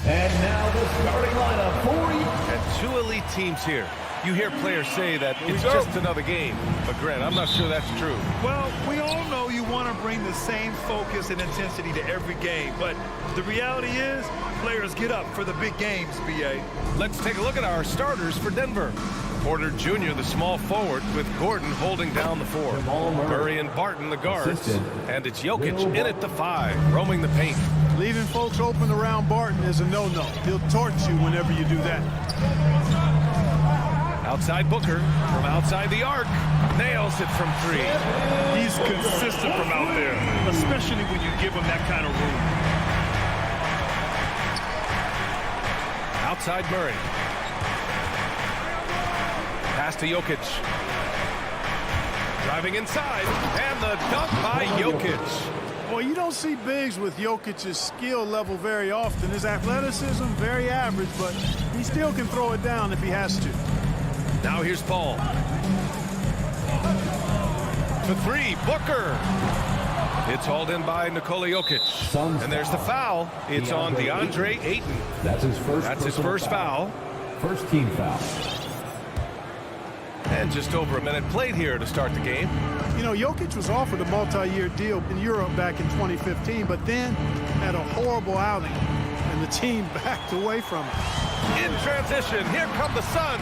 And now the starting lineup for you. And two elite teams here. You hear players say that it's just another game. But, Grant, I'm not sure that's true. Well, we all know you want to bring the same focus and intensity to every game. But the reality is, players get up for the big games, B.A. Let's take a look at our starters for Denver. Porter Jr., the small forward, with Gordon holding down the 4. Murray and Barton, the guards. And it's Jokic in at the 5, roaming the paint. Leaving folks open around Barton is a no-no. He'll torch you whenever you do that. Outside Booker, from outside the arc, nails it from 3. He's consistent from out there, especially when you give him that kind of room. Outside Murray. Pass to Jokic. Driving inside, and the dunk by Jokic. Well, you don't see bigs with Jokic's skill level very often. His athleticism, very average, but he still can throw it down if he has to. Now here's Paul. For 3, Booker. It's hauled in by Nikola Jokic. And there's the foul. It's on DeAndre Ayton. That's his first foul. First team foul. And just over a minute played here to start the game. You know, Jokic was offered a multi-year deal in Europe back in 2015, but then had a horrible outing, and the team backed away from it. In transition, here come the Suns.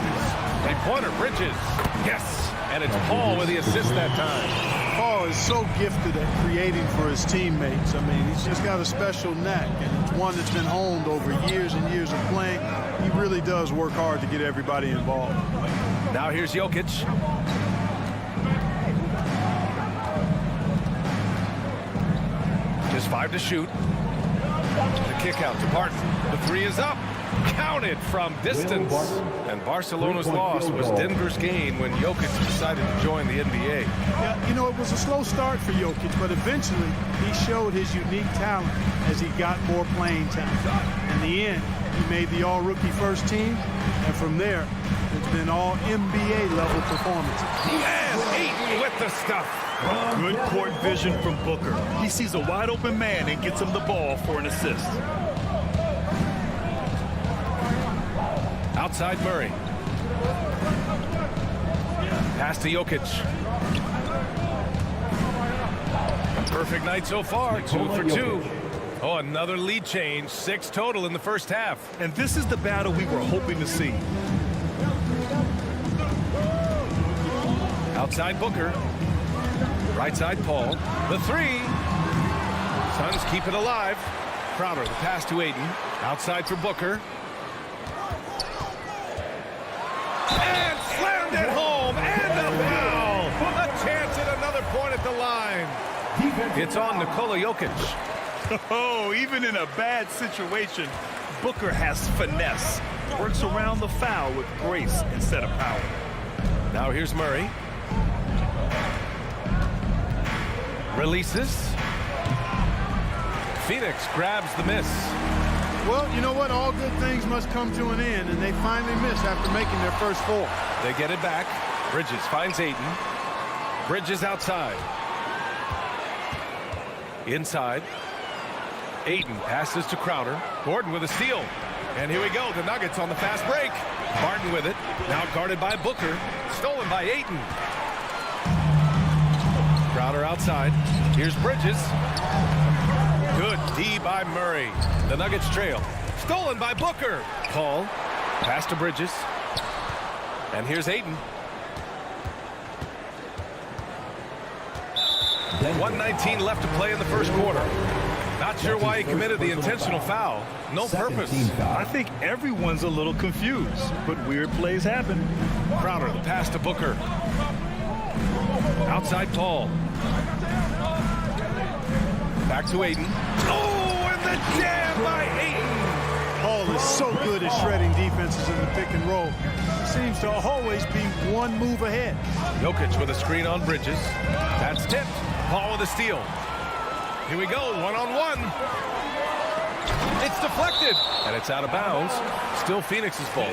Three-pointer, Bridges. Yes. And it's Paul with the assist that time. Paul is so gifted at creating for his teammates. I mean, he's just got a special knack, and it's one that's been honed over years and years of playing. He really does work hard to get everybody involved. Now here's Jokic. Just 5 to shoot. The kick out to Barton. The 3 is up. Counted from distance. And Barcelona's loss was Denver's gain when Jokic decided to join the NBA. Yeah, you know, it was a slow start for Jokic, but eventually he showed his unique talent as he got more playing time. In the end, he made the all-rookie first team, and from there, it's been all NBA-level performances. And Ayton with the stuff. Good court vision from Booker. He sees a wide-open man and gets him the ball for an assist. Outside Murray. Pass to Jokic. A perfect night so far. 2 for 2. Oh, another lead change. 6 total in the first half. And this is the battle we were hoping to see. Outside Booker. Right side Paul. The 3. Suns keep it alive. Crowder, the pass to Ayton. Outside for Booker. And slammed it home. And a foul. A chance at another point at the line. It's on Nikola Jokic. Oh, even in a bad situation, Booker has finesse. Works around the foul with grace instead of power. Now here's Murray. Releases. Phoenix grabs the miss. Well, you know what? All good things must come to an end, and they finally miss after making their first 4. They get it back. Bridges finds Ayton. Bridges outside. Inside. Ayton passes to Crowder. Gordon with a steal. And here we go. The Nuggets on the fast break. Barton with it. Now guarded by Booker. Stolen by Ayton. Crowder outside. Here's Bridges. Good D by Murray. The Nuggets trail. Stolen by Booker. Paul. Pass to Bridges. And here's Ayton. 1:19 left to play in the first quarter. Not sure why he committed the intentional foul. No purpose. I think everyone's a little confused, but weird plays happen. Crowder, the pass to Booker. Outside Paul. Back to Ayton. Oh, and the jam by Ayton. Paul is so good at shredding defenses in the pick and roll. Seems to always be one move ahead. Jokic with a screen on Bridges. That's tipped. Paul with a steal. Here we go, one-on-one. It's deflected, and it's out of bounds. Still Phoenix's ball.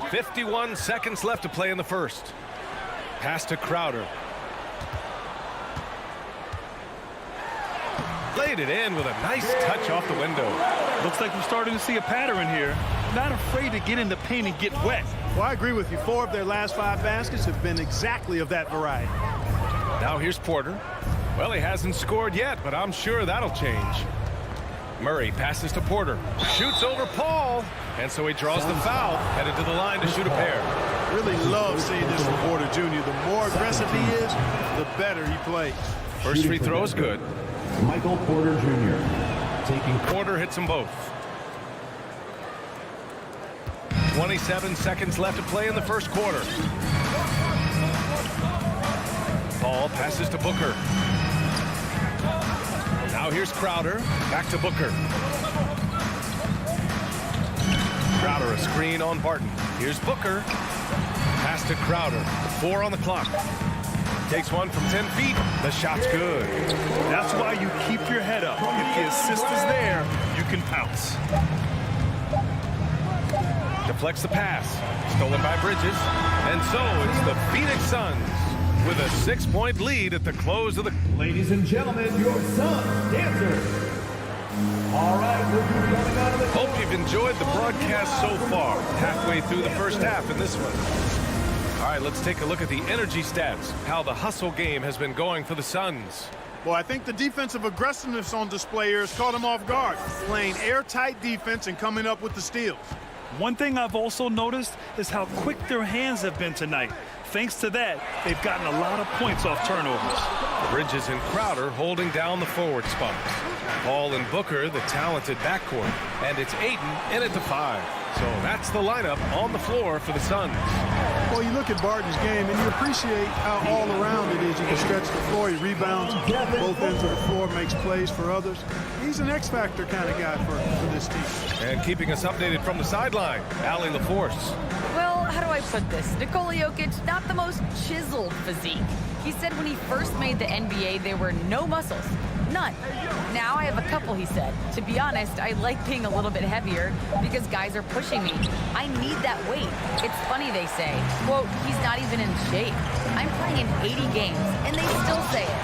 51 seconds left to play in the first. Pass to Crowder. Laid it in with a nice touch off the window. Looks like we're starting to see a pattern here. Not afraid to get in the paint and get wet. Well, I agree with you. 4 of their last 5 baskets have been exactly of that variety. Now here's Porter. Well, he hasn't scored yet, but I'm sure that'll change. Murray passes to Porter. Shoots over Paul. And so he draws the foul, headed to the line to shoot a pair. Really love seeing this from Porter Jr. The more aggressive he is, the better he plays. First free throw is good. Michael Porter Jr. taking Porter hits them both. 27 seconds left to play in the first quarter. Paul passes to Booker. Now here's Crowder. Back to Booker. Crowder a screen on Barton. Here's Booker. Pass to Crowder. 4 on the clock. Takes one from 10 feet. The shot's good. That's why you keep your head up. If the assist is there, you can pounce. Deflects the pass. Stolen by Bridges. And so it's the Phoenix Suns with a 6-point lead at the close of the... Ladies and gentlemen, your Suns dancers. All right, we'll be coming out of the... Hope you've enjoyed the broadcast so far. Halfway through the first half in this one. All right, let's take a look at the energy stats. How the hustle game has been going for the Suns. Well, I think the defensive aggressiveness on display here has caught them off guard. Playing airtight defense and coming up with the steals. One thing I've also noticed is how quick their hands have been tonight. Thanks to that, they've gotten a lot of points off turnovers. Bridges and Crowder holding down the forward spots. Paul and Booker, the talented backcourt. And it's Ayton in at the 5. So that's the lineup on the floor for the Suns. Well, you look at Barton's game, and you appreciate how all around it is. You can stretch the floor. He rebounds both ends of the floor, makes plays for others. He's an X-factor kind of guy for this team. And keeping us updated from the sideline, Allie LaForce. Well, how do I put this? Nikola Jokic, not the most chiseled physique. He said when he first made the NBA, there were no muscles. None. Now I have a couple, he said. To be honest, I like being a little bit heavier because guys are pushing me. I need that weight. It's funny they say, quote, he's not even in shape. I'm playing in 80 games, and they still say it.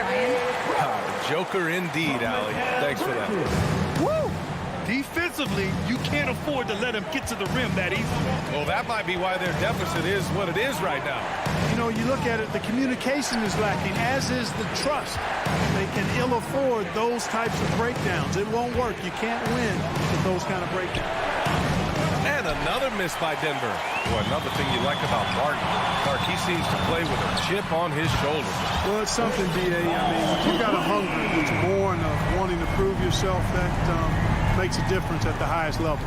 Ryan? Joker indeed, Allie. Thanks for that. Woo! Defensively, you can't afford to let him get to the rim that easily. Well, that might be why their deficit is what it is right now. You know, you look at it, the communication is lacking, as is the trust. They can ill afford those types of breakdowns. It won't work. You can't win with those kind of breakdowns. And another miss by Denver. Well, another thing you like about Barton, Clark, he seems to play with a chip on his shoulder. Well, it's something, B.A. I mean, when you got a hunger that's born of wanting to prove yourself, that makes a difference at the highest level.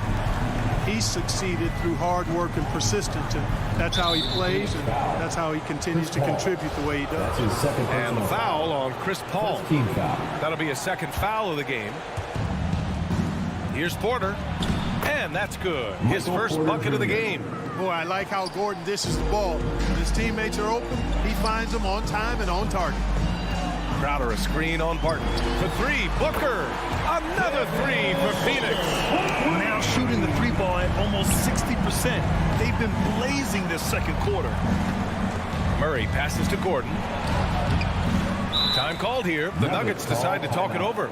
He's succeeded through hard work and persistence, and that's how he plays, and that's how he continues to contribute the way he does. That's his second And the personal foul on Chris Paul. First team foul. That'll be a second foul of the game. Here's Porter. And that's good. His first bucket of the game. Boy, I like how Gordon dishes the ball. When his teammates are open, he finds them on time and on target. Crowder a screen on Barton. For 3, Booker. Another 3 for Phoenix. Now shooting the 3 ball at almost 60%. They've been blazing this second quarter. Murray passes to Gordon. Time called here. The Nuggets decide to talk it over.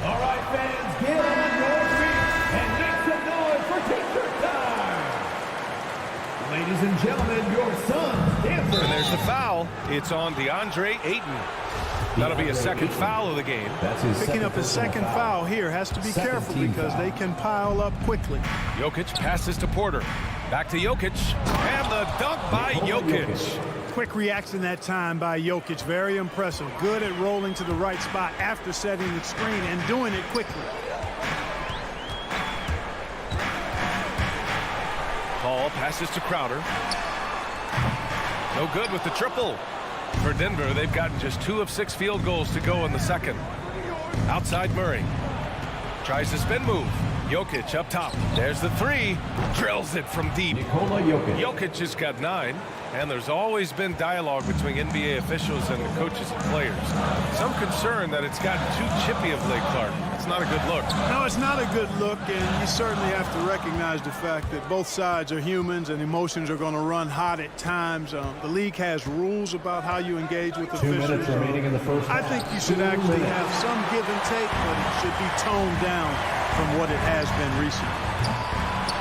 All right, fans, get on your feet and make some noise for T-shirt time. Ladies and gentlemen, your Suns dancers. And there's the foul. It's on DeAndre Ayton. That'll be a second foul of the game. That's his Picking up his second foul here. Has to be Second careful team because foul. they can pile up quickly. Jokic passes to Porter. Back to Jokic. And the dunk by Jokic. Quick reaction that time by Jokic. Very impressive. Good at rolling to the right spot after setting the screen and doing it quickly. Paul passes to Crowder. No good with the triple. For Denver, they've gotten just 2 of 6 field goals to go in the second. Outside Murray. Tries to spin move. Jokic up top. There's the three. Drills it from deep. Nikola Jokic. Jokic has got 9, and there's always been dialogue between NBA officials and the coaches and players. Some concern that it's gotten too chippy of late, Clark. It's not a good look. No, it's not a good look, and you certainly have to recognize the fact that both sides are humans and emotions are going to run hot at times. The league has rules about how you engage with 2 officials. minutes remaining in the first I half. think you should actually have some give and take, but it should be toned down from what it has been recently.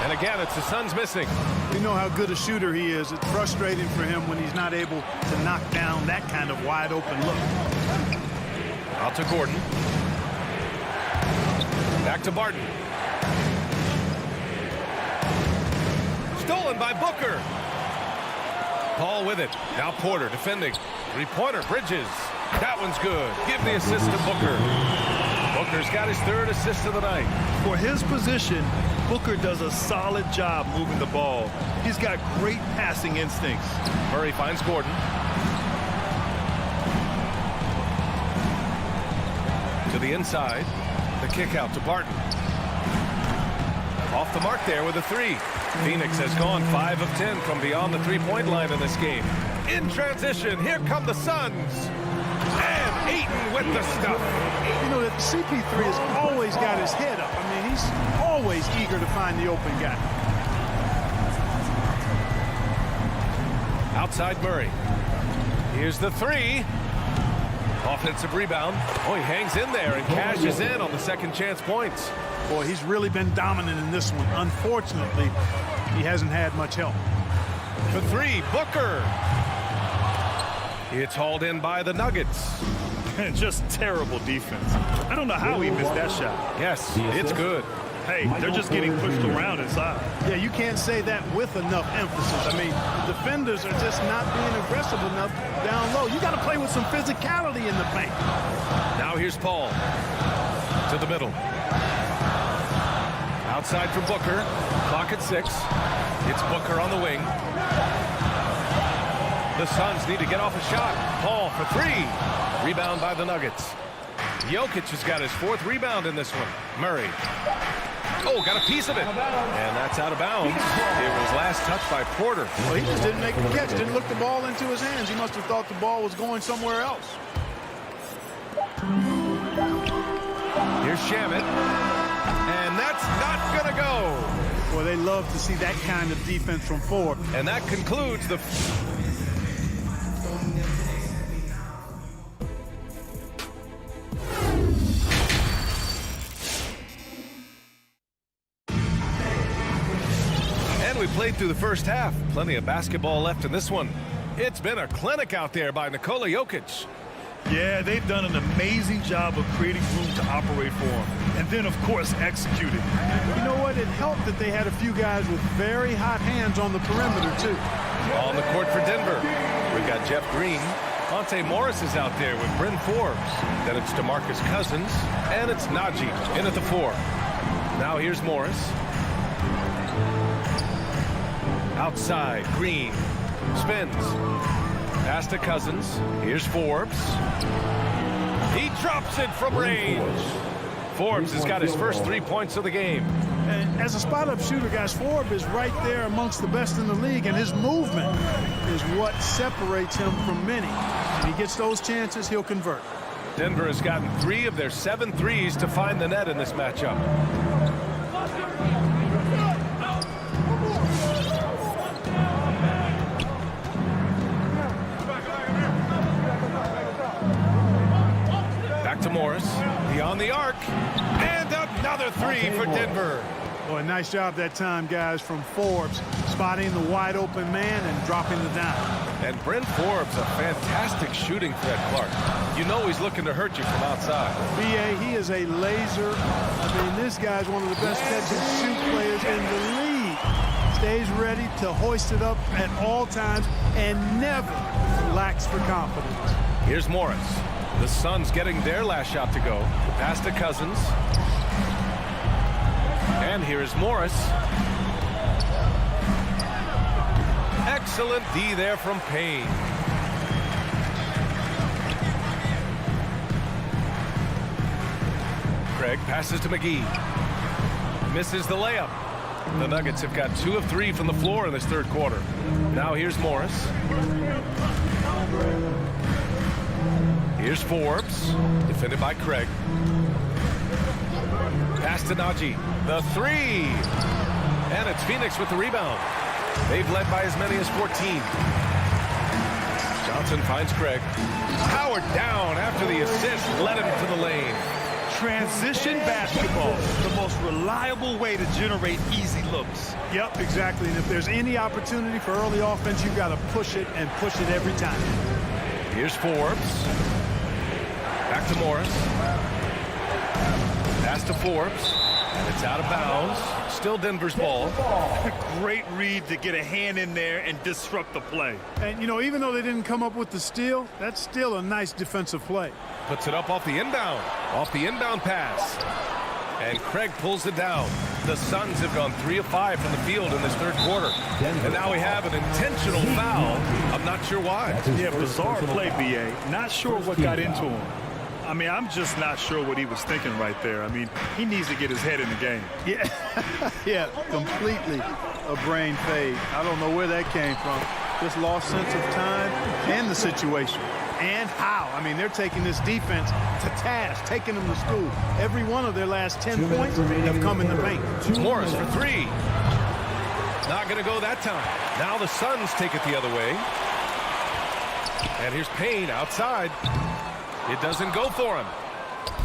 And again, it's the Suns missing. We know how good a shooter he is. It's frustrating for him when he's not able to knock down that kind of wide open look. Out to Gordon. Back to Barton. Stolen by Booker. Paul with it. Now Porter defending. Three-pointer, Bridges. That one's good. Give the assist to Booker. Booker's got his 3rd assist of the night. For his position, Booker does a solid job moving the ball. He's got great passing instincts. Murray finds Gordon. To the inside. The kick out to Barton. Off the mark there with a 3. Phoenix has gone 5 of 10 from beyond the three-point line in this game. In transition, here come the Suns. And Ayton with the stuff. You know that CP3 has always got his head up. I mean, he's always eager to find the open guy. Outside Murray. Here's the 3. Offensive rebound. Oh, he hangs in there and cashes in on the second chance points. Boy, he's really been dominant in this one. Unfortunately, he hasn't had much help. The 3, Booker. It's hauled in by the Nuggets. Just terrible defense. I don't know how he missed that shot. Yes, it's good. Hey, they're just getting pushed around inside. Yeah, you can't say that with enough emphasis. I mean, the defenders are just not being aggressive enough down low. You got to play with some physicality in the paint. Now here's Paul. To the middle. Outside from Booker. Clock at 6. It's Booker on the wing. The Suns need to get off a shot. Paul for 3. Rebound by the Nuggets. Jokic has got his 4th rebound in this one. Murray. Oh, got a piece of it. And that's out of bounds. It was last touched by Porter. Well, he just didn't make the catch, didn't look the ball into his hands. He must have thought the ball was going somewhere else. Here's Shamet. And that's not going to go. Well, they love to see that kind of defense from Ford. And that concludes the... We played through the first half. Plenty of basketball left in this one. It's been a clinic out there by Nikola Jokic. Yeah, they've done an amazing job of creating room to operate for him. And then, of course, executing. You know what? It helped that they had a few guys with very hot hands on the perimeter, too. On the court for Denver, we've got Jeff Green. Monte Morris is out there with Bryn Forbes. Then it's DeMarcus Cousins. And it's Najee in at the 4. Now here's Morris. Outside, Green spins. Pass to Cousins. Here's Forbes. He drops it from range. Forbes has got his first 3 points of the game. And as a spot-up shooter, guys, Forbes is right there amongst the best in the league, and his movement is what separates him from many. When he gets those chances, he'll convert. Denver has gotten 3 of their 7 threes to find the net in this matchup. Back to Morris, beyond the arc, and another 3 for Denver. Boy, nice job that time, guys, from Forbes, spotting the wide open man and dropping the dime. And Bryn Forbes, a fantastic shooting threat, Clark. You know he's looking to hurt you from outside. B.A., he is a laser. I mean, this guy's one of the best catch-and-shoot players in the league. Stays ready to hoist it up at all times and never lacks for confidence. Here's Morris. The Suns getting their last shot to go. Pass to Cousins. And here's Morris. Excellent D there from Payne. Craig passes to McGee. Misses the layup. The Nuggets have got 2 of 3 from the floor in this third quarter. Now here's Morris. Here's Forbes, defended by Craig. Pass to Najee. The 3. And it's Phoenix with the rebound. They've led by as many as 14. Johnson finds Craig. Howard down after the assist led him to the lane. Transition basketball, the most reliable way to generate easy looks. Yep, exactly. And if there's any opportunity for early offense, you've got to push it and push it every time. Here's Forbes. Back to Morris. Pass to Forbes. And it's out of bounds. Still Denver's ball. Great read to get a hand in there and disrupt the play. And, you know, even though they didn't come up with the steal, that's still a nice defensive play. Puts it up off the inbound. Off the inbound pass. And Craig pulls it down. The Suns have gone 3 of 5 from the field in this third quarter. And now we have an intentional foul. I'm not sure why. Yeah, bizarre play, B.A. Not sure what got into him. I mean, I'm just not sure what he was thinking right there. I mean, he needs to get his head in the game. Yeah, yeah, completely a brain fade. I don't know where that came from. Just lost sense of time and the situation. And how. I mean, they're taking this defense to task, taking them to school. Every one of their last 10 points have come in the paint. Morris for 3. Not going to go that time. Now the Suns take it the other way. And here's Payne outside. It doesn't go for him.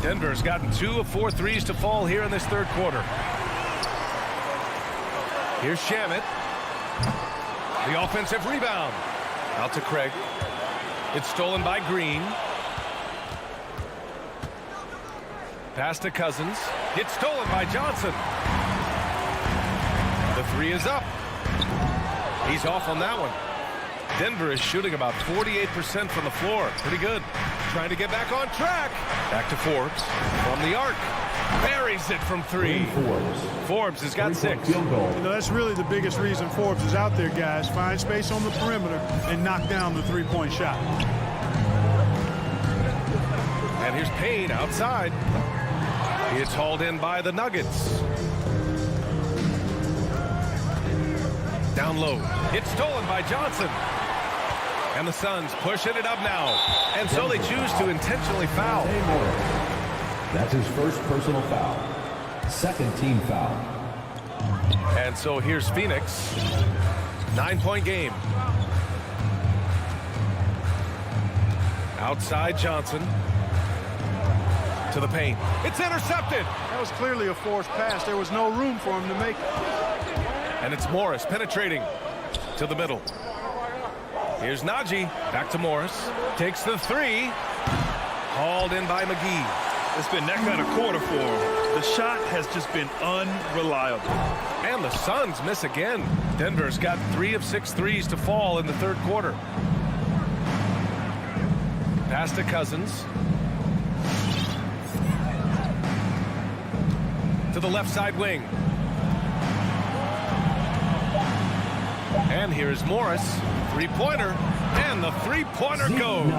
Denver's gotten 2 of 4 threes to fall here in this third quarter. Here's Shamet. The offensive rebound. Out to Craig. It's stolen by Green. Pass to Cousins. It's stolen by Johnson. The 3 is up. He's off on that one. Denver is shooting about 48% from the floor. Pretty good. Trying to get back on track. Back to Forbes. From the arc. Buries it from 3. Forbes has got 6. You know, that's really the biggest reason Forbes is out there, guys. Find space on the perimeter and knock down the three-point shot. And here's Payne outside. It's hauled in by the Nuggets. Down low. It's stolen by Johnson. And the Suns pushing it up now. And so they choose to intentionally foul. That's his first personal foul. Second team foul. And so here's Phoenix. 9-point game. Outside Johnson. To the paint. It's intercepted. That was clearly a forced pass. There was no room for him to make it. And it's Morris penetrating to the middle. Here's Najee. Back to Morris. Takes the 3. Hauled in by McGee. It's been that kind of quarter for him. The shot has just been unreliable. And the Suns miss again. Denver's got 3 of 6 threes to fall in the third quarter. Pass to Cousins. To the left side wing. And here's Morris. 3-pointer. And the 3-pointer goes.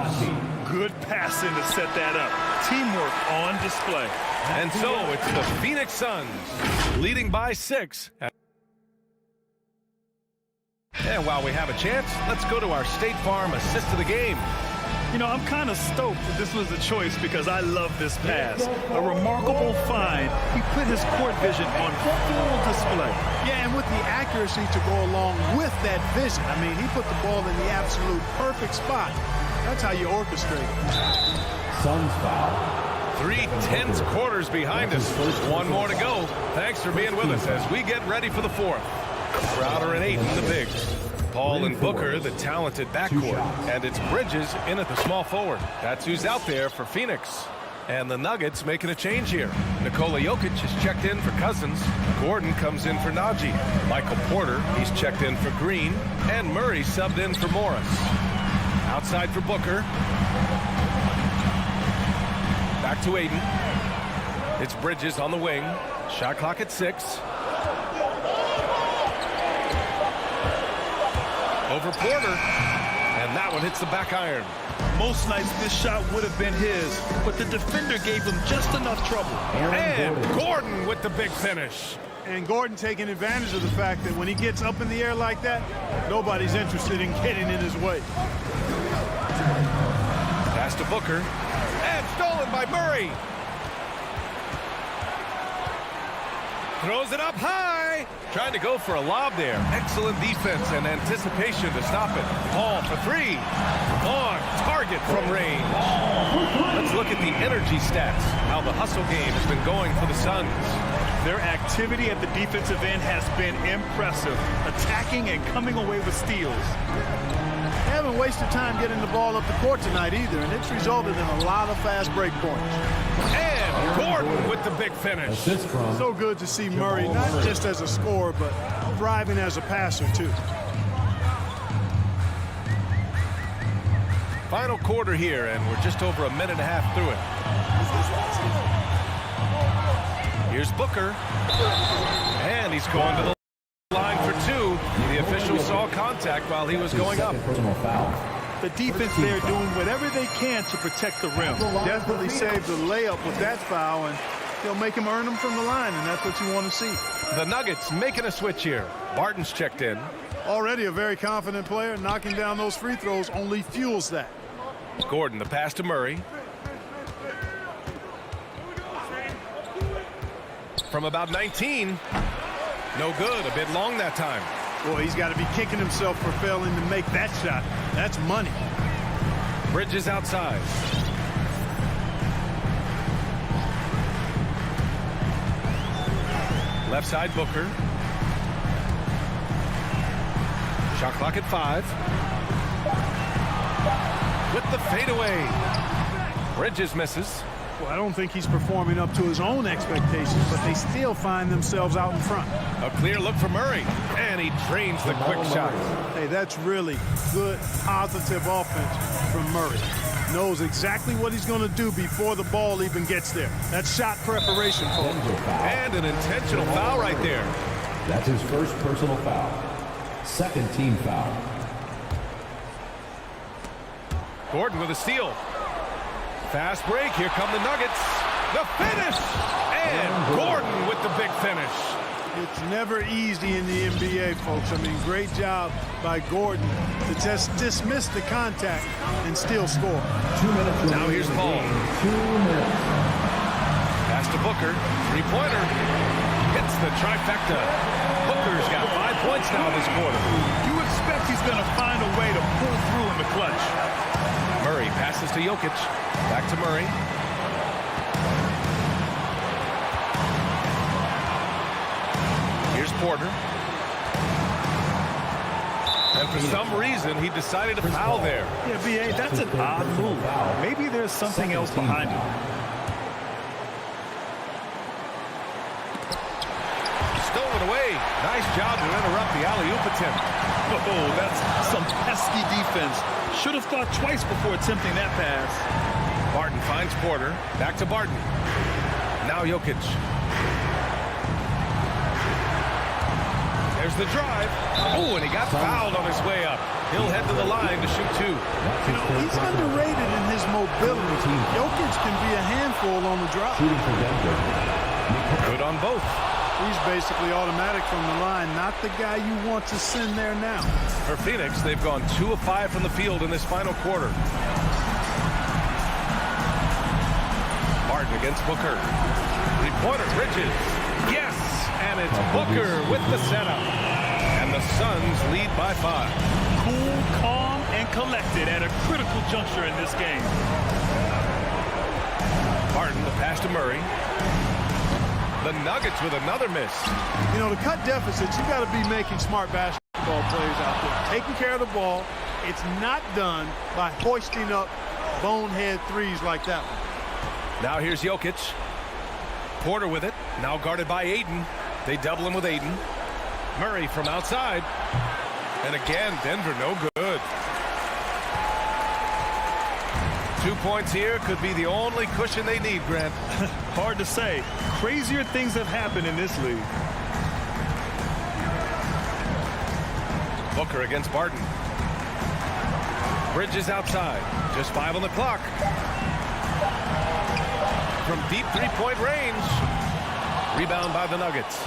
Good passing to set that up. Teamwork on display. And so it's the Phoenix Suns leading by 6. And while we have a chance, let's go to our State Farm assist of the game. You know, I'm kind of stoked that this was a choice because I love this pass. A remarkable find. He put his court vision on full display. Yeah, and with the accuracy to go along with that vision. I mean, he put the ball in the absolute perfect spot. That's how you orchestrate it. Suns foul. 3 tense quarters behind us. 1 more to go. Thanks for being with us as we get ready for the 4th. Crowder and 8 in the bigs. Paul and Booker, the talented backcourt. And it's Bridges in at the small forward. That's who's out there for Phoenix. And the Nuggets making a change here. Nikola Jokic has checked in for Cousins. Gordon comes in for Najee. Michael Porter, he's checked in for Green. And Murray subbed in for Morris. Outside for Booker. Back to Aiden. It's Bridges on the wing. Shot clock at 6. Over Porter, and that one hits the back iron. Most nights this shot would have been his, but the defender gave him just enough trouble. And Gordon with the big finish. And Gordon taking advantage of the fact that when he gets up in the air like that, nobody's interested in getting in his way. Pass to Booker. And stolen by Murray. Throws it up high. Trying to go for a lob there. Excellent defense and anticipation to stop it. Paul for three. On target from range. Let's look at the energy stats. How the hustle game has been going for the Suns. Their activity at the defensive end has been impressive. Attacking and coming away with steals. They haven't wasted time getting the ball up the court tonight either, and it's resulted in a lot of fast break points. And Gordon with the big finish. So good to see Murray, not just as a scorer, but thriving as a passer, too. Final quarter here, and we're just over a minute and a half through it. Here's Booker. And he's going to the line for two. The official saw contact while he was going up. The defense there doing whatever they can to protect the rim. Definitely saved the layup with that foul, and he'll make him earn them from the line, and that's what you want to see. The Nuggets making a switch here. Barton's checked in. Already a very confident player. Knocking down those free throws only fuels that. Gordon, the pass to Murray. From about 19. No good. A bit long that time. Boy, he's got to be kicking himself for failing to make that shot. That's money. Bridges outside. Left side, Booker. Shot clock at 5. With the fadeaway. Bridges misses. Well, I don't think he's performing up to his own expectations, but they still find themselves out in front. A clear look for Murray. And he drains the quick shot. Hey, that's really good, positive offense from Murray. Knows exactly what he's going to do before the ball even gets there. That's shot preparation, folks. And an intentional foul right there. That's his first personal foul. Second team foul. Gordon with a steal. Fast break. Here come the Nuggets. The finish. And Gordon with the big finish. It's never easy in the NBA, folks. I mean, great job by Gordon to just dismiss the contact and still score. 2 minutes. Now here's Paul. 2 minutes. Pass to Booker. Three-pointer. Hits the trifecta. Booker's got 5 points now this quarter. You expect he's going to find a way to pull through in the clutch. Murray passes to Jokic. Back to Murray. Here's Porter. And for some reason, he decided to foul there. Yeah, B.A., that's an odd move. Maybe there's something else behind it. Stolen away. Nice job to interrupt the alley-oop attempt. Oh, that's some pesky defense. Should have thought twice before attempting that pass. Barton finds Porter. Back to Barton. Now Jokic. There's the drive. Oh, and he got fouled on his way up. He'll head to the line to shoot 2. You know, he's underrated in his mobility. Jokic can be a handful on the drop. Shooting for Denver. Good on both. He's basically automatic from the line, not the guy you want to send there now. For Phoenix, they've gone 2 of 5 from the field in this final quarter. Martin against Booker. Three-pointer, Bridges. Yes! And it's Booker with the setup. And the Suns lead by 5. Cool, calm, and collected at a critical juncture in this game. Martin, the pass to Murray. The Nuggets with another miss. You know, to cut deficits, you got to be making smart basketball players out there. Taking care of the ball. It's not done by hoisting up bonehead threes like that one. Now here's Jokic. Porter with it. Now guarded by Aiden. They double him with Aiden. Murray from outside. And again, Denver no good. 2 points here could be the only cushion they need, Grant. Hard to say. Crazier things have happened in this league. Booker against Barton. Bridges outside. Just 5 on the clock. From deep three-point range. Rebound by the Nuggets.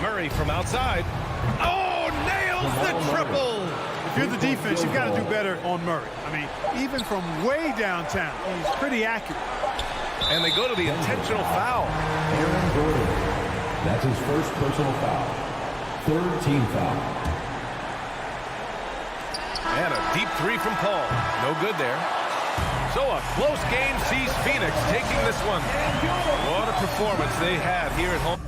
Murray from outside. Oh, nails the triple. If you're the defense, you've got to do better on Murray. I mean, even from way downtown, he's pretty accurate. And they go to the intentional foul. Aaron Gordon. That's his first personal foul. Third team foul. And a deep three from Paul. No good there. So a close game sees Phoenix taking this one. What a performance they had here at home.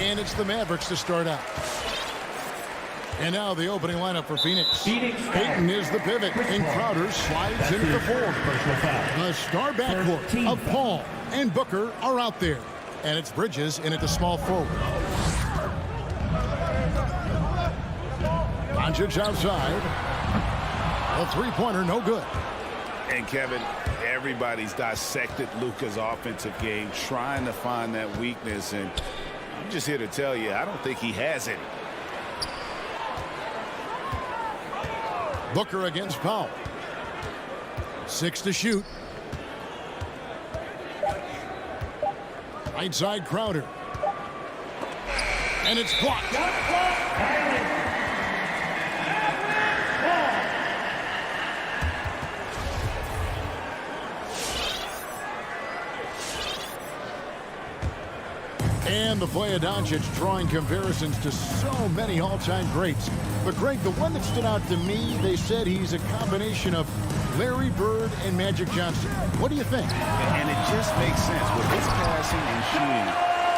And it's the Mavericks to start out. And now the opening lineup for Phoenix. Ayton is the pivot, and Crowder slides into the forward. The star backcourt of Paul and Booker are out there. And it's Bridges in at the small forward. Doncic outside. A three-pointer, no good. And Kevin, everybody's dissected Luka's offensive game, trying to find that weakness. And I'm just here to tell you, I don't think he has it. Booker against Powell. 6 to shoot. Right side Crowder. And it's blocked. And the play of Doncic drawing comparisons to so many all-time greats. But Greg, the one that stood out to me, they said he's a combination of Larry Bird and Magic Johnson. What do you think? And it just makes sense with his passing and shooting.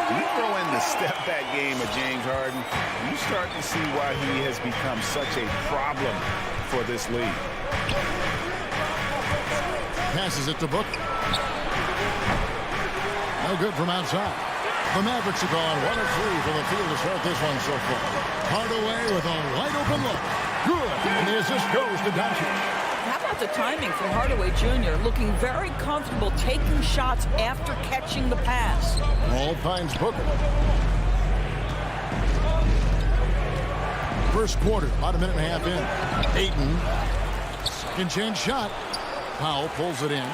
When you throw in the step-back game of James Harden, you start to see why he has become such a problem for this league. Passes it to Booker. No good from outside. The Mavericks have gone 1 of 3 from the field to start this one so far. Hardaway with a wide open look. Good. And the assist goes to Doncic. How about the timing from Hardaway Jr. looking very comfortable taking shots after catching the pass. Ball finds Booker. First quarter, about a minute and a half in. Ayton. Second chance shot. Powell pulls it in.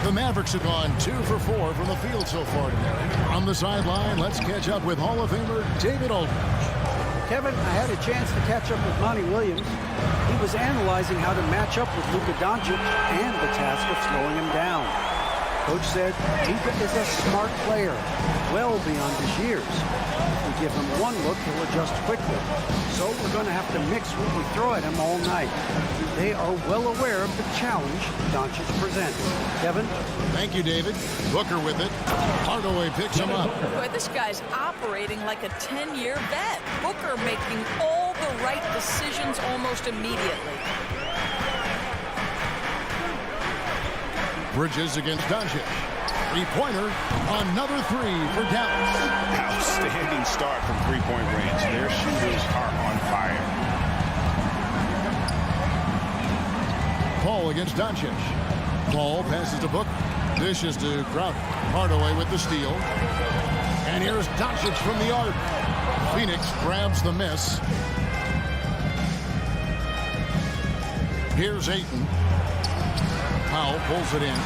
The Mavericks have gone 2 for 4 from the field so far today. On the sideline, let's catch up with Hall of Famer David Aldridge. Kevin, I had a chance to catch up with Monty Williams. He was analyzing how to match up with Luka Doncic and the task of slowing him down. Coach said Luka is a smart player, well beyond his years. If we give him one look, he'll adjust quickly. So we're going to have to mix what we throw at him all night. They are well aware of the challenge Doncic presents. Kevin? Thank you, David. Booker with it. Hardaway picks him up. Boy, this guy's operating like a 10-year vet. Booker making all the right decisions almost immediately. Bridges against Doncic. Three-pointer. Another 3 for Dallas. Outstanding start from three-point range. Their shooters are on fire. Paul against Doncic. Paul passes to Booker. Dishes to Crowder. Hardaway with the steal. And here's Doncic from the arc. Phoenix grabs the miss. Here's Ayton. Powell pulls it in.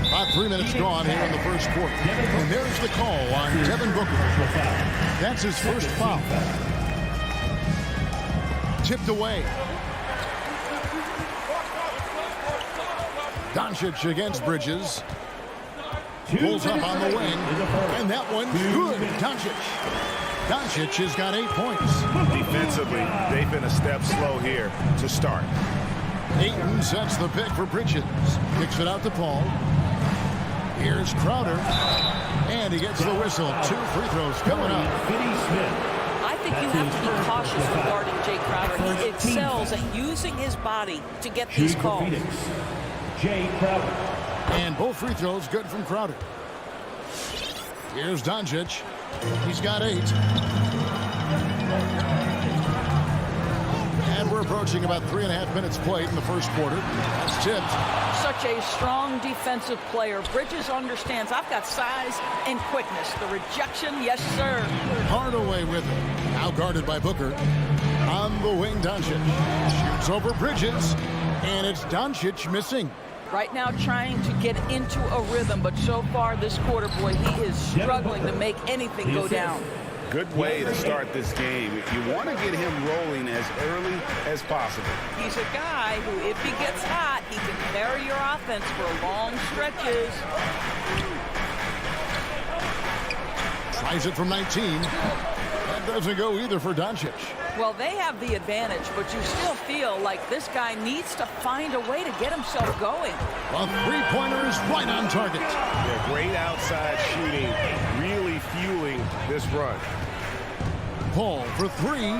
About 3 minutes gone here in the first quarter. And there's the call on Devin Booker. That's his first foul. Tipped away. Doncic against Bridges. Pulls up on the wing. And that one's good. Doncic has got 8 points. Defensively, they've been a step slow here to start. Ayton sets the pick for Bridges. Kicks it out to Paul. Here's Crowder. And he gets the whistle. 2 free throws coming up. I think you have to be cautious regarding Jay Crowder. He excels at using his body to get these calls. Jay Crowder. And both free throws good from Crowder. Here's Doncic. He's got 8. And we're approaching about 3.5 minutes played in the first quarter. That's tipped. Such a strong defensive player. Bridges understands I've got size and quickness. The rejection, yes, sir. Hardaway with it. Now guarded by Booker. On the wing, Doncic. Shoots over Bridges. And it's Doncic missing. Right now trying to get into a rhythm, but so far this quarter, boy, he is struggling to make anything go down. Good way to start this game. You want to get him rolling as early as possible. He's a guy who, if he gets hot, he can carry your offense for long stretches. Tries it from 19. That doesn't go either for Doncic. Well, they have the advantage, but you still feel like this guy needs to find a way to get himself going. A three-pointer is right on target. Yeah, great outside shooting, really fueling this run. Paul for three.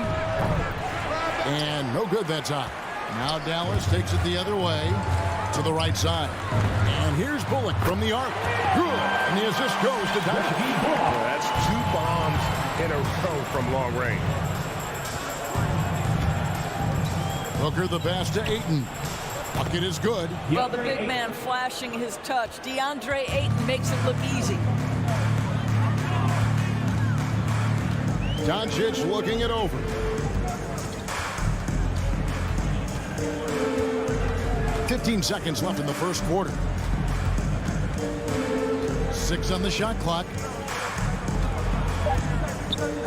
And no good that time. Now Dallas takes it the other way to the right side. And here's Bullock from the arc. Good. And the assist goes to Doncic. Well, that's 2 bombs in a row from long range. Booker the pass to Ayton. Bucket is good. Well, the big man flashing his touch. DeAndre Ayton makes it look easy. Doncic looking it over. "15 seconds left in the first quarter. 6 on the shot clock.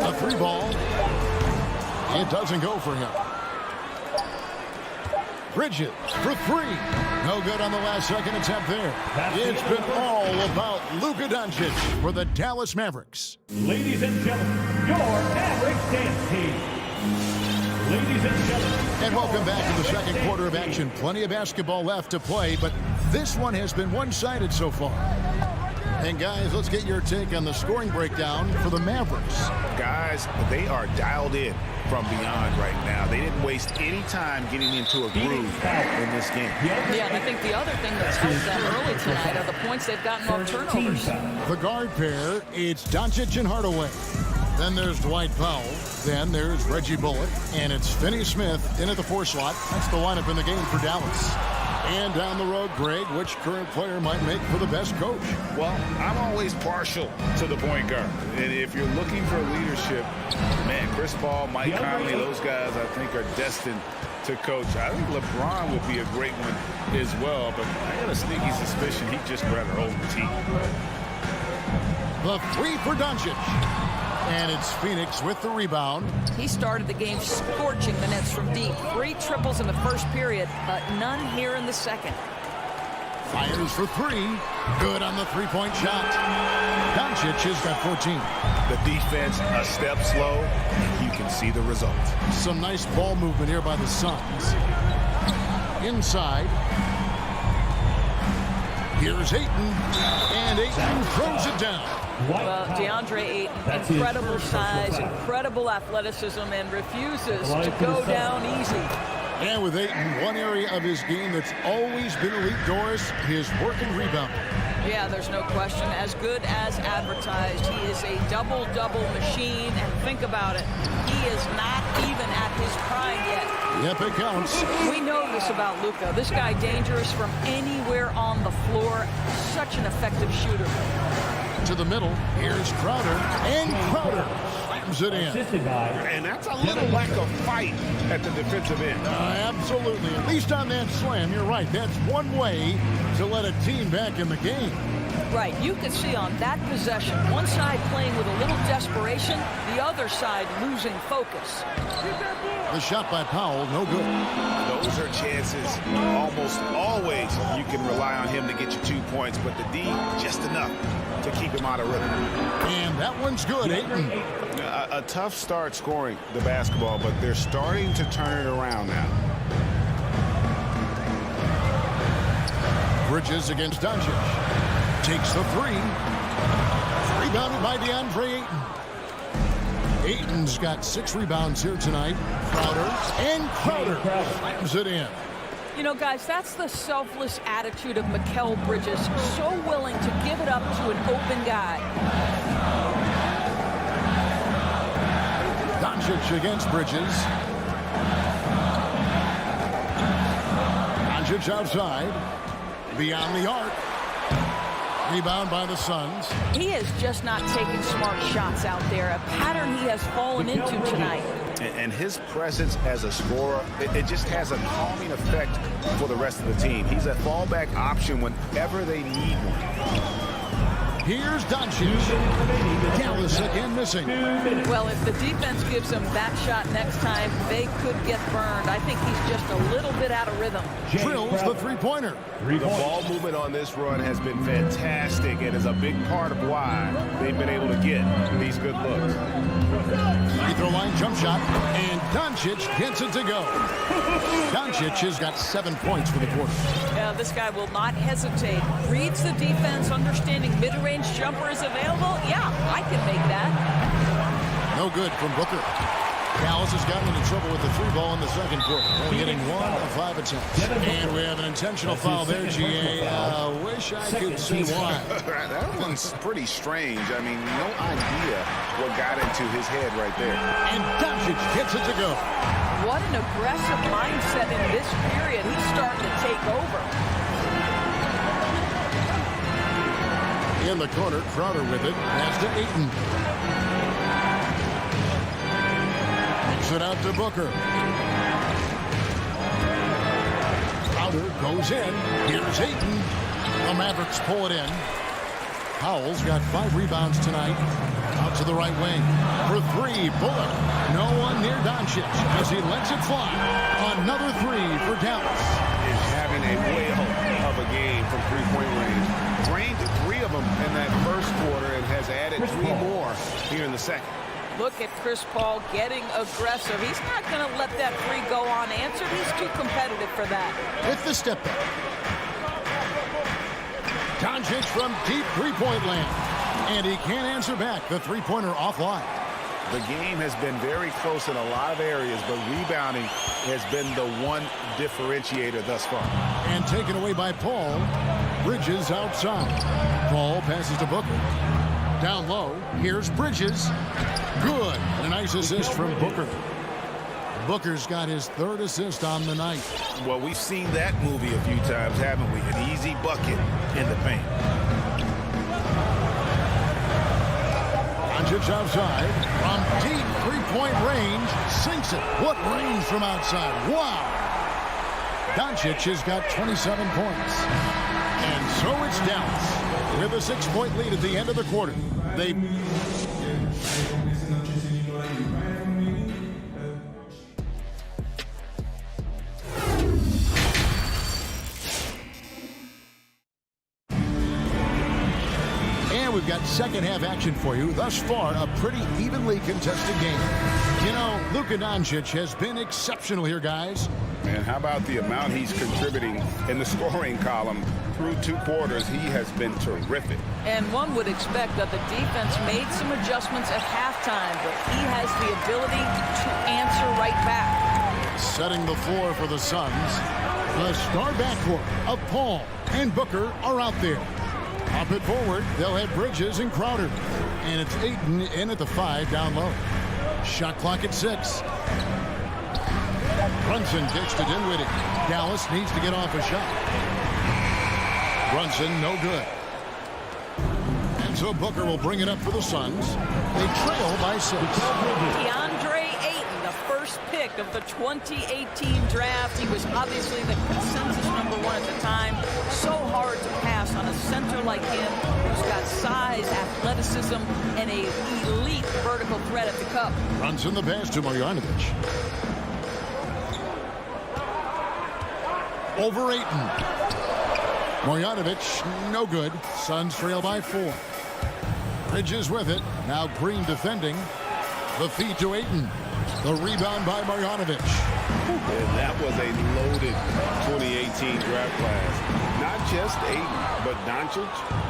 A 3 ball. It doesn't go for him. Bridges for 3. No good on the last second attempt there. It's been all about Luka Doncic for the Dallas Mavericks. Ladies and gentlemen, your Mavericks dance team. Ladies and gentlemen. And welcome back to the second quarter of action. Plenty of basketball left to play, but this one has been one-sided so far. And guys, let's get your take on the scoring breakdown for the Mavericks. Guys, they are dialed in from beyond right now. They didn't waste any time getting into a groove in this game. Yeah, and I think the other thing that's helped them early tonight are the points they've gotten off turnovers. The guard pair, it's Doncic and Hardaway. Then there's Dwight Powell. Then there's Reggie Bullock. And it's Finney Smith in at the 4 slot. That's the lineup in the game for Dallas. And down the road, Greg, which current player might make for the best coach? Well, I'm always partial to the point guard. And if you're looking for leadership, man, Chris Paul, Mike Conley, those guys I think are destined to coach. I think LeBron would be a great one as well, but I got a sneaky suspicion he'd just rather hold the team. The 3 for Doncic. And it's Phoenix with the rebound. He started the game scorching the Nets from deep. 3 triples in the first period, but none here in the second. Fires for 3. Good on the three-point shot. Doncic has got 14. The defense a step slow, and you can see the result. Some nice ball movement here by the Suns. Inside. Here's Ayton. And Ayton throws it down. Well, DeAndre Ayton, incredible size, incredible athleticism, and refuses to go down easy. And with Ayton, one area of his game that's always been elite, Doris, his work and rebounding. Yeah, there's no question. As good as advertised, he is a double-double machine. And think about it, he is not even at his prime yet. Yep, it counts. We know this about Luka. This guy dangerous from anywhere on the floor. Such an effective shooter. To the middle, here's Crowder, and Crowder slams it in. And that's a little lack of fight at the defensive end. Absolutely. At least on that slam, you're right. That's one way to let a team back in the game. Right. You could see on that possession, one side playing with a little desperation, the other side losing focus. The shot by Powell, no good. Those are chances almost always you can rely on him to get you 2 points, but the D, just enough to keep him out of rhythm. And that one's good, Ayton. A tough start scoring the basketball, but they're starting to turn it around now. Bridges against Doncic. Takes the 3. Rebounded by DeAndre Ayton. Ayton's got 6 rebounds here tonight. Crowder slams it in. You know, guys, that's the selfless attitude of Mikal Bridges. So willing to give it up to an open guy. Doncic against Bridges. Doncic outside. Beyond the arc. Rebound by the Suns. He is just not taking smart shots out there. A pattern he has fallen into tonight. And his presence as a scorer, it just has a calming effect for the rest of the team. He's a fallback option whenever they need one. Here's Doncic. Dallas again missing. Well, if the defense gives him that shot next time, they could get burned. I think he's just a little bit out of rhythm. Drills the three-pointer. The ball movement on this run has been fantastic and is a big part of why they've been able to get these good looks. Free throw line jump shot, and Doncic gets it to go. Doncic has got 7 points for the quarter. Yeah, this guy will not hesitate. Reads the defense, understanding mid-range jumper is available. Yeah, I can make that. No good from Booker. Dallas has gotten into trouble with the three ball in the second quarter, only getting 1 of 5 attempts. And we have an intentional foul there, GA. Wish I could see why. That one's pretty strange. I mean, no idea what got into his head right there. And Doncic gets it to go. What an aggressive mindset in this period. He's starting to take over. In the corner, Crowder with it. Pass to Ayton. It out to Booker. Crowder goes in. Here's Ayton. The Mavericks pull it in. Powell's got 5 rebounds tonight. Out to the right wing. For 3, Bullock. No one near Doncic as he lets it fly. Another 3 for Dallas. Is having a whale of a game from three-point range. Drained 3 of them in that first quarter and has added 3 more here in the second. Look at Chris Paul getting aggressive. He's not going to let that 3 go unanswered. He's too competitive for that. With the step back. Doncic from deep three-point land. And he can't answer back. The three-pointer offline. The game has been very close in a lot of areas, but rebounding has been the one differentiator thus far. And taken away by Paul. Bridges outside. Paul passes to Booker. Down low, here's Bridges. Good. A nice assist from Booker. Booker's got his 3rd assist on the night. Well, we've seen that movie a few times, haven't we? An easy bucket in the paint. Doncic outside. From deep three-point range. Sinks it. What range from outside. Wow. Doncic has got 27 points. And so it's Dallas. With a 6-point lead at the end of the quarter. They... And we've got second half action for you. Thus far, a pretty evenly contested game. You know, Luka Doncic has been exceptional here, guys. Man, how about the amount he's contributing in the scoring column through 2 quarters? He has been terrific. And one would expect that the defense made some adjustments at halftime, but he has the ability to answer right back. Setting the floor for the Suns. The star backcourt of Paul and Booker are out there. Up it forward, they'll have Bridges and Crowder. And it's Ayton in at the 5 down low. Shot clock at 6. Brunson dished to Dinwiddie. Dallas needs to get off a shot. Brunson, no good. And so Booker will bring it up for the Suns. They trail by 6. DeAndre Ayton, the first pick of the 2018 draft. He was obviously the consensus #1 at the time. So hard to pass on a center like him who's got size, athleticism, and an elite vertical threat at the cup. Brunson the pass to Marjanovic. Over Ayton. Marjanovic, no good. Suns trail by 4. Bridges with it. Now Green defending. The feed to Ayton. The rebound by Marjanovic. And that was a loaded 2018 draft class. Not just Ayton, but Doncic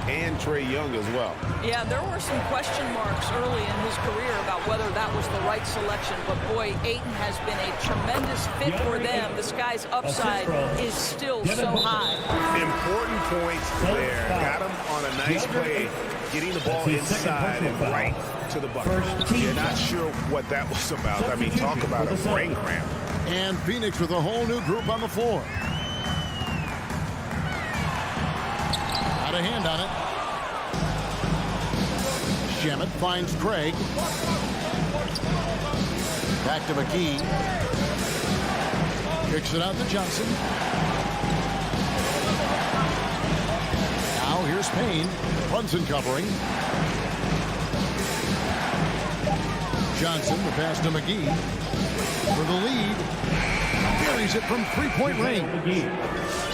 and Trae Young as well. Yeah, there were some question marks early in his career about whether that was the right selection. But boy, Ayton has been a tremendous fit for them. This guy's upside is still so high. Important points there. Got him on a nice play, getting the ball inside and right to the bucket. You're not sure what that was about. I mean, talk about a brain cramp. And Phoenix with a whole new group on the floor. Got a hand on it. Shamet finds Craig. Back to McGee. Kicks it out to Johnson. Now Now here's Payne. Brunson covering. Johnson, the pass to McGee. For the lead. Carries it from three-point range.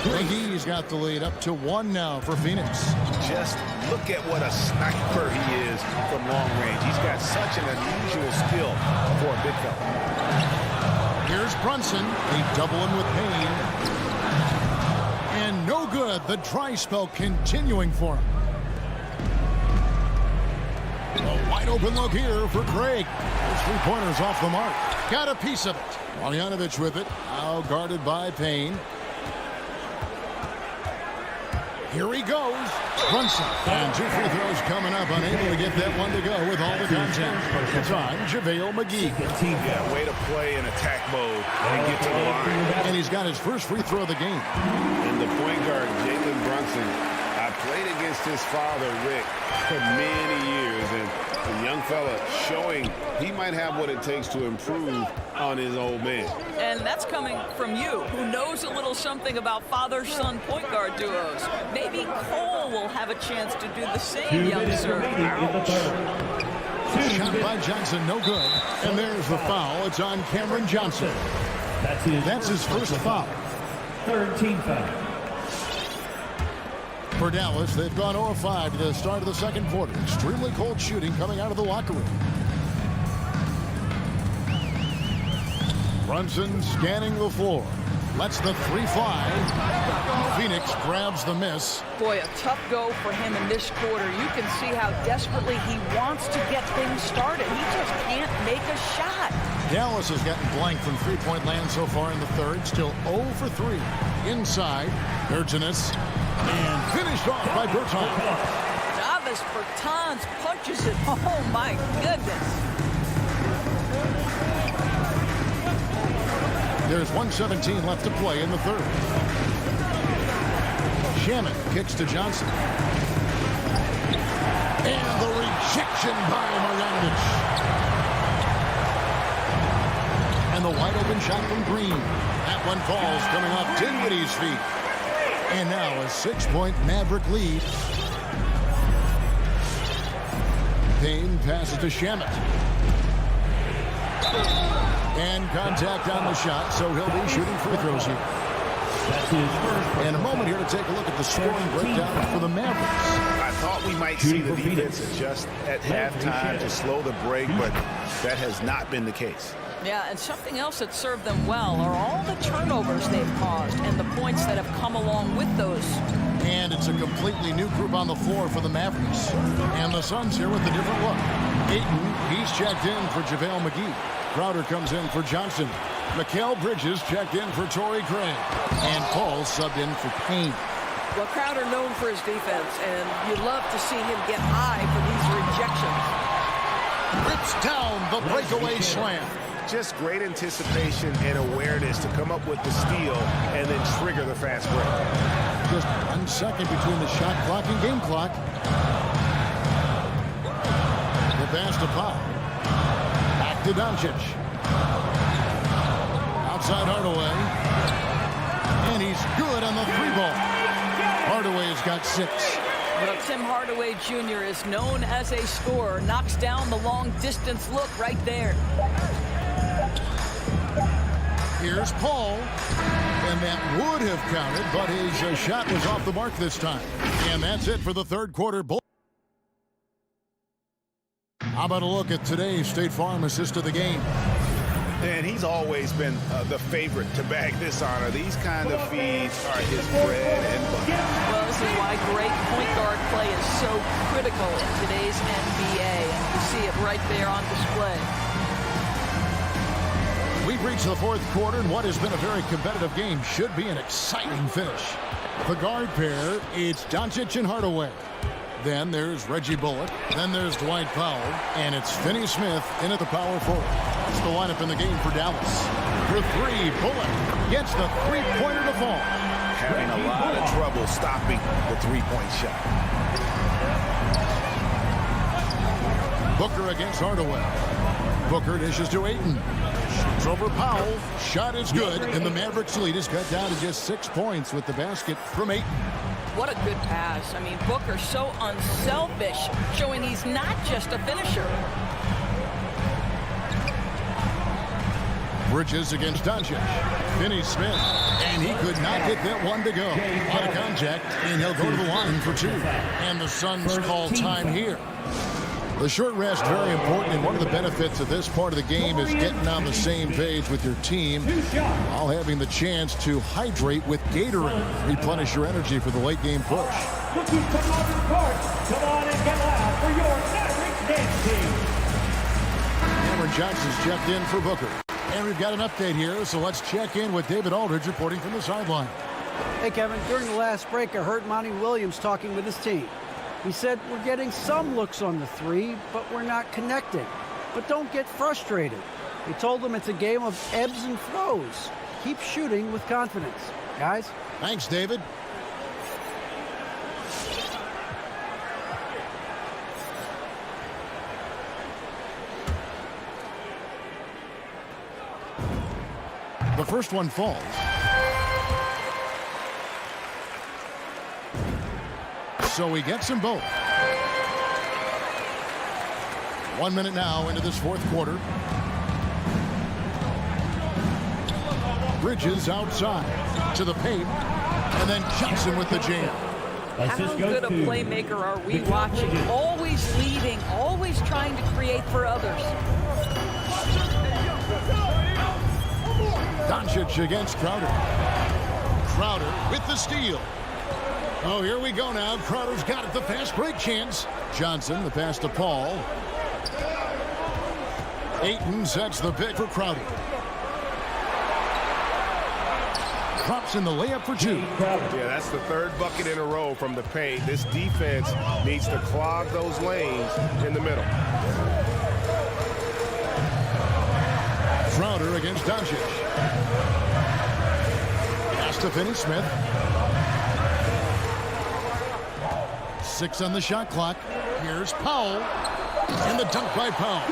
McGee's got the lead up to 1 now for Phoenix. Just look at what a sniper he is from long range. He's got such an unusual skill for a big fella. Here's Brunson. They double him with Payne. And no good. The dry spell continuing for him. A wide open look here for Craig. Those three-pointers off the mark. Got a piece of it. Marjanovic with it. Now guarded by Payne. Here he goes. Brunson. And 2 free throws coming up. Unable to get that one to go with all the contact. It's on JaVale McGee. Yeah, way to play in attack mode and get to the line. And he's got his first free throw of the game. And the point guard, Jalen Brunson, I played against his father, Rick, for many years. And the young fella showing he might have what it takes to improve on his old man. And that's coming from you, who knows a little something about father-son point guard duos. Maybe Cole will have a chance to do the same, young sir. Shot by Johnson, no good. And there's the foul. It's on Cameron Johnson. That's his first foul. Third team foul. For Dallas, they've gone 0-5 to the start of the second quarter. Extremely cold shooting coming out of the locker room. Brunson scanning the floor. Lets the three fly. Phoenix grabs the miss. Boy, a tough go for him in this quarter. You can see how desperately he wants to get things started. He just can't make a shot. Dallas has gotten blank from three-point land so far in the third. Still 0 for 3. Inside, Urginus. And finished off by Bertans. Davis Bertans punches it. Oh, my goodness. There's 1:17 left to play in the third. Shaman kicks to Johnson. And the rejection by Marjanovic. And the wide open shot from Green. That one falls coming off Dinwiddie's feet. And now a 6-point Maverick lead. Payne passes to Shamet. And contact on the shot, so he'll be shooting free throws here. And a moment here to take a look at the scoring breakdown for the Mavericks. I thought we might see the defense adjust at halftime to slow the break, but that has not been the case. Yeah, and something else that served them well are all the turnovers they've caused and the points that have come along with those. And it's a completely new group on the floor for the Mavericks. And the Suns here with a different look. Ayton, he's checked in for JaVale McGee. Crowder comes in for Johnson. Mikal Bridges checked in for Torrey Craig. And Paul subbed in for Payne. Well, Crowder known for his defense, and you love to see him get high for these rejections. Rips down the breakaway slam. Just great anticipation and awareness to come up with the steal and then trigger the fast break. Just 1 second between the shot clock and game clock. The pass to Powell. Back to Doncic. Outside Hardaway. And he's good on the 3-ball. Hardaway's got 6. Well, Tim Hardaway Jr. is known as a scorer. Knocks down the long-distance look right there. Here's Paul. And that would have counted, but his shot was off the mark this time. And that's it for the third quarter. How about a look at today's State Farm assist of the game? And he's always been the favorite to bag this honor. These kind of feeds are his bread and butter. Well, this is why great point guard play is so critical in today's NBA. And you see it right there on display. We've reached the fourth quarter, and what has been a very competitive game should be an exciting finish. The guard pair, it's Doncic and Hardaway. Then there's Reggie Bullock. Then there's Dwight Powell. And it's Finney Smith in at the power forward. That's the lineup in the game for Dallas. For 3, Bullock gets the three-pointer to fall. Having a lot of trouble stopping the three-point shot. Booker against Hardaway. Booker dishes to Ayton. Shoots over Powell. Shot is good. And the Mavericks lead is cut down to just 6 points with the basket from Ayton. What a good pass. I mean, Booker so unselfish, showing he's not just a finisher. Bridges against Doncic. Finney-Smith, and he could not get that one to go. Out of contact, and he'll go to the line for two. And the Suns call time here. The short rest, very important, and one of the benefits of this part of the game is getting on the same page with your team while having the chance to hydrate with Gatorade. Replenish your energy for the late game push. Rookies, come on your court. Come on and get loud for your Mavericks dance team. Cameron Johnson's checked in for Booker. And we've got an update here, so let's check in with David Aldridge reporting from the sideline. Hey, Kevin, during the last break, I heard Monty Williams talking with his team. He said, we're getting some looks on the three, but we're not connecting. But don't get frustrated. He told them it's a game of ebbs and flows. Keep shooting with confidence. Guys? Thanks, David. The first one falls. So he gets them both. 1 minute now into this fourth quarter. Bridges outside to the paint, and then Johnson with the jam. How good a playmaker are we watching? Always leading, always trying to create for others. Doncic against Crowder. Crowder with the steal. Oh, here we go now. Crowder's got it, the fast break chance. Johnson, the pass to Paul. Ayton sets the pick for Crowder. Drops in the layup for two. Yeah, that's the third bucket in a row from the paint. This defense needs to clog those lanes in the middle. Crowder against Doncic. Pass to Finney-Smith. 6 on the shot clock. Here's Powell. And the dunk by Powell.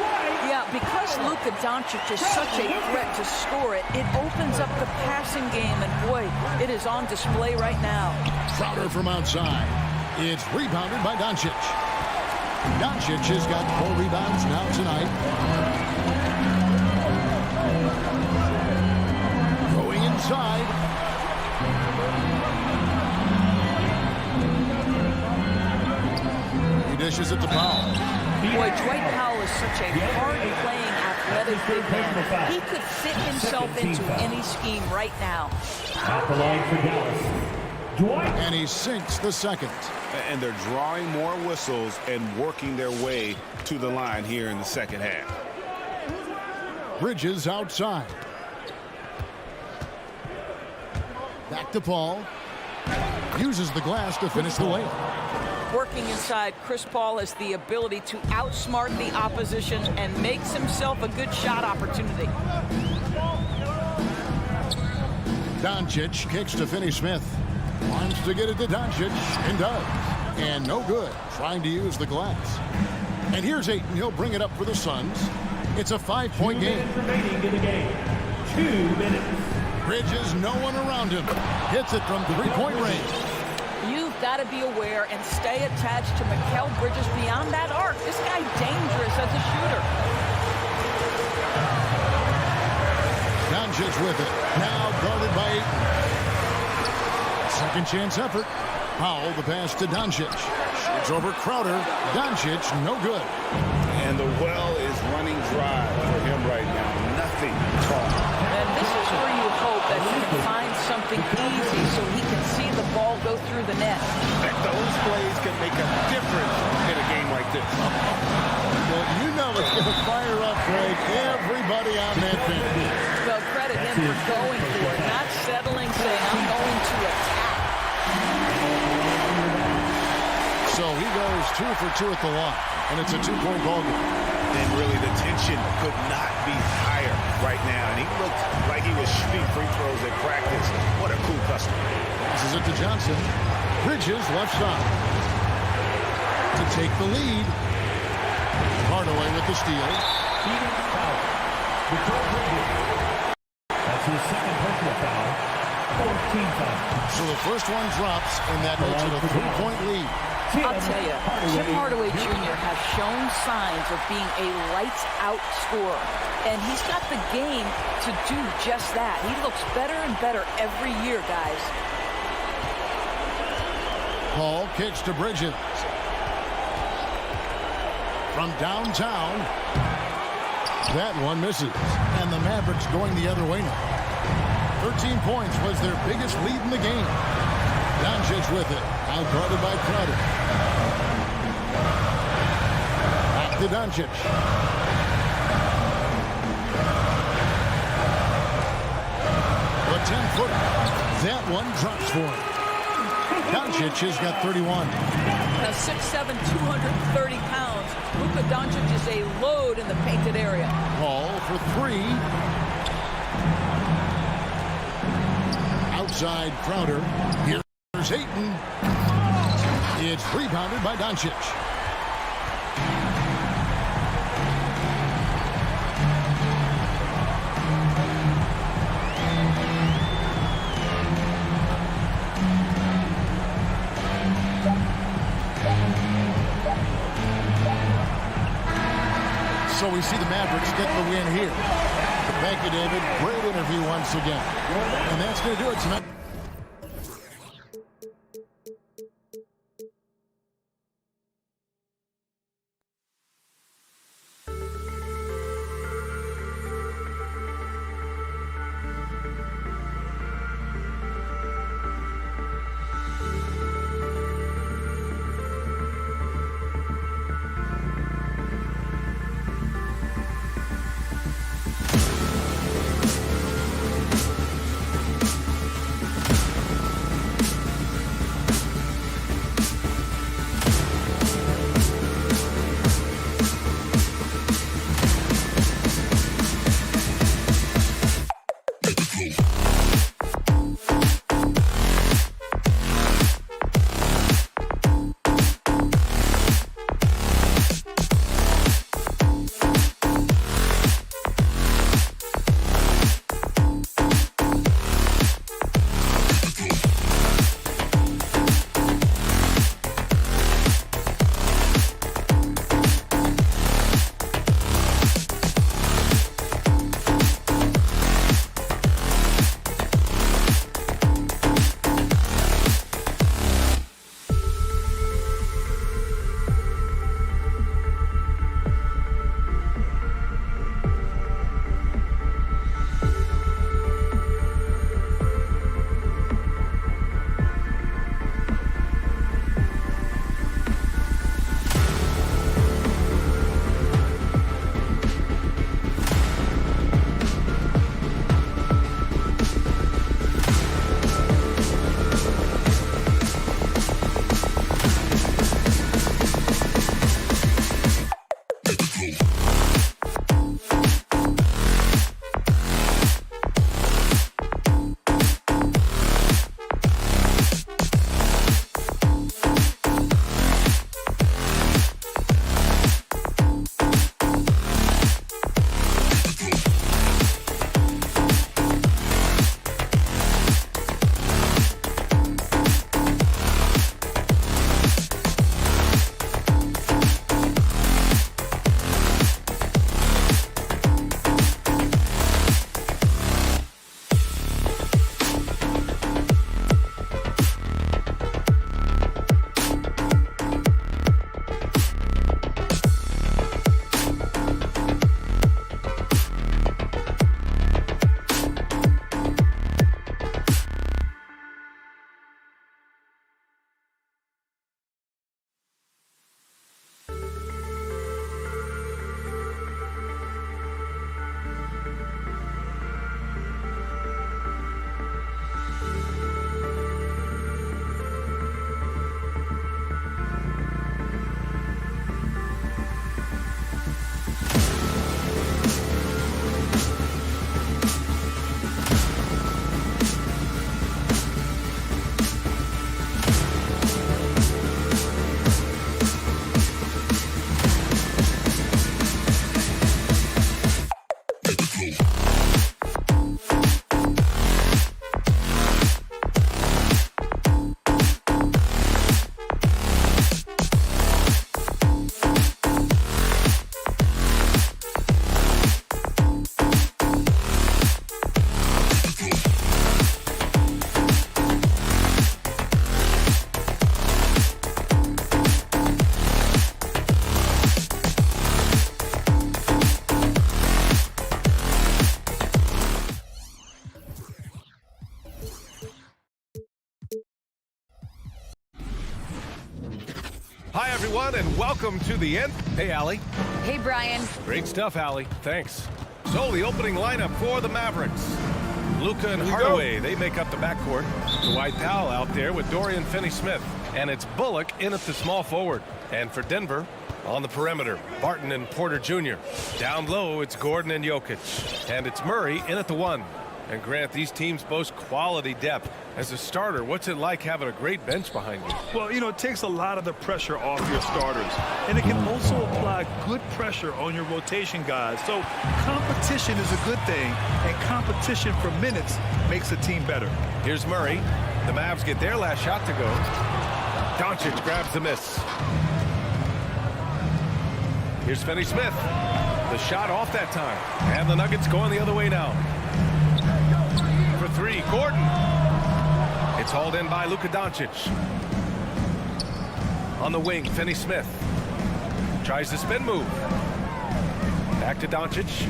Yeah, because Luka Doncic is such a threat to score it, it opens up the passing game, and boy, it is on display right now. Crowder from outside. It's rebounded by Doncic. Doncic has got 4 rebounds now tonight. Going inside. He dishes it to Powell. Boy, Dwight Powell is such a hard-playing, athletic big man. He could fit himself into any scheme right now. At the line for Dallas, Dwight. And he sinks the second. And they're drawing more whistles and working their way to the line here in the second half. Bridges outside. Back to Paul. Uses the glass to finish the layup. Working inside, Chris Paul has the ability to outsmart the opposition and makes himself a good shot opportunity. Doncic kicks to Finney-Smith. Wants to get it to Doncic, and does. And no good, trying to use the glass. And here's Ayton. He'll bring it up for the Suns. It's a 5-point game. 2 minutes remaining in the game. 2 minutes. Bridges, no one around him. Hits it from 3-point range. You've got to be aware and stay attached to Mikal Bridges beyond that arc. This guy dangerous as a shooter. Doncic with it. Now guarded by Ayton. Second chance effort. Powell, the pass to Doncic. Shoots over Crowder. Doncic, no good. And the well is running dry for him right now. Nothing at all. And this is where you hope that he can find something easy so he can see the ball go through the net. That those plays can make a difference in a game like this. Well, you know it's going to fire up, Greg. Everybody on that bench. Well, credit him for going for it, not settling, saying, I'm going to attack. So he goes 2 for 2 at the line, and it's a 2-point ball game. And really, the tension could not be higher right now. And he looked like he was shooting free throws at practice. What a cool customer. Passes it to Johnson. Bridges left side. To take the lead. Hardaway with the steal. That's his second personal foul. So the first one drops, and that makes it a 3-point lead. I'll tell you, Tim Hardaway Jr. has shown signs of being a lights-out scorer, and he's got the game to do just that. He looks better and better every year, guys. Paul kicks to Bridges. From downtown, that one misses, and the Mavericks going the other way now. 13 points was their biggest lead in the game. Doncic with it, out guarded by Crowder. Back to Doncic. The 10-footer. That one drops for him. Doncic has got 31. Now 6'7", 230 pounds. Luka Doncic is a load in the painted area. Paul for 3. Outside Crowder. Here's Ayton. It's rebounded by Doncic. So we see the Mavericks get the win here. Thank you, David. Great interview once again. And that's going to do it tonight. everyone, and welcome to the end. Hey, Allie. Hey, Brian. Great stuff, Allie. Thanks. So, the opening lineup for the Mavericks. Luka and Hardaway, they make up the backcourt. Dwight Powell out there with Dorian Finney-Smith. And it's Bullock in at the small forward. And for Denver, on the perimeter, Barton and Porter Jr. Down low, it's Gordon and Jokic. And it's Murray in at the 1. And Grant, these teams boast quality depth. As a starter, what's it like having a great bench behind you? Well, you know, it takes a lot of the pressure off your starters. And it can also apply good pressure on your rotation guys. So competition is a good thing. And competition for minutes makes a team better. Here's Murray. The Mavs get their last shot to go. Doncic grabs the miss. Here's Finney-Smith. The shot off that time. And the Nuggets going the other way now. For 3, Gordon. It's hauled in by Luka Doncic. On the wing, Finney-Smith. Tries the spin move. Back to Doncic.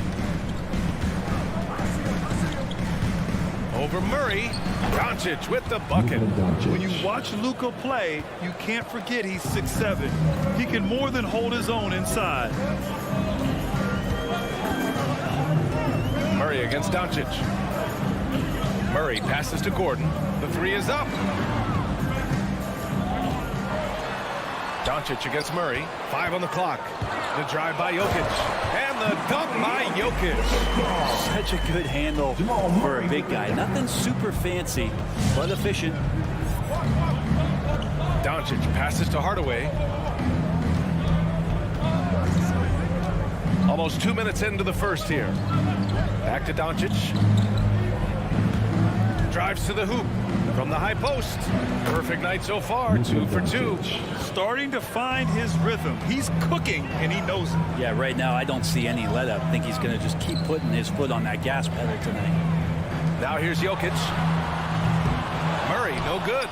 Over Murray. Doncic with the bucket. When you watch Luka play, you can't forget he's 6'7". He can more than hold his own inside. Murray against Doncic. Murray passes to Gordon. The 3 is up. Doncic against Murray. 5 on the clock. The drive by Jokic. And the dunk by Jokic. Such a good handle for a big guy. Nothing super fancy, but efficient. Doncic passes to Hardaway. Almost 2 minutes into the first here. Back to Doncic. Drives to the hoop from the high post. Perfect night so far, 2 for 2. Starting to find his rhythm. He's cooking, and he knows it. Yeah, right now I don't see any let up. I think he's going to just keep putting his foot on that gas pedal tonight. Now here's Jokic. Murray, no good.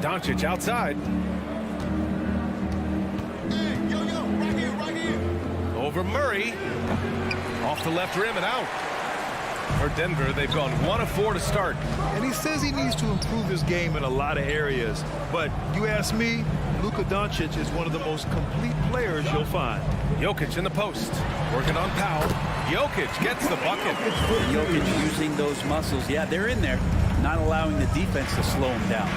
Doncic outside. Over Murray. Off the left rim and out. For Denver, they've gone 1 of 4 to start. And he says he needs to improve his game in a lot of areas. But you ask me, Luka Doncic is one of the most complete players you'll find. Jokic in the post. Working on Powell. Jokic gets the bucket. Jokic using those muscles. Yeah, they're in there. Not allowing the defense to slow him down.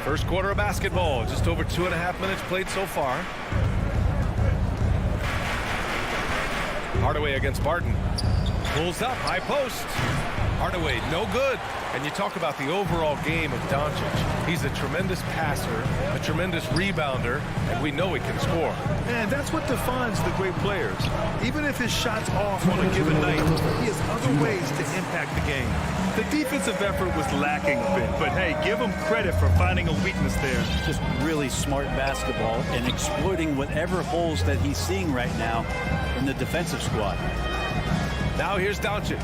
First quarter of basketball. Just over 2.5 minutes played so far. Hardaway against Barton. Pulls up, high post. Hardaway, no good. And you talk about the overall game of Doncic. He's a tremendous passer, a tremendous rebounder, and we know he can score. And that's what defines the great players. Even if his shot's off on a given night, he has other ways to impact the game. The defensive effort was lacking a bit, but hey, give him credit for finding a weakness there. Just really smart basketball and exploiting whatever holes that he's seeing right now in the defensive squad. Now here's Doncic.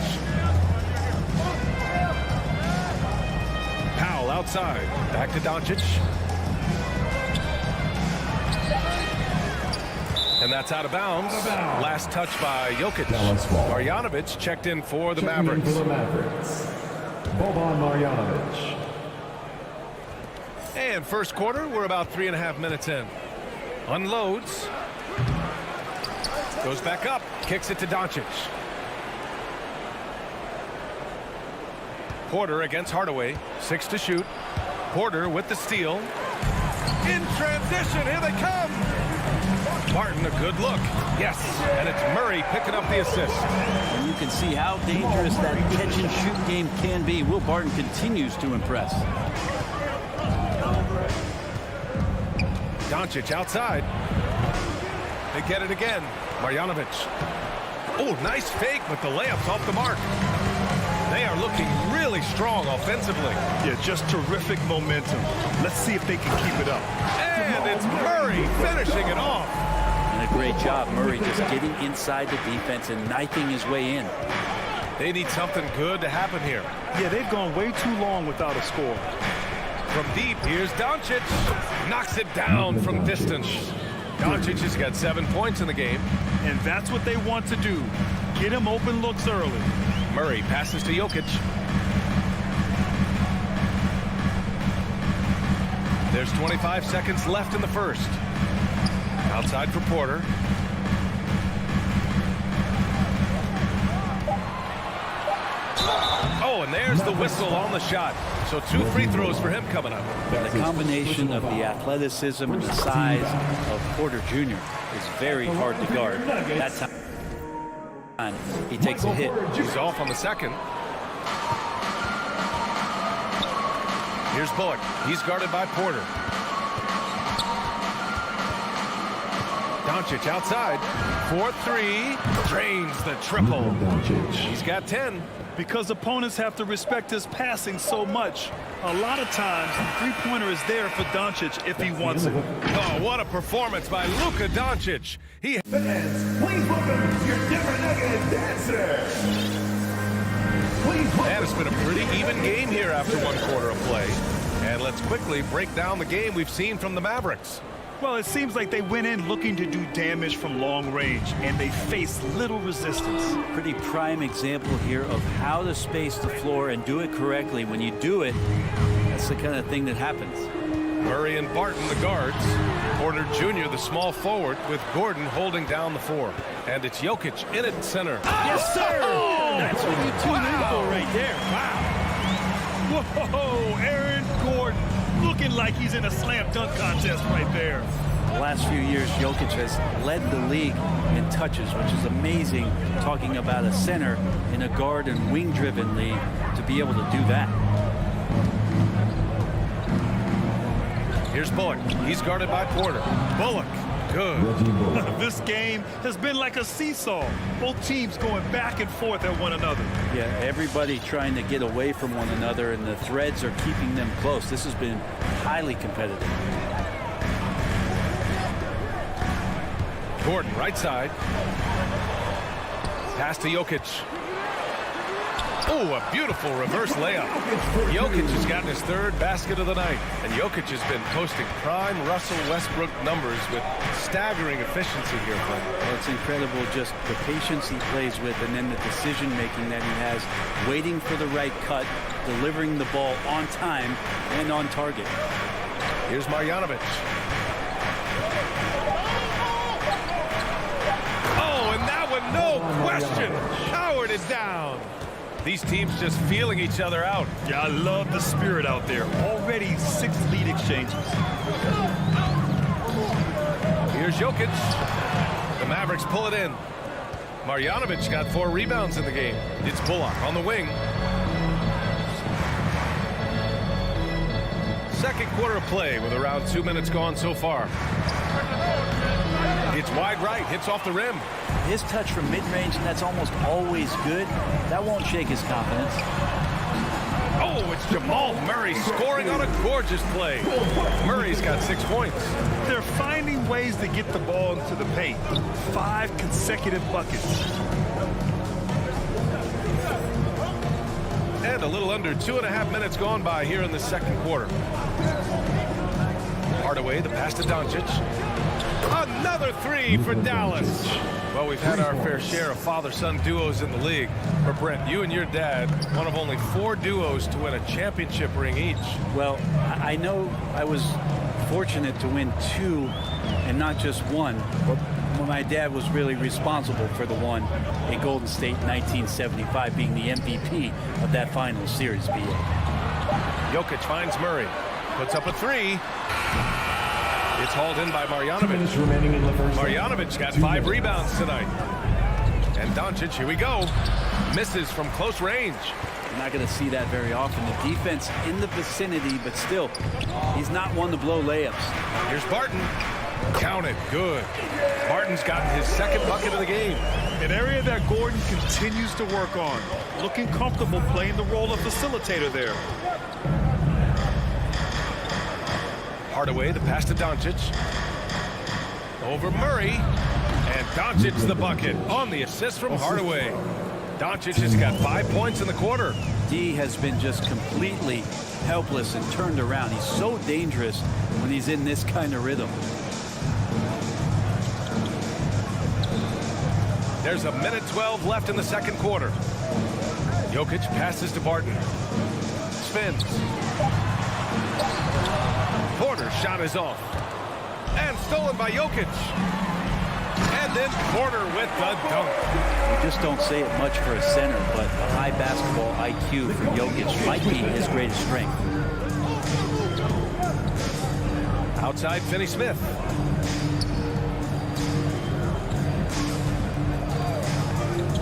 Powell outside. Back to Doncic. And that's out of bounds. Last touch by Jokic. Marjanovic checked in for the Mavericks. Boban Marjanovic. And first quarter, we're about 3.5 minutes in. Unloads. Goes back up. Kicks it to Doncic. Porter against Hardaway. 6 to shoot. Porter with the steal. In transition. Here they come. Barton, a good look. Yes. And it's Murray picking up the assist. And you can see how dangerous that catch-and-shoot game can be. Will Barton continues to impress. Doncic outside. They get it again. Marjanovic. Oh, nice fake, but the layup's off the mark. They are looking really strong offensively. Yeah, just terrific momentum. Let's see if they can keep it up. And it's Murray finishing it off. And a great job, Murray just getting inside the defense and knifing his way in. They need something good to happen here. Yeah, they've gone way too long without a score. From deep, here's Doncic. Knocks it down from distance. Doncic has got 7 points in the game. And that's what they want to do. Get him open looks early. Murray passes to Jokic. There's 25 seconds left in the first. Outside for Porter. Oh, and there's the whistle on the shot. So 2 free throws for him coming up. The combination of the athleticism and the size of Porter Jr. is very hard to guard. That time he takes a hit. He's off on the second. Here's Bullock. He's guarded by Porter. Doncic outside. 4-3. Drains the triple. He's got 10. Because opponents have to respect his passing so much. A lot of times, the three-pointer is there for Doncic if he wants it. Oh, what a performance by Luka Doncic. Fans, please welcome your Denver Nuggets dancer. And it's been a pretty even game here after 1 quarter of play. And let's quickly break down the game we've seen from the Mavericks. Well, it seems like they went in looking to do damage from long range, and they faced little resistance. Pretty prime example here of how to space the floor and do it correctly. When you do it, that's the kind of thing that happens. Murray and Barton, the guards. Porter Jr., the small forward, with Gordon holding down the 4. And it's Jokic in at center. Yes, sir! That's what you tune in for right there. Wow. Whoa, Aaron Gordon looking like he's in a slam dunk contest right there. The last few years, Jokic has led the league in touches, which is amazing, talking about a center in a guard and wing-driven league to be able to do that. Here's Bullock. He's guarded by Porter. Bullock. Good. This game has been like a seesaw. Both teams going back and forth at one another. Yeah, everybody trying to get away from one another, and the threads are keeping them close. This has been highly competitive. Gordon, right side. Pass to Jokic. Oh, a beautiful reverse layup. Jokic has gotten his 3rd basket of the night. And Jokic has been posting prime Russell Westbrook numbers with staggering efficiency here. Well, it's incredible just the patience he plays with, and then the decision-making that he has, waiting for the right cut, delivering the ball on time and on target. Here's Marjanovic. Oh, and that one, no question. Howard is down. These teams just feeling each other out. Yeah, I love the spirit out there. Already 6 lead exchanges. Here's Jokic. The Mavericks pull it in. Marjanovic got 4 rebounds in the game. It's Bullock on the wing. Second quarter of play with around 2 minutes gone so far. It's wide right, hits off the rim. His touch from mid-range, and that's almost always good. That won't shake his confidence. Oh, it's Jamal Murray scoring on a gorgeous play. Murray's got 6 points. They're finding ways to get the ball into the paint. 5 consecutive buckets. And a little under 2.5 minutes gone by here in the second quarter. Hardaway, the pass to Doncic. Another 3 for Dallas. Well, we've had our fair share of father-son duos in the league. But Brent, you and your dad, one of only 4 duos to win a championship ring each. Well, I know I was fortunate to win 2 and not just 1, but my dad was really responsible for the one in Golden State in 1975, being the MVP of that final series. Jokic finds Murray, puts up a 3. It's hauled in by Marjanovic. Marjanovic got 5 rebounds tonight. And Doncic, here we go, misses from close range. You're not going to see that very often. The defense in the vicinity, but still, he's not one to blow layups. Here's Barton. Counted. Good. Barton's gotten his 2nd bucket of the game. An area that Gordon continues to work on. Looking comfortable playing the role of facilitator there. Hardaway, the pass to Doncic. Over Murray. And Doncic's the bucket on the assist from Hardaway. Doncic has got 5 points in the quarter. D has been just completely helpless and turned around. He's so dangerous when he's in this kind of rhythm. There's 1:12 left in the second quarter. Jokic passes to Barton. Spins. Porter's shot is off. And stolen by Jokic. And then Porter with the dunk. You just don't say it much for a center, but a high basketball IQ for Jokic might be his greatest strength. Outside, Finney-Smith.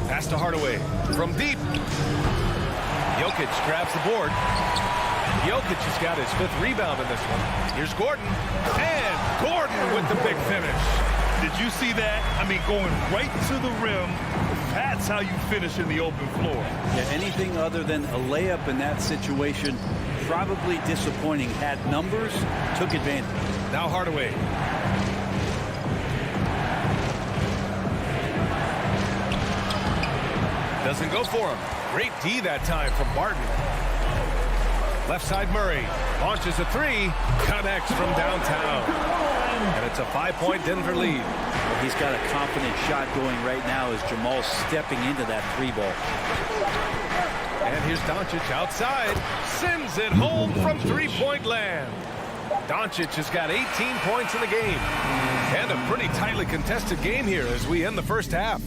Pass to Hardaway from deep. Jokic grabs the board. Jokic has got his 5th rebound in this one. Here's Gordon. And Gordon with the big finish. Did you see that? I mean, going right to the rim. That's how you finish in the open floor. Yeah, anything other than a layup in that situation, probably disappointing. Had numbers, took advantage. Now Hardaway. Doesn't go for him. Great D that time from Barton. Left side Murray. Launches a 3. Connects from downtown. And it's a 5-point Denver lead. Well, he's got a confident shot going right now as Jamal's stepping into that 3-ball. And here's Doncic outside. Sends it home from 3-point land. Doncic has got 18 points in the game. And a pretty tightly contested game here as we end the first half.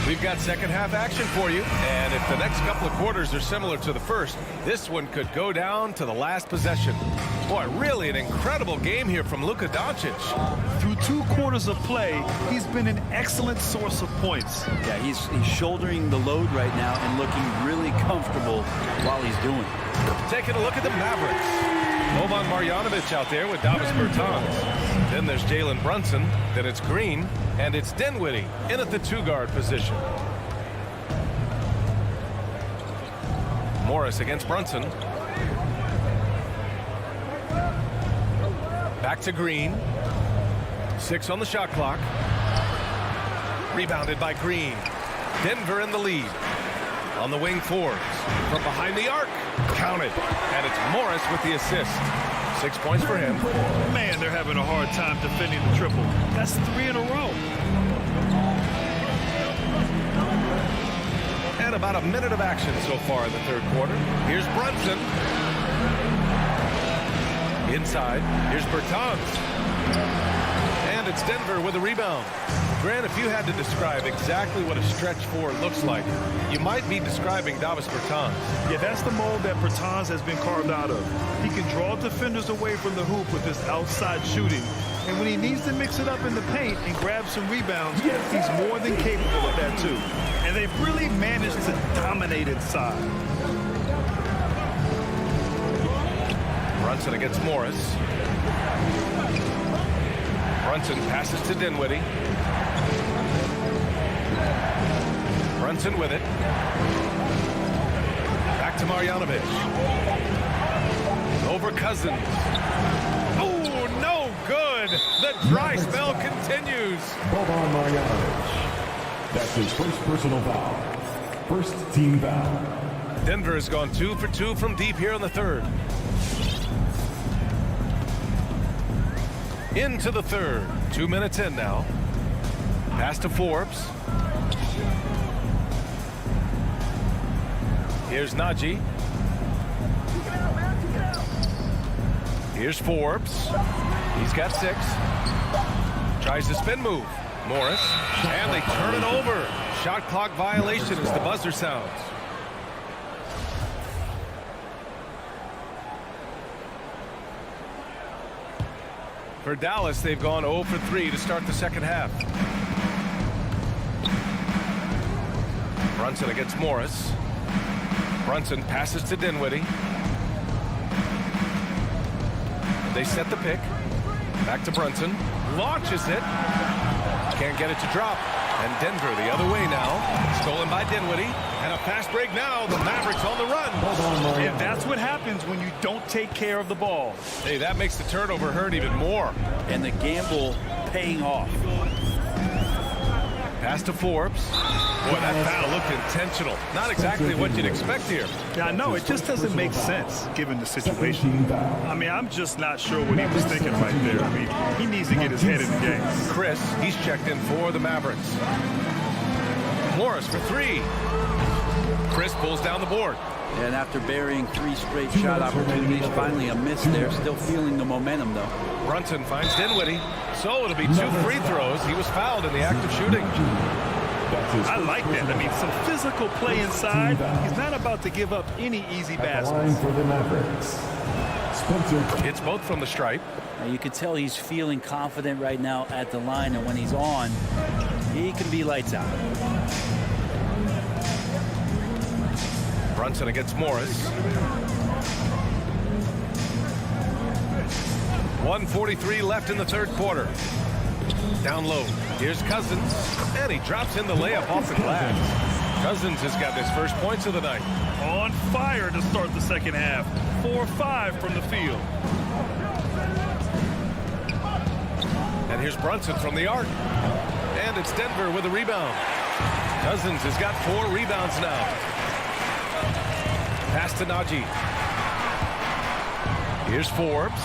We've got second half action for you, and if the next couple of quarters are similar to the first, this one could go down to the last possession. Boy, really an incredible game here from Luka Doncic. Through 2 quarters of play, he's been an excellent source of points. Yeah, he's shouldering the load right now and looking really comfortable while he's doing it. Taking a look at the Mavericks. Boban Marjanovic out there with Davis Bertans. Then there's Jalen Brunson. Then it's Green. And it's Dinwiddie in at the 2-guard position. Morris against Brunson. Back to Green. 6 on the shot clock. Rebounded by Green. Denver in the lead. On the wing Forbes. From behind the arc. Counted. And it's Morris with the assist. 6 points for him. Man, they're having a hard time defending the triple. That's 3 in a row. And about a minute of action so far in the third quarter. Here's Brunson. Inside. Here's Bertans. And it's Denver with a rebound. Grant, if you had to describe exactly what a stretch 4 looks like, you might be describing Davis Bertans. Yeah, that's the mold that Bertans has been carved out of. He can draw defenders away from the hoop with his outside shooting. And when he needs to mix it up in the paint and grab some rebounds, he's more than capable of that too. And they've really managed to dominate inside. Brunson against Morris. Brunson passes to Dinwiddie. Brunson with it. Back to Marjanovic. Over Cousins. Oh, no good. The dry spell continues. Boban Marjanovic. That's his first personal foul. First team foul. Denver has gone 2 for 2 from deep here in the third. Into the third. 2 minutes in now. Pass to Forbes. Here's Najee. Here's Forbes. He's got 6. Tries to spin move. Morris. And they turn it over. Shot clock violation as the buzzer sounds. For Dallas, they've gone 0 for 3 to start the second half. Brunson against Morris. Brunson passes to Dinwiddie. They set the pick. Back to Brunson. Launches it. Can't get it to drop. And Denver the other way now. Stolen by Dinwiddie. And a fast break now. The Mavericks on the run. And that's what happens when you don't take care of the ball. Hey, that makes the turnover hurt even more. And the gamble paying off. Pass to Forbes. Boy, that foul looked intentional. Not exactly what you'd expect here. Yeah, I know. It just doesn't make sense given the situation. I mean, I'm just not sure what he was thinking right there. I mean, he needs to get his head in the game. Chris, he's checked in for the Mavericks. Morris for three. Chris pulls down the board. And after burying 3 straight shot opportunities, finally a miss there. Still feeling the momentum, though. Brunson finds Dinwiddie. So it'll be 2 free throws. He was fouled in the act of shooting. I like that. I mean, some physical play inside. He's not about to give up any easy baskets. For the Mavericks, It's both from the stripe. Now, you can tell he's feeling confident right now at the line, and when he's on, he can be lights out. Brunson against Morris. 1:43 left in the third quarter. Down low. Here's Cousins. And he drops in the layup off the glass. Cousins has got his first points of the night. On fire to start the second half. 4-5 from the field. And here's Brunson from the arc. And it's Denver with a rebound. Cousins has got 4 rebounds now. Pass to Najee. Here's Forbes.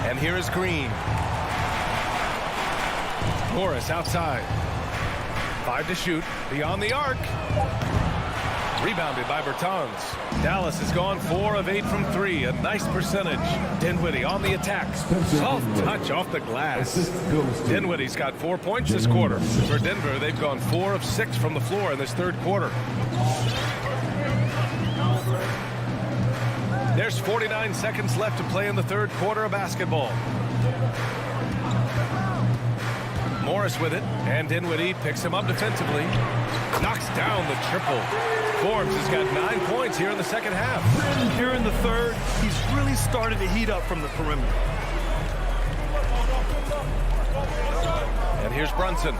And here is Green. Morris outside. 5 to shoot. Beyond the arc. Rebounded by Bertans. Dallas has gone 4 of 8 from 3. A nice percentage. Dinwiddie on the attack. Soft touch off the glass. Dinwiddie's got 4 points this quarter. For Denver, they've gone 4 of 6 from the floor in this third quarter. There's 49 seconds left to play in the third quarter of basketball. Morris with it, and Dinwiddie picks him up defensively. Knocks down the triple. Forbes has got 9 points here in the second half. Here in the third, he's really started to heat up from the perimeter. And here's Brunson.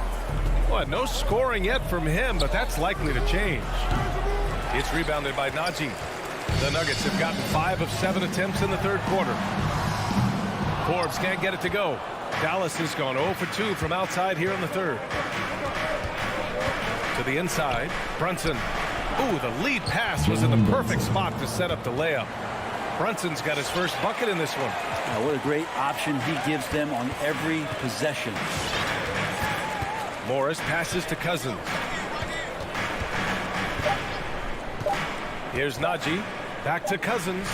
Well, no scoring yet from him, but that's likely to change. It's rebounded by Najee. The Nuggets have gotten 5 of 7 attempts in the third quarter. Forbes can't get it to go. Dallas has gone 0 for 2 from outside here in the third. To the inside, Brunson. Ooh, the lead pass was in the perfect spot to set up the layup. Brunson's got his first bucket in this one. Now, what a great option he gives them on every possession. Morris passes to Cousins. Here's Najee. Back to Cousins.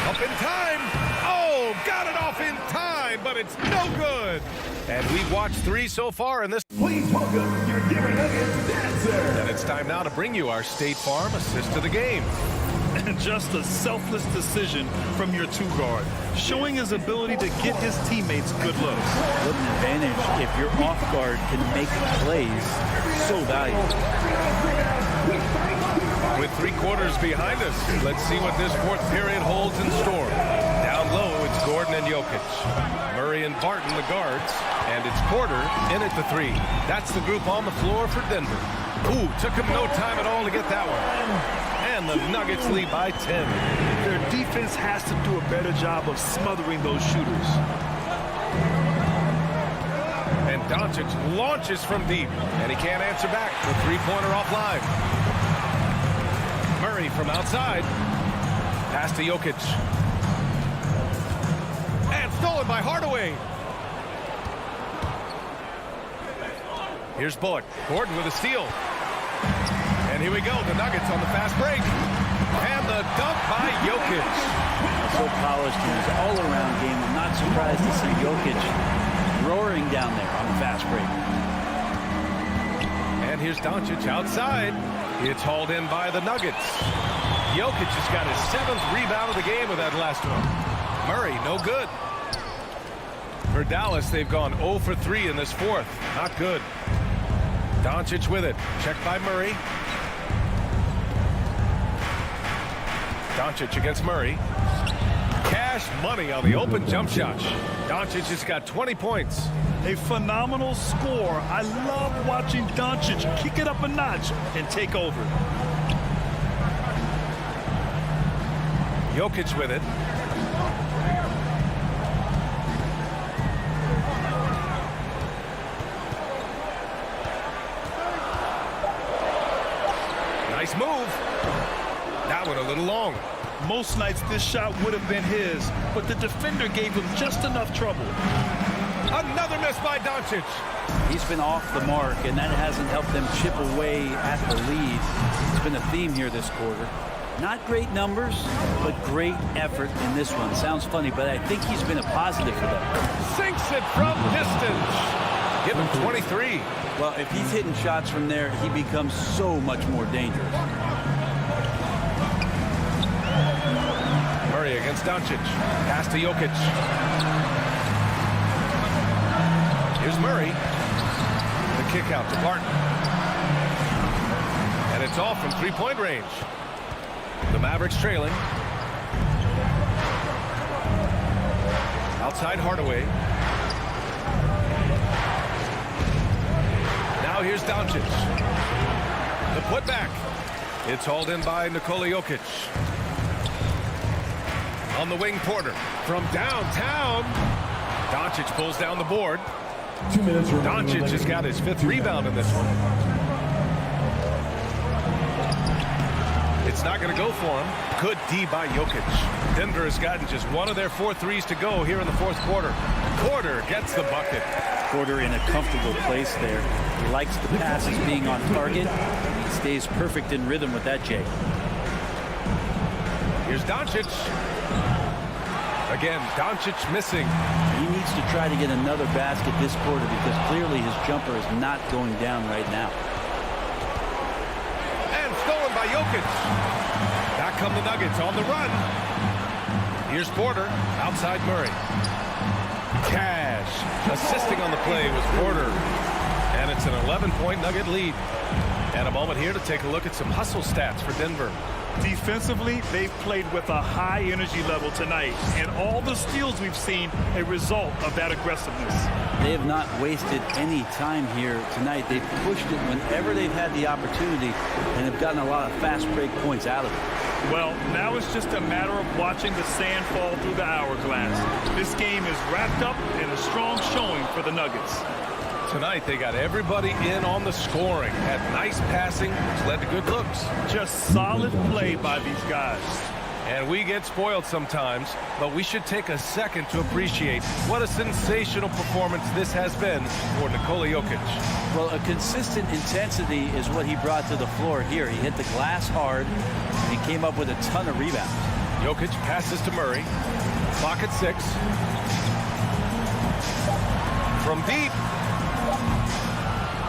Up in time. Oh, got it off in time, but it's no good. And we've watched 3 so far in this. please welcome your Denver Nuggets dancer. And it's time now to bring you our State Farm assist to the game. And just a selfless decision from your 2 guard, showing his ability to get his teammates good looks. What an advantage if your off guard can make plays. So valuable. With 3 quarters behind us, let's see what this fourth period holds in store. Down low, it's Gordon and Jokic. Murray and Barton, the guards. And it's Porter in at the 3. That's the group on the floor for Denver. Ooh, took him no time at all to get that one. And the Nuggets lead by 10. Their defense has to do a better job of smothering those shooters. And Doncic launches from deep. And he can't answer back. The 3-pointer offline. Murray from outside. Pass to Jokic. And stolen by Hardaway. Here's Bullock. Gordon with a steal. And here we go. The Nuggets on the fast break. And the dunk by Jokic. So polished in his all-around game. I'm not surprised to see Jokic roaring down there on the fast break. And here's Doncic outside. It's hauled in by the Nuggets. Jokic has got his 7th rebound of the game with that last one. Murray, no good. For Dallas, they've gone 0 for 3 in this fourth. Not good. Doncic with it. Checked by Murray. Doncic against Murray. Cash money on the open jump shot. Doncic has got 20 points. A phenomenal score. I love watching Doncic kick it up a notch and take over. Jokic with it. Nice move. That one a little long. Most nights this shot would have been his, but the defender gave him just enough trouble. Another miss by Doncic. He's been off the mark, and that hasn't helped them chip away at the lead. It's been a theme here this quarter. Not great numbers, but great effort in this one. Sounds funny, but I think he's been a positive for them. Sinks it from distance. Give him 23. Well, if he's hitting shots from there, he becomes so much more dangerous. Murray against Doncic. Pass to Jokic. Here's Murray. The kick out to Barton. And it's off from three-point range. The Mavericks trailing. Outside Hardaway. Now here's Doncic. The putback. It's hauled in by Nikola Jokic. On the wing, Porter. From downtown. Doncic pulls down the board. 2 minutes remaining. Doncic has got his 5th rebound in this one. It's not going to go for him. Good D by Jokic. Denver has gotten just one of their 4 threes to go here in the 4th quarter. Porter gets the bucket. Porter in a comfortable place there. He likes the passes being on target. He stays perfect in rhythm with that, Jay. Here's Doncic. Again, Doncic missing. He needs to try to get another basket this quarter because clearly his jumper is not going down right now. And stolen by Jokic. Back come the Nuggets on the run. Here's Porter. Outside Murray. Cash. Assisting on the play was Porter. And it's an 11-point Nugget lead. And a moment here to take a look at some hustle stats for Denver. Defensively, they've played with a high energy level tonight, and all the steals we've seen a result of that aggressiveness. They have not wasted any time here tonight. They've pushed it whenever they've had the opportunity and have gotten a lot of fast break points out of it. Well, now it's just a matter of watching the sand fall through the hourglass. This game is wrapped up in a strong showing for the Nuggets. Tonight, they got everybody in on the scoring. Had nice passing, which led to good looks. Just solid play by these guys. And we get spoiled sometimes, but we should take a second to appreciate what a sensational performance this has been for Nikola Jokic. Well, a consistent intensity is what he brought to the floor here. He hit the glass hard, and he came up with a ton of rebounds. Jokic passes to Murray. Clock at 6. From deep.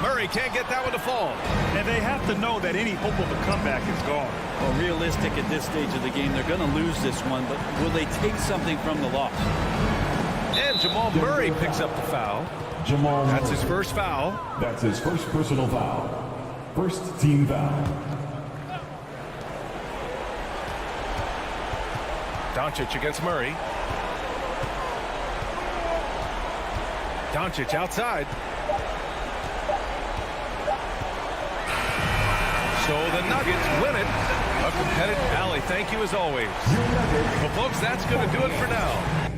Murray can't get that one to fall. And they have to know that any hope of a comeback is gone. Well, realistic at this stage of the game, they're going to lose this one, but will they take something from the loss? And Jamal Murray picks up the foul. That's his first foul. That's his first personal foul. First team foul. Doncic against Murray. Doncic outside. So the Nuggets win it. A competitive alley. Thank you as always. Well, folks, that's going to do it for now.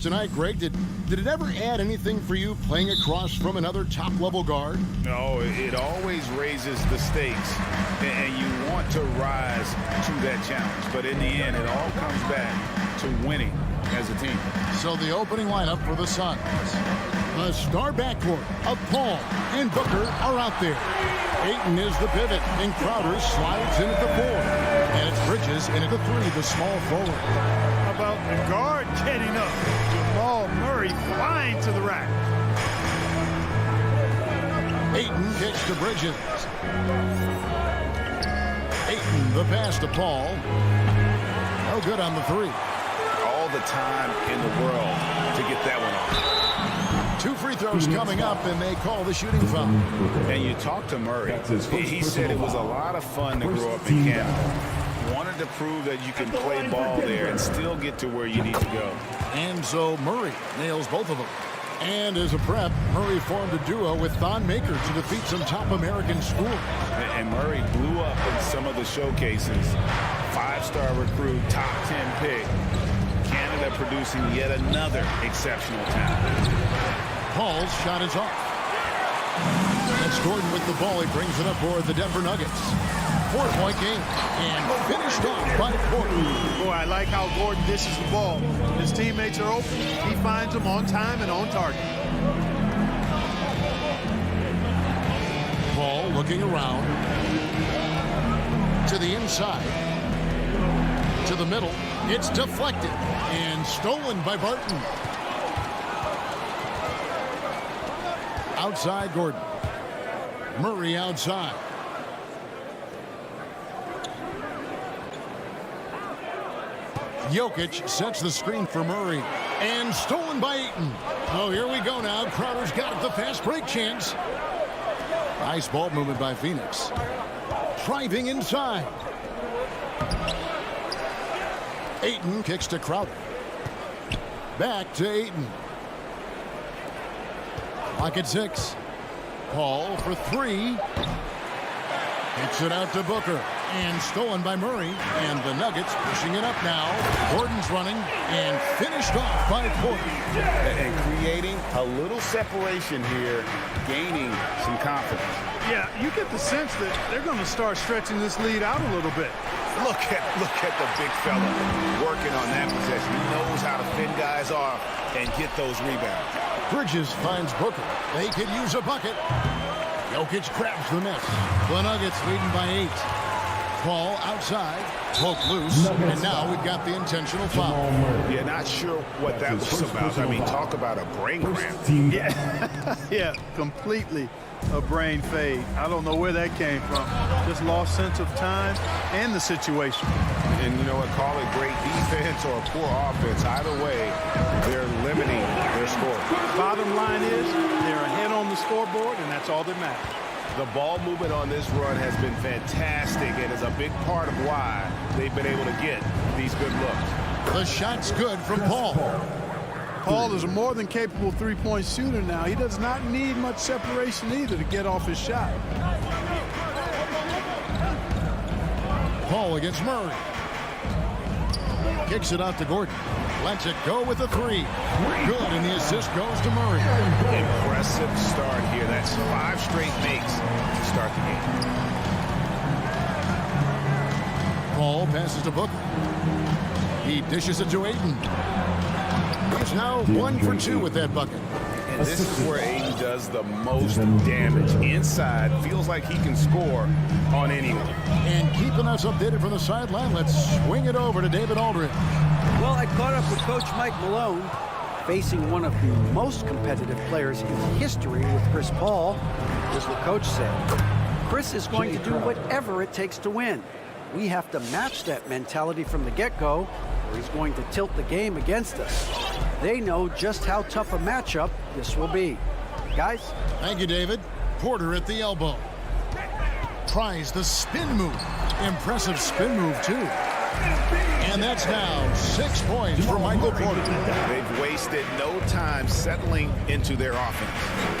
tonight, Greg. Did it ever add anything for you playing across from another top-level guard? No, it always raises the stakes, and you want to rise to that challenge. But in the end, it all comes back to winning as a team. So the opening lineup for the Suns. The star backcourt of Paul and Booker are out there. Ayton is the pivot, and Crowder slides in at the 4. And it's Bridges in at the 3, the small forward. How about the guard getting up? Jamal Murray flying to the rack. Ayton kicks to Bridges. Ayton, the pass to Paul. No good on the 3. All the time in the world to get that one off. 2 free throws coming up, and they call the shooting foul. And you talk to Murray. He said it was a lot of fun to grow up in Canada. Wanted to prove that you can play ball there and still get to where you need to go. And so Murray nails both of them. And as a prep, Murray formed a duo with Thon Maker to defeat some top American schools. And Murray blew up in some of the showcases. 5-star recruit, top 10 pick. Canada producing yet another exceptional talent. Paul's shot is off. That's Gordon with the ball. He brings it up for the Denver Nuggets. 4-point game and finished off by Gordon. Boy, I like how Gordon dishes the ball. His teammates are open. He finds them on time and on target. Paul looking around. To the inside. To the middle. It's deflected and stolen by Barton. Outside Gordon. Murray outside. Jokic sets the screen for Murray. And stolen by Ayton. Oh, here we go now. Crowder's got it, the fast break chance. Nice ball movement by Phoenix. Driving inside. Ayton kicks to Crowder. Back to Ayton. Clock at 6. Paul for 3. Kicks it out to Booker. And stolen by Murray. And the Nuggets pushing it up now. Gordon's running and finished off by Porter. And creating a little separation here, gaining some confidence. Yeah, you get the sense that they're going to start stretching this lead out a little bit. Look at the big fella working on that possession. He knows how to fend guys off and get those rebounds. Bridges finds Booker. They could use a bucket. Jokic grabs the miss. The Nuggets leading by 8. Paul outside. Poke loose. And now we've got the intentional foul. Yeah, not sure what that was about. I mean, talk about a brain cramp. Yeah, yeah, completely a brain fade. I don't know where that came from. Just lost sense of time and the situation. And you know what, call it great defense or poor offense. Either way, they're limiting their score. Bottom line is they're ahead on the scoreboard, and that's all that matters. The ball movement on this run has been fantastic and is a big part of why they've been able to get these good looks. The shot's good from Paul. Paul is a more than capable three-point shooter now. He does not need much separation either to get off his shot. Paul against Murray. Kicks it out to Gordon. Lets it go with a 3. Good, and the assist goes to Murray. Impressive start here. That's 5 straight makes to start the game. Paul passes to Booker. He dishes it to Ayton. He's now 1 for 2 with that bucket. And this is where Ayton does the most damage. Inside, feels like he can score on anyone. And keeping us updated from the sideline, let's swing it over to David Aldridge. Well, I caught up with Coach Mike Malone, facing one of the most competitive players in history with Chris Paul. Here's what Coach said. Chris is going to do whatever it takes to win. We have to match that mentality from the get-go, or he's going to tilt the game against us. They know just how tough a matchup this will be. Guys? Thank you, David. Porter at the elbow. Tries the spin move. Impressive spin move, too. And that's now 6 points for Michael Porter. They've wasted no time settling into their offense.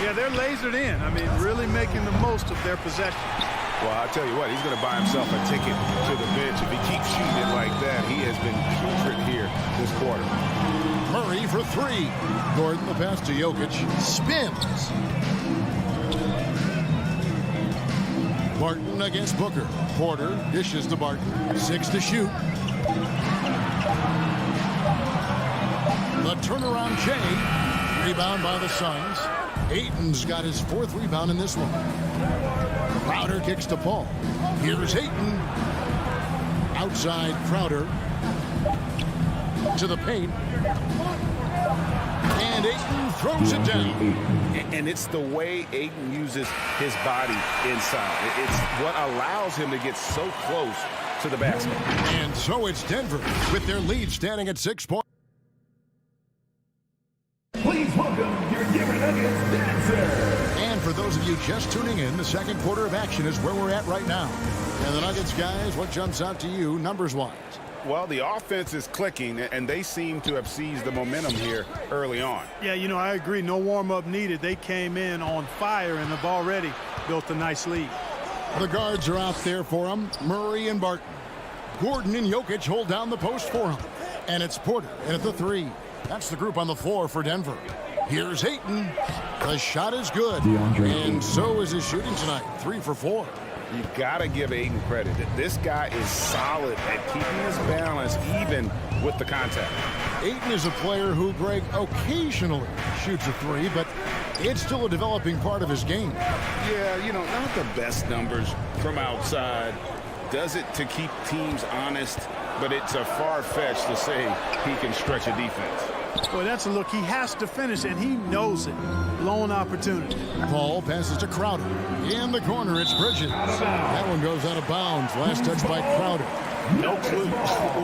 Yeah, they're lasered in. I mean, really making the most of their possession. Well, I'll tell you what, he's going to buy himself a ticket to the bench. If he keeps shooting it like that, he has been putrid here this quarter. Murray for three. Gordon, the pass to Jokic. Spins. Barton against Booker. Porter dishes to Barton. 6 to shoot. The turnaround Jay. Rebound by the Suns. Ayton's got his 4th rebound in this one. Crowder kicks to Paul. Here's Ayton. Outside Crowder. To the paint. And Ayton throws it down. And it's the way Ayton uses his body inside. It's what allows him to get so close to the basket. And so it's Denver with their lead standing at 6 points. Please welcome your Denver Nuggets dancer. And for those of you just tuning in, the second quarter of action is where we're at right now. And the Nuggets, guys, what jumps out to you numbers-wise? Well, the offense is clicking, and they seem to have seized the momentum here early on. Yeah, you know, I agree. No warm-up needed. They came in on fire and have already built a nice lead. The guards are out there for them. Murray and Barton. Gordon and Jokic hold down the post for him. And it's Porter in at the 3. That's the group on the floor for Denver. Here's Ayton. The shot is good. And so is his shooting tonight. 3 for 4. You got to give Ayton credit. This guy is solid at keeping his balance even with the contact. Ayton is a player who, Greg, occasionally shoots a 3, but it's still a developing part of his game. Yeah, you know, not the best numbers from outside. Does it to keep teams honest, but it's a far-fetched to say he can stretch a defense. Boy, that's a look. He has to finish, and he knows it. Blown opportunity. Paul passes to Crowder. In the corner, it's Bridges. That one goes out of bounds. Last touch by Crowder. No clue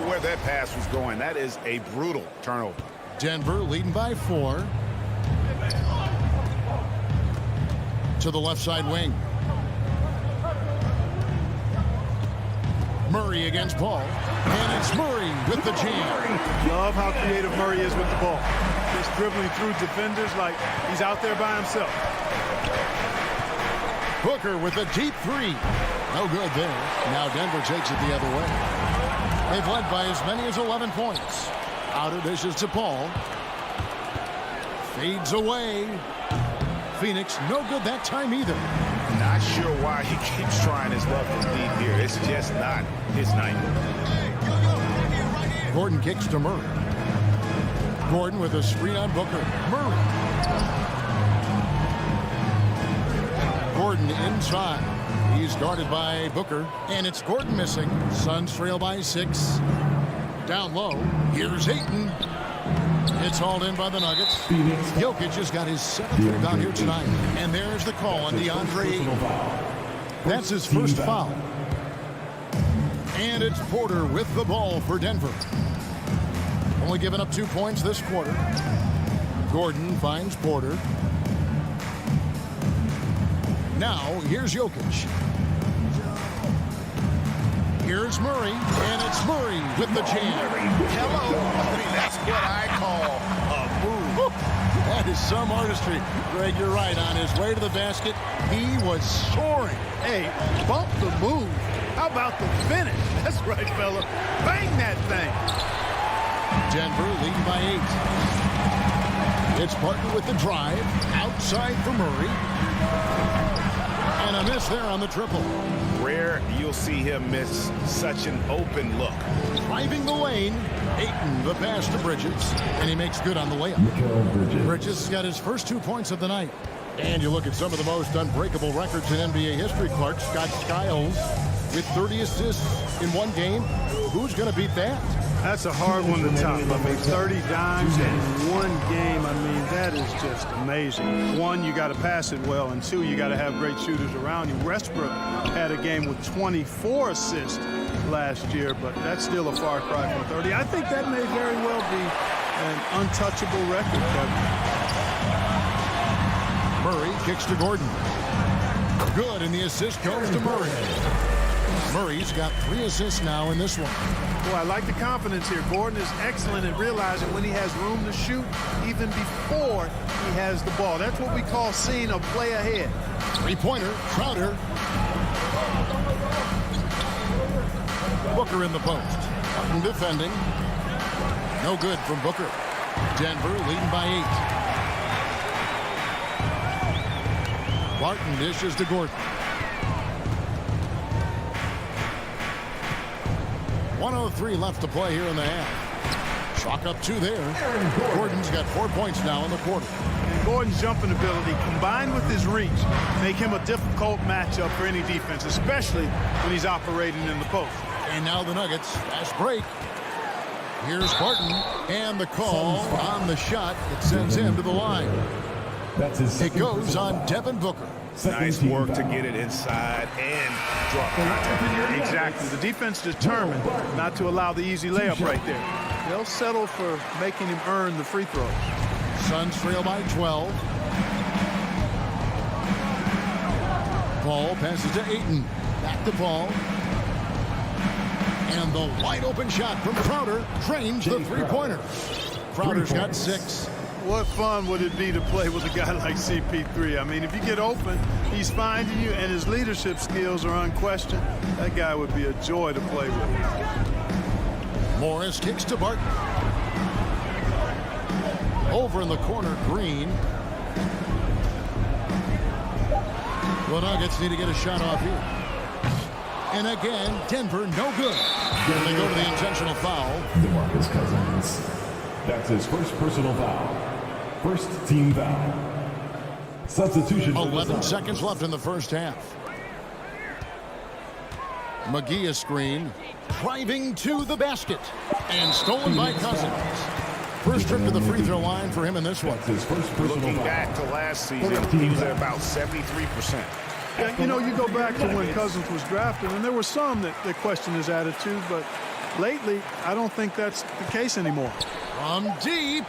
where that pass was going. That is a brutal turnover. Denver leading by 4. To the left side wing. Murray against Paul. And it's Murray with the jam. Love how creative Murray is with the ball. Just dribbling through defenders like he's out there by himself. Booker with a deep 3. No good there. Now Denver takes it the other way. They've led by as many as 11 points. Outer dishes to Paul. Fades away. Phoenix, no good that time either. Not sure why he keeps trying his luck from deep here. It's just not his night. Gordon kicks to Murray. Gordon with a screen on Booker. Murray. Gordon inside. He's guarded by Booker. And it's Gordon missing. Suns trail by 6. Down low. Here's Ayton. It's hauled in by the Nuggets. Jokic has got his 7th rebound here tonight. And there's the call on DeAndre Ayton. That's his first foul. And it's Porter with the ball for Denver. Only giving up 2 points this quarter. Gordon finds Porter. Now, here's Jokic. Here's Murray, and it's Murray with the jam. Hello. I mean, that's what I call a move. That is some artistry. Greg, you're right. On his way to the basket, he was soaring. Hey, bump the move. How about the finish? That's right, fella. Bang that thing. Denver leading by 8. It's Barton with the drive. Outside for Murray. And a miss there on the triple. Rare you'll see him miss such an open look. Driving the lane. Ayton, the pass to Bridges. And he makes good on the layup. Bridges has got his first 2 points of the night. And you look at some of the most unbreakable records in NBA history, Clark. Scott Skiles with 30 assists in one game. Who's going to beat that? That's a hard one to top. I mean, 30 dimes in one game. I mean, that is just amazing. 1, you got to pass it well, and 2, you got to have great shooters around you. Westbrook had a game with 24 assists last year, but that's still a far cry from 30. I think that may very well be an untouchable record, Kevin. Murray kicks to Gordon. Good, and the assist goes to Murray. Murray's got 3 assists now in this one. Boy, I like the confidence here. Gordon is excellent at realizing when he has room to shoot, even before he has the ball. That's what we call seeing a play ahead. 3-pointer, Crowder. Booker in the post. Defending. No good from Booker. Denver leading by 8. Barton dishes to Gordon. 1:03 left to play here in the half. Chalk up 2 there. Gordon's got 4 points now in the quarter. And Gordon's jumping ability, combined with his reach, make him a difficult matchup for any defense, especially when he's operating in the post. And now the Nuggets, fast break. Here's Barton, and the call on the shot that sends him to the line. It goes on Devin Booker. Nice work to get it inside and drop contact. Exactly. The defense determined not to allow the easy layup right there. They'll settle for making him earn the free throws. Suns trail by 12. Paul passes to Ayton. Back to Paul. And the wide open shot from Crowder drains the three-pointer. Crowder's got 6. What fun would it be to play with a guy like CP3? I mean, if you get open, he's finding you, and his leadership skills are unquestioned. That guy would be a joy to play with. Morris kicks to Barton. Over in the corner, Green. The Nuggets need to get a shot off here. And again, Denver, no good. And they go to the intentional foul. DeMarcus Cousins. That's his first personal foul. First team foul. Substitution. 11 seconds left in the first half. McGee a screen. Driving to the basket. And stolen by Cousins. First trip to the free throw line for him in this one. His first personal Looking foul. back to last season, he was at about 73%. Yeah, you know, you go back to when Cousins was drafted, and there were some that questioned his attitude, but lately, I don't think that's the case anymore. From deep.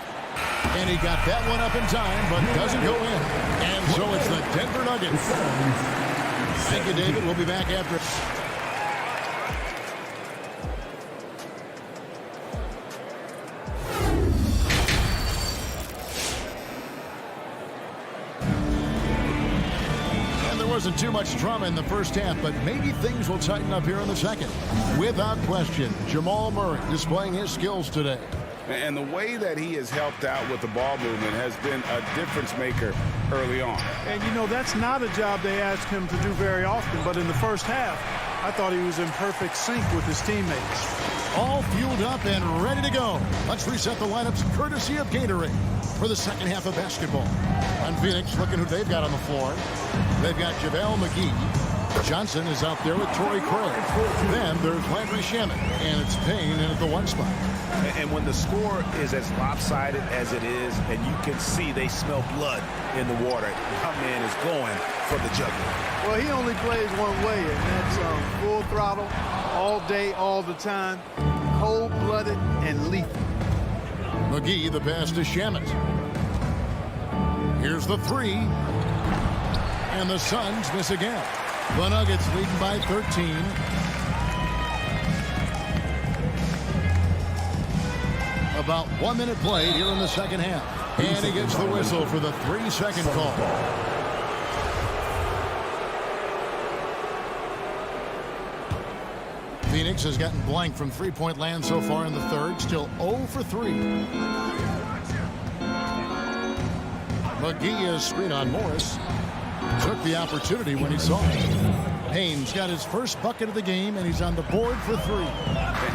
And he got that one up in time, but doesn't go in. And so it's the Denver Nuggets. Thank you, David. We'll be back after. Wasn't too much drama in the first half, but maybe things will tighten up here in the second. Without question, Jamal Murray displaying his skills today. And the way that he has helped out with the ball movement has been a difference maker early on. And, you know, that's not a job they ask him to do very often, but in the first half, I thought he was in perfect sync with his teammates. All fueled up and ready to go. Let's reset the lineups courtesy of Gatorade for the second half of basketball. On Phoenix, looking who they've got on the floor. They've got JaVale McGee. Johnson is out there with Torrey Craig. Then there's Landry Shamet, and it's Payne in at the 1 spot. And when the score is as lopsided as it is, and you can see they smell blood in the water, my man is going for the jugular. Well, he only plays one way, and that's full throttle, all day, all the time, cold-blooded and lethal. McGee, the pass to Shamet. Here's the 3. And the Suns miss again. The Nuggets leading by 13. About 1 minute played here in the second half. And he gets the whistle for the 3-second call. Phoenix has gotten blank from three-point land so far in the third. Still 0 for 3. McGee is screen on Morris. Took the opportunity when he saw it. Haynes got his first bucket of the game, and he's on the board for 3.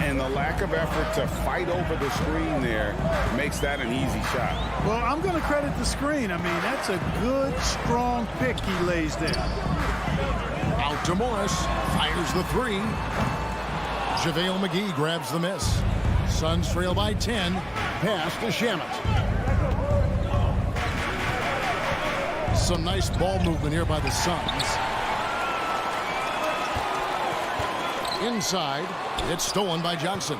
And the lack of effort to fight over the screen there makes that an easy shot. Well, I'm going to credit the screen. I mean, that's a good, strong pick he lays down. Out to Morris. Fires the 3. JaVale McGee grabs the miss. Suns trail by 10. Pass to Shamet. Some nice ball movement here by the Suns. Inside, it's stolen by Johnson.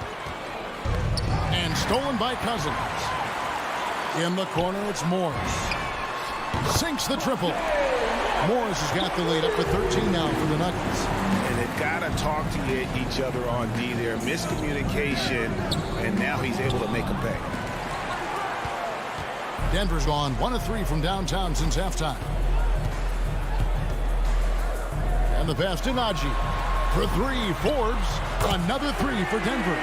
And stolen by Cousins. In the corner, it's Morris. Sinks the triple. Morris has got the lead up to 13 now for the Nuggets. And they've got to talk to each other on D there. Miscommunication, and now he's able to make them pay. Denver's gone 1 of 3 from downtown since halftime. And the pass to Najee. For 3, Forbes. Another 3 for Denver.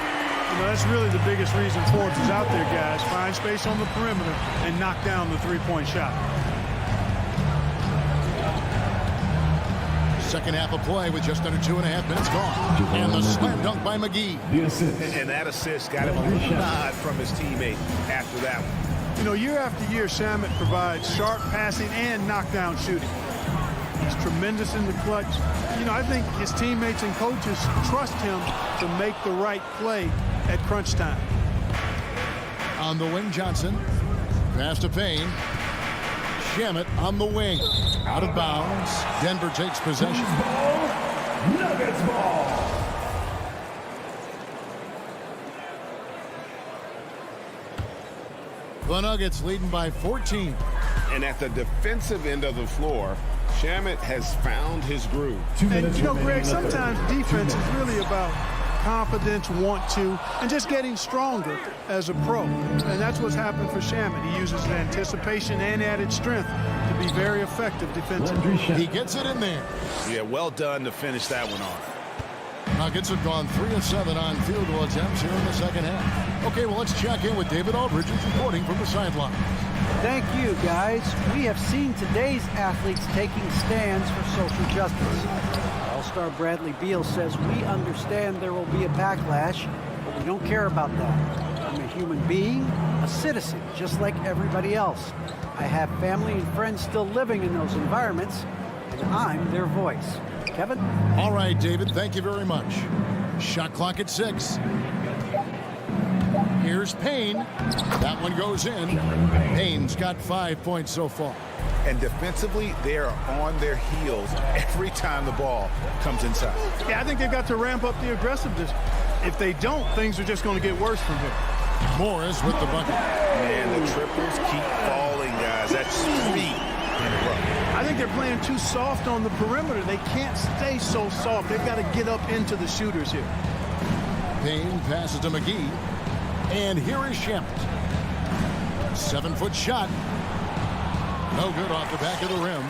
You know, that's really the biggest reason Forbes is out there, guys. Find space on the perimeter and knock down the three-point shot. Second half of play with just under 2.5 minutes gone. And the slam dunk by McGee. And that assist got him a little nod from his teammate after that one. You know, year after year, Shamet provides sharp passing and knockdown shooting. He's tremendous in the clutch. You know, I think his teammates and coaches trust him to make the right play at crunch time. On the wing, Johnson. Pass to Payne. Shamet on the wing. Out of bounds. Denver takes possession. Nuggets ball. The Nuggets leading by 14. And at the defensive end of the floor, Shamet has found his groove. And, you know, Greg, sometimes defense is really about confidence, want to, and just getting stronger as a pro. And that's what's happened for Shamet. He uses anticipation and added strength to be very effective defensively. He gets it in there. Yeah, well done to finish that one off. Nuggets have gone 3 of 7 on field goal attempts here in the second half. Okay, well, let's check in with David Aldridge, reporting from the sideline. Thank you, guys. We have seen today's athletes taking stands for social justice. All-star Bradley Beal says, we understand there will be a backlash, but we don't care about that. I'm a human being, a citizen, just like everybody else. I have family and friends still living in those environments, and I'm their voice. Kevin? All right, David, thank you very much. Shot clock at 6. Here's Payne. That one goes in. Payne's got 5 points so far. And defensively, they are on their heels every time the ball comes inside. Yeah, I think they've got to ramp up the aggressiveness. If they don't, things are just going to get worse from here. Morris with the bucket. Man, the triples keep falling, guys. That's 3 in a row. I think they're playing too soft on the perimeter. They can't stay so soft. They've got to get up into the shooters here. Payne passes to McGee. And here is Shamet. 7-foot shot. No good off the back of the rim.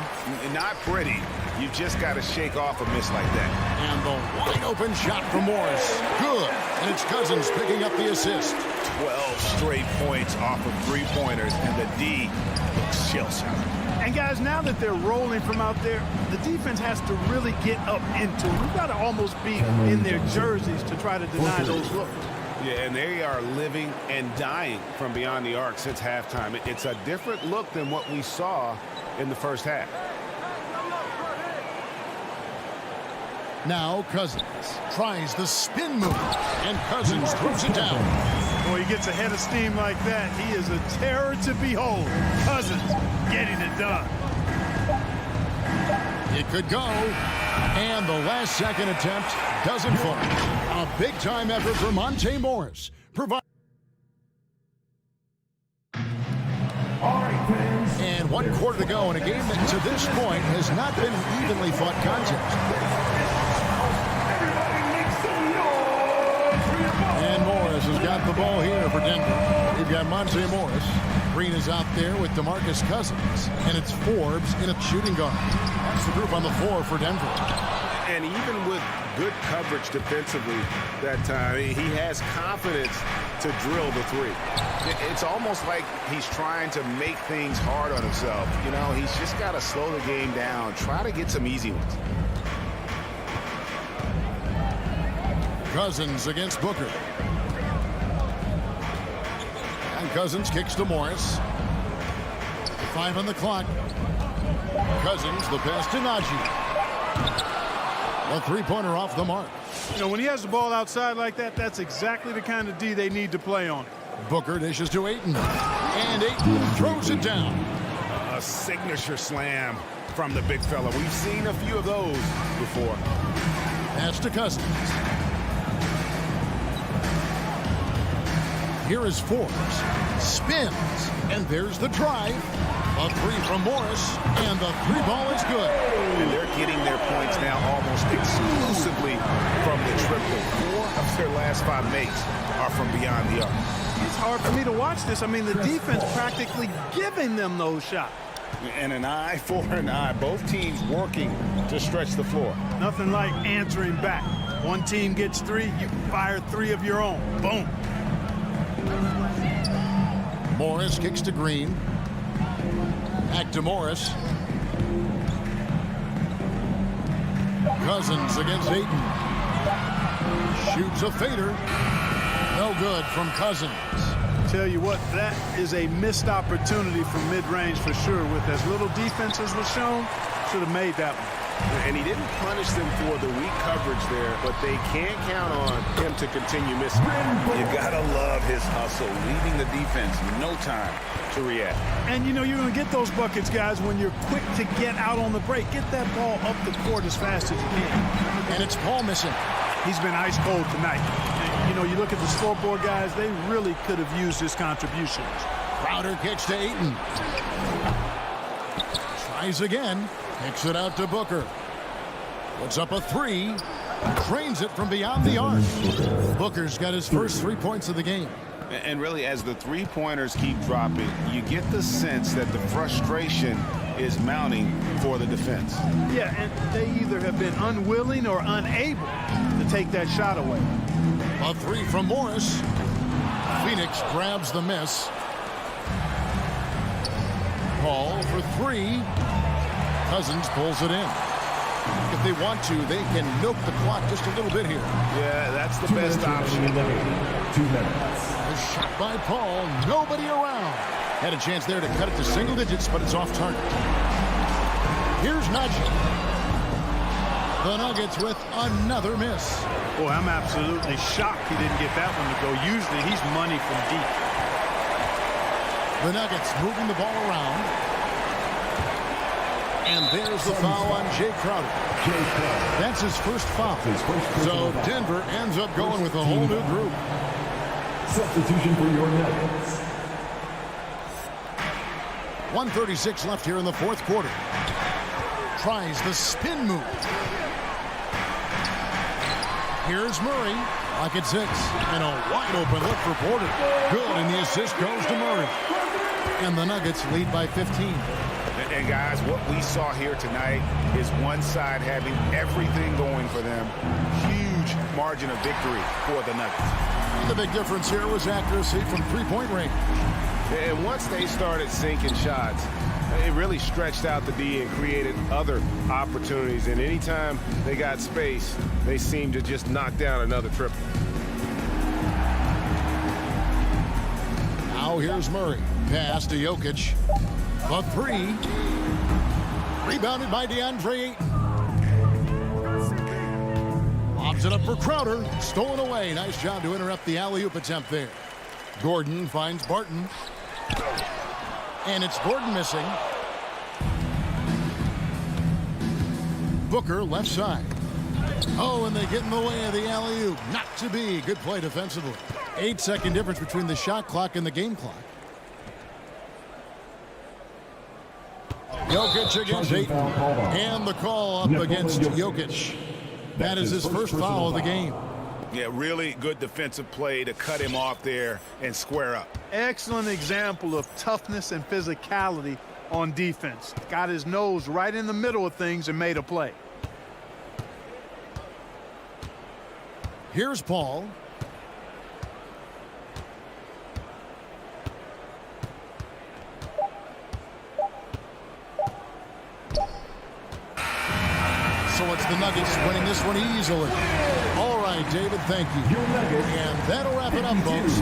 Not pretty. You just got to shake off a miss like that. And the wide open shot from Morris. Good. And it's Cousins picking up the assist. 12 straight points off of three-pointers, and the D looks shell-shocked. And guys, now that they're rolling from out there, the defense has to really get up into it. We've got to almost be in their jerseys to try to deny those looks. Yeah, and they are living and dying from beyond the arc since halftime. It's a different look than what we saw in the first half. Now Cousins tries the spin move, and Cousins throws it down. Boy, he gets a head of steam like that. He is a terror to behold. Cousins getting it done. It could go, and the last second attempt doesn't fall. A big-time effort for Monte Morris. And 1 quarter to go in a game that to this point has not been an evenly fought contest. And Morris has got the ball here for Denver. We've got Monte Morris. Green is out there with DeMarcus Cousins. And it's Forbes in a shooting guard. That's the group on the floor for Denver. And even with good coverage defensively that time, he has confidence to drill the three. It's almost like he's trying to make things hard on himself. You know, he's just got to slow the game down, try to get some easy ones. Cousins against Booker. And Cousins kicks to Morris. 5 on the clock. Cousins, the pass to Najee. A three-pointer off the mark. You know, when he has the ball outside like that, that's exactly the kind of D they need to play on. Booker dishes to Ayton. And Ayton throws it down. A signature slam from the big fella. We've seen a few of those before. Pass to Cousins. Here is Forbes. Spins. And there's the drive. A three from Morris. And the three ball is good. And they're getting their points now almost exclusively from the triple. 4 of their last 5 makes are from beyond the arc. It's hard for me to watch this. I mean, the defense practically giving them those shots. And an eye for an eye. Both teams working to stretch the floor. Nothing like answering back. One team gets 3, you fire 3 of your own. Boom. Morris kicks to Green. Back to Morris. Cousins against Ayton. Shoots a fader. No good from Cousins. Tell you what, that is a missed opportunity from mid-range for sure. With as little defense as was shown, should have made that one. And he didn't punish them for the weak coverage there, but they can't count on him to continue missing. You gotta love his hustle, leaving the defense no time to react. And you know you're going to get those buckets, guys, when you're quick to get out on the break. Get that ball up the court as fast as you can. And it's Paul missing. He's been ice cold tonight. You know, you look at the scoreboard, guys, they really could have used his contributions. Crowder kicks to Ayton. Tries again. Kicks it out to Booker. Puts up a 3. Drains it from beyond the arc. Booker's got his first 3 points of the game. And really, as the three-pointers keep dropping, you get the sense that the frustration is mounting for the defense. Yeah, and they either have been unwilling or unable to take that shot away. A 3 from Morris. Phoenix grabs the miss. Paul for 3. Cousins pulls it in. If they want to, they can milk the clock just a little bit here. Yeah, that's the best option. 2 minutes. A shot by Paul. Nobody around. Had a chance there to cut it to single digits, but it's off target. Here's Najee. The Nuggets with another miss. Boy, I'm absolutely shocked he didn't get that one to go. Usually he's money from deep. The Nuggets moving the ball around. And there's the foul on Jay Crowder. That's his first foul. So Denver ends up going with a whole new group. Substitution for your Nuggets. 1:36 left here in the fourth quarter. Tries the spin move. Here's Murray. Pocket 6. And a wide open look for Porter. Good, and the assist goes to Murray. And the Nuggets lead by 15. And guys, what we saw here tonight is one side having everything going for them. Huge margin of victory for the Nuggets. And the big difference here was accuracy from three-point range. And once they started sinking shots, it really stretched out the D and created other opportunities. And anytime they got space, they seemed to just knock down another triple. Now here's Murray. Pass to Jokic. A 3. Rebounded by DeAndre Ayton. Lobs it up for Crowder. Stolen away. Nice job to interrupt the alley-oop attempt there. Gordon finds Barton. And it's Gordon missing. Booker left side. Oh, and they get in the way of the alley-oop. Not to be. Good play defensively. 8-second difference between the shot clock and the game clock. Jokic against Ayton. And the call up against Jokic. That is his first foul of the game. Yeah, really good defensive play to cut him off there and square up. Excellent example of toughness and physicality on defense. Got his nose right in the middle of things and made a play. Here's Paul. So it's the Nuggets winning this one easily. All right, David, thank you. And that'll wrap it up, folks.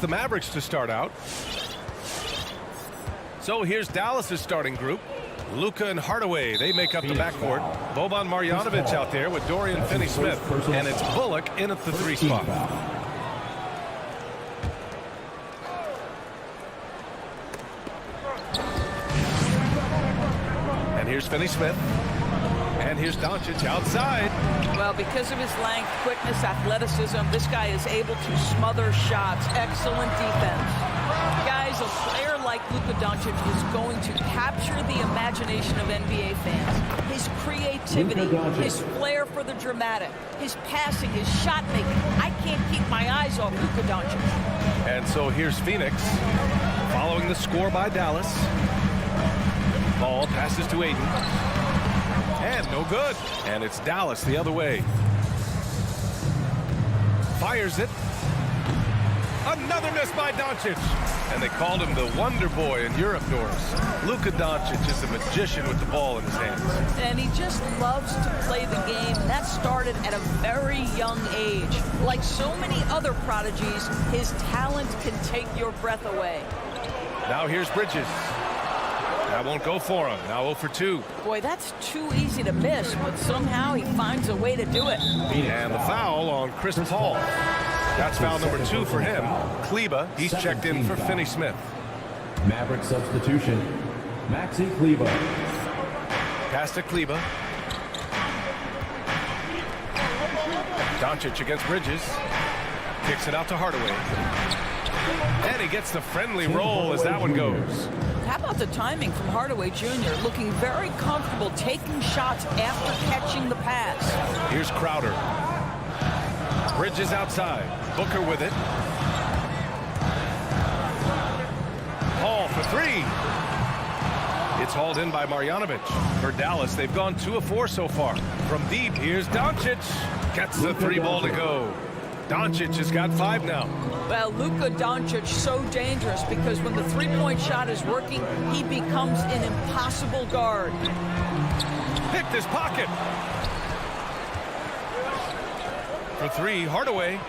the Mavericks to start out. So here's Dallas's starting group. Luka and Hardaway, they make up the backcourt. Boban Marjanovic out there with Dorian Finney-Smith. And it's Bullock in at the 3 spot. And here's Finney-Smith. And here's Doncic outside. Well, because of his length, quickness, athleticism, this guy is able to smother shots. Excellent defense. Guys, a player like Luka Doncic is going to capture the imagination of NBA fans. His creativity, his flair for the dramatic, his passing, his shot making. I can't keep my eyes off Luka Doncic. And so here's Phoenix following the score by Dallas. Ball passes to Ayton. And no good. And it's Dallas the other way. Fires it. Another miss by Doncic. And they called him the Wonder Boy in Europe, Norris. Luka Doncic is a magician with the ball in his hands. And he just loves to play the game. That started at a very young age. Like so many other prodigies, his talent can take your breath away. Now here's Bridges. That won't go for him. Now 0 for 2. Boy, that's too easy to miss, but somehow he finds a way to do it. And the foul on Chris Paul. That's foul number 2 for him. Kleber, he's checked in for Finney-Smith. Maverick substitution, Maxi Kleber. Pass to Kleber. Doncic against Bridges. Kicks it out to Hardaway. And he gets the friendly roll as that one goes. How about the timing from Hardaway Jr. looking very comfortable taking shots after catching the pass. Here's Crowder. Bridges outside. Booker with it. Paul for 3. It's hauled in by Marjanovic. For Dallas, they've gone 2 of 4 so far. From deep, here's Doncic. Gets the 3 ball to go. Doncic has got 5 now. Well, Luka Doncic so dangerous because when the 3-point shot is working, he becomes an impossible guard. Picked his pocket. For 3, Hardaway.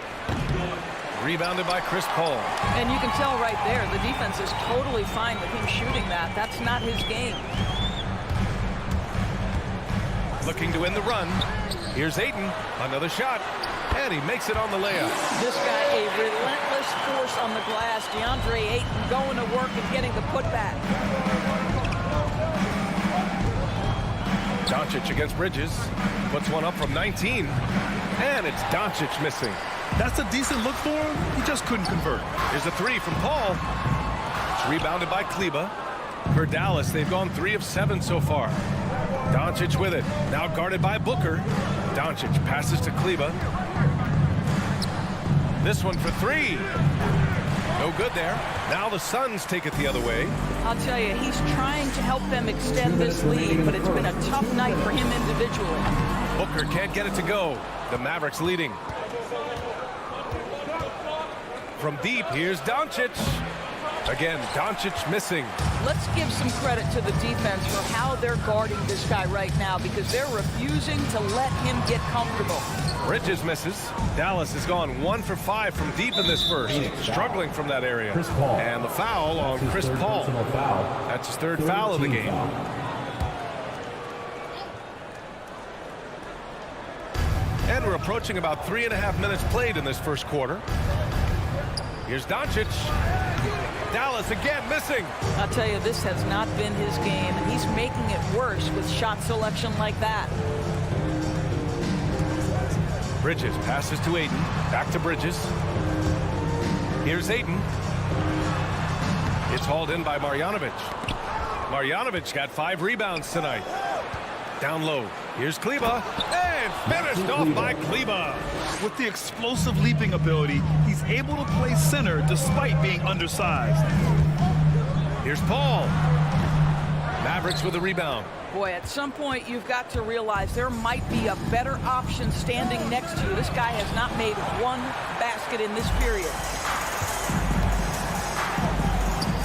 Rebounded by Chris Paul. And you can tell right there, the defense is totally fine with him shooting that. That's not his game. Looking to win the run. Here's Ayton. Another shot. And he makes it on the layup. This guy, a relentless force on the glass. DeAndre Ayton going to work and getting the putback. Doncic against Bridges. Puts one up from 19. And it's Doncic missing. That's a decent look for him. He just couldn't convert. Here's a 3 from Paul. It's rebounded by Kleber. For Dallas, they've gone 3 of 7 so far. Doncic with it. Now guarded by Booker. Doncic passes to Kleber. This one for 3. No good there. Now the Suns take it the other way. I'll tell you, he's trying to help them extend this lead, but it's been a tough night for him individually. Booker can't get it to go. The Mavericks leading. From deep, here's Doncic. Again, Doncic missing. Let's give some credit to the defense for how they're guarding this guy right now because they're refusing to let him get comfortable. Bridges misses. Dallas has gone 1 for 5 from deep in this first. Struggling from that area. And the foul on Chris Paul. That's his 3rd foul of the game. And we're approaching about 3.5 minutes played in this first quarter. Here's Doncic. Dallas again missing. I'll tell you, this has not been his game, and he's making it worse with shot selection like that. Bridges passes to Ayton. Back to Bridges. Here's Ayton. It's hauled in by Marjanovic. Marjanovic got 5 rebounds tonight. Down low. Here's Kleber. And finished off by Kleber. With the explosive leaping ability, he's able to play center despite being undersized. Here's Paul. Mavericks with a rebound. Boy, at some point you've got to realize there might be a better option standing next to you. This guy has not made 1 basket in this period.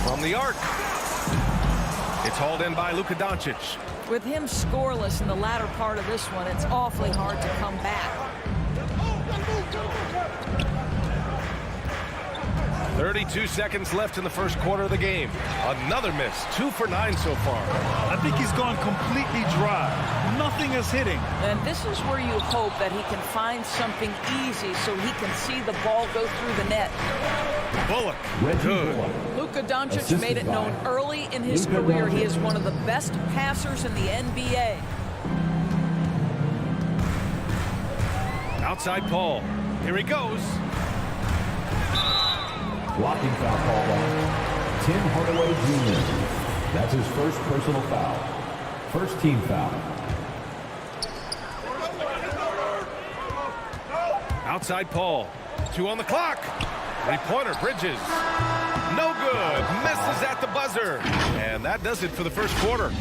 From the arc. It's hauled in by Luka Doncic. With him scoreless in the latter part of this one, it's awfully hard to come back. 32 seconds left in the first quarter of the game. Another miss. 2 for 9 so far. I think he's gone completely dry. Nothing is hitting. And this is where you hope that he can find something easy so he can see the ball go through the net. Bullock. Good. Luka Doncic made it known early in his career he is one of the best passers in the NBA. Outside Paul. Here he goes. Blocking foul called on Tim Hardaway Jr. That's his first personal foul. First team foul. Outside Paul. 2 on the clock. Three-pointer, Bridges. No good. Misses at the buzzer. And that does it for the first quarter.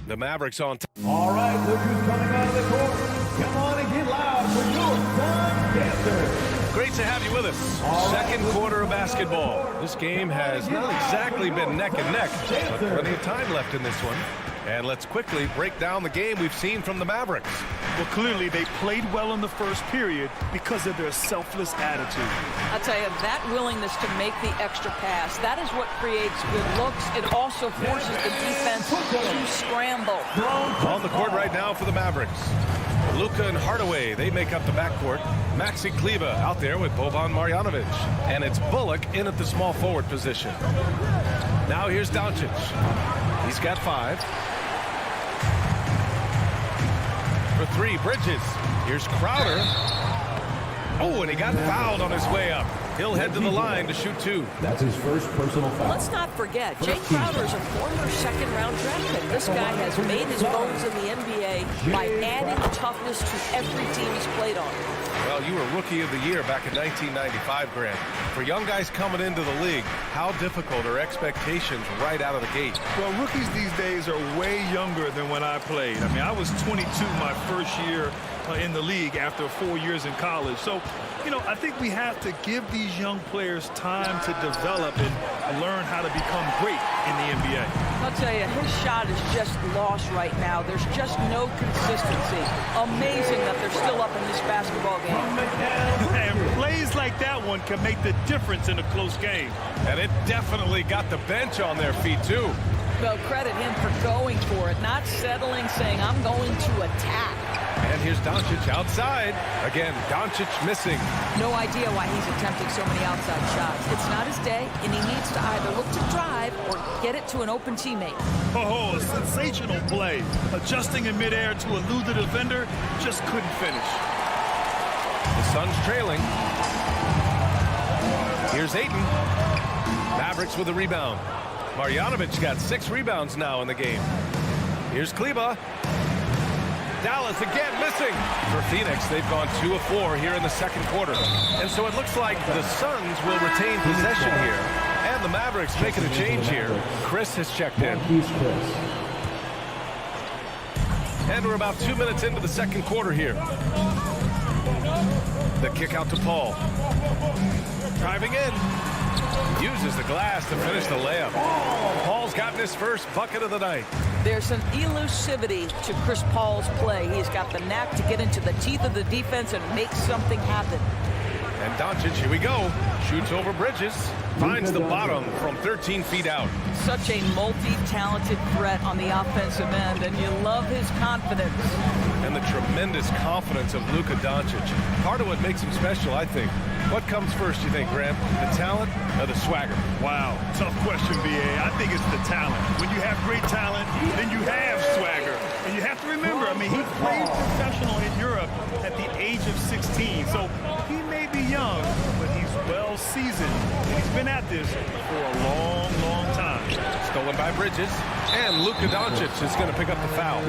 The Mavericks on top. All right, look who's coming out of the court. Come on and get loud for your Sun Panthers. Great to have you with us. Second quarter of basketball. This game has not exactly been neck and neck, but plenty of time left in this one. And let's quickly break down the game we've seen from the Mavericks. Well, clearly they played well in the first period because of their selfless attitude. I'll tell you, that willingness to make the extra pass, that is what creates good looks. It also forces the defense to scramble. On the court right now for the Mavericks. Luka and Hardaway, they make up the backcourt. Maxi Kleber out there with Boban Marjanovic. And it's Bullock in at the small forward position. Now here's Doncic. He's got 5. For 3, Bridges. Here's Crowder. Oh, and he got fouled on his way up. He'll head to the line to shoot 2. That's his first personal foul. Let's not forget, Jay Crowder is a former second-round draft pick. This guy has made his bones in the NBA by adding toughness to every team he's played on. Well, you were Rookie of the Year back in 1995, Grant. For young guys coming into the league, how difficult are expectations right out of the gate? Well, rookies these days are way younger than when I played. I mean, I was 22 my first year in the league after 4 years in college. So, you know, I think we have to give these young players time to develop and learn how to become great in the NBA. I'll tell you, his shot is just lost right now. There's just no consistency. Amazing that they're still up in this basketball game. And plays like that one can make the difference in a close game. And it definitely got the bench on their feet, too. Well, credit him for going for it, not settling, saying, I'm going to attack. And here's Doncic outside. Again, Doncic missing. No idea why he's attempting so many outside shots. It's not his day, and he needs to either look to drive or get it to an open teammate. Oh, sensational play. Adjusting in midair to elude the defender, just couldn't finish. The Suns trailing. Here's Ayton. Mavericks with a rebound. Marjanovic got 6 rebounds now in the game. Here's Kleber. Dallas again missing. For Phoenix, they've gone 2 of 4 here in the second quarter. And so it looks like the Suns will retain possession here. And the Mavericks making a change here. Chris has checked in. And we're about 2 minutes into the second quarter here. The kick out to Paul. Driving in. Uses the glass to finish the layup. Paul's gotten his first bucket of the night. There's an elusivity to Chris Paul's play. He's got the knack to get into the teeth of the defense and make something happen. And Doncic, here we go. Shoots over Bridges. Finds the bottom from 13 feet out. Such a multi-talented threat on the offensive end, and you love his confidence. And the tremendous confidence of Luka Doncic. Part of what makes him special, I think. What comes first, you think, Graham? The talent or the swagger? Wow, tough question, B.A. I think it's the talent. When you have great talent, then you have swagger. And you have to remember, I mean, he played professional in Europe at the age of 16. So he may be young, but he's well seasoned. And he's been at this for a long, long time. Stolen by Bridges. And Luka Doncic is going to pick up the foul.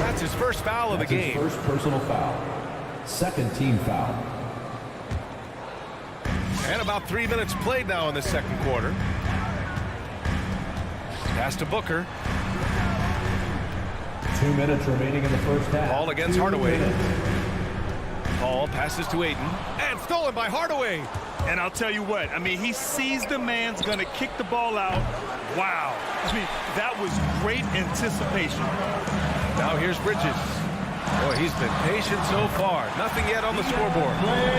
That's his first foul of the game. His first personal foul. Second team foul. And about 3 minutes played now in the second quarter. Pass to Booker. 2 minutes remaining in the first half. Paul against Hardaway. Paul passes to Ayton. And stolen by Hardaway. And I'll tell you what, I mean, he sees the man's going to kick the ball out. Wow. I mean, that was great anticipation. Now here's Bridges. Boy, he's been patient so far. Nothing yet on the scoreboard.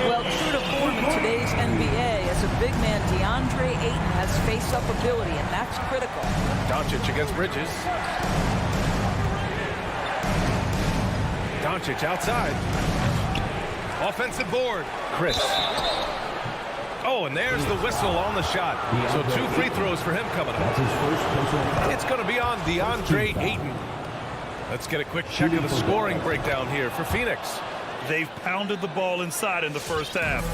Well, true to form in today's NBA, as a big man, DeAndre Ayton has face-up ability, and that's critical. Doncic against Bridges. Doncic outside. Offensive board. Chris. Oh, and there's the whistle on the shot. So 2 free throws for him coming up. It's going to be on DeAndre Ayton. Let's get a quick check of the scoring breakdown here for Phoenix. They've pounded the ball inside in the first half.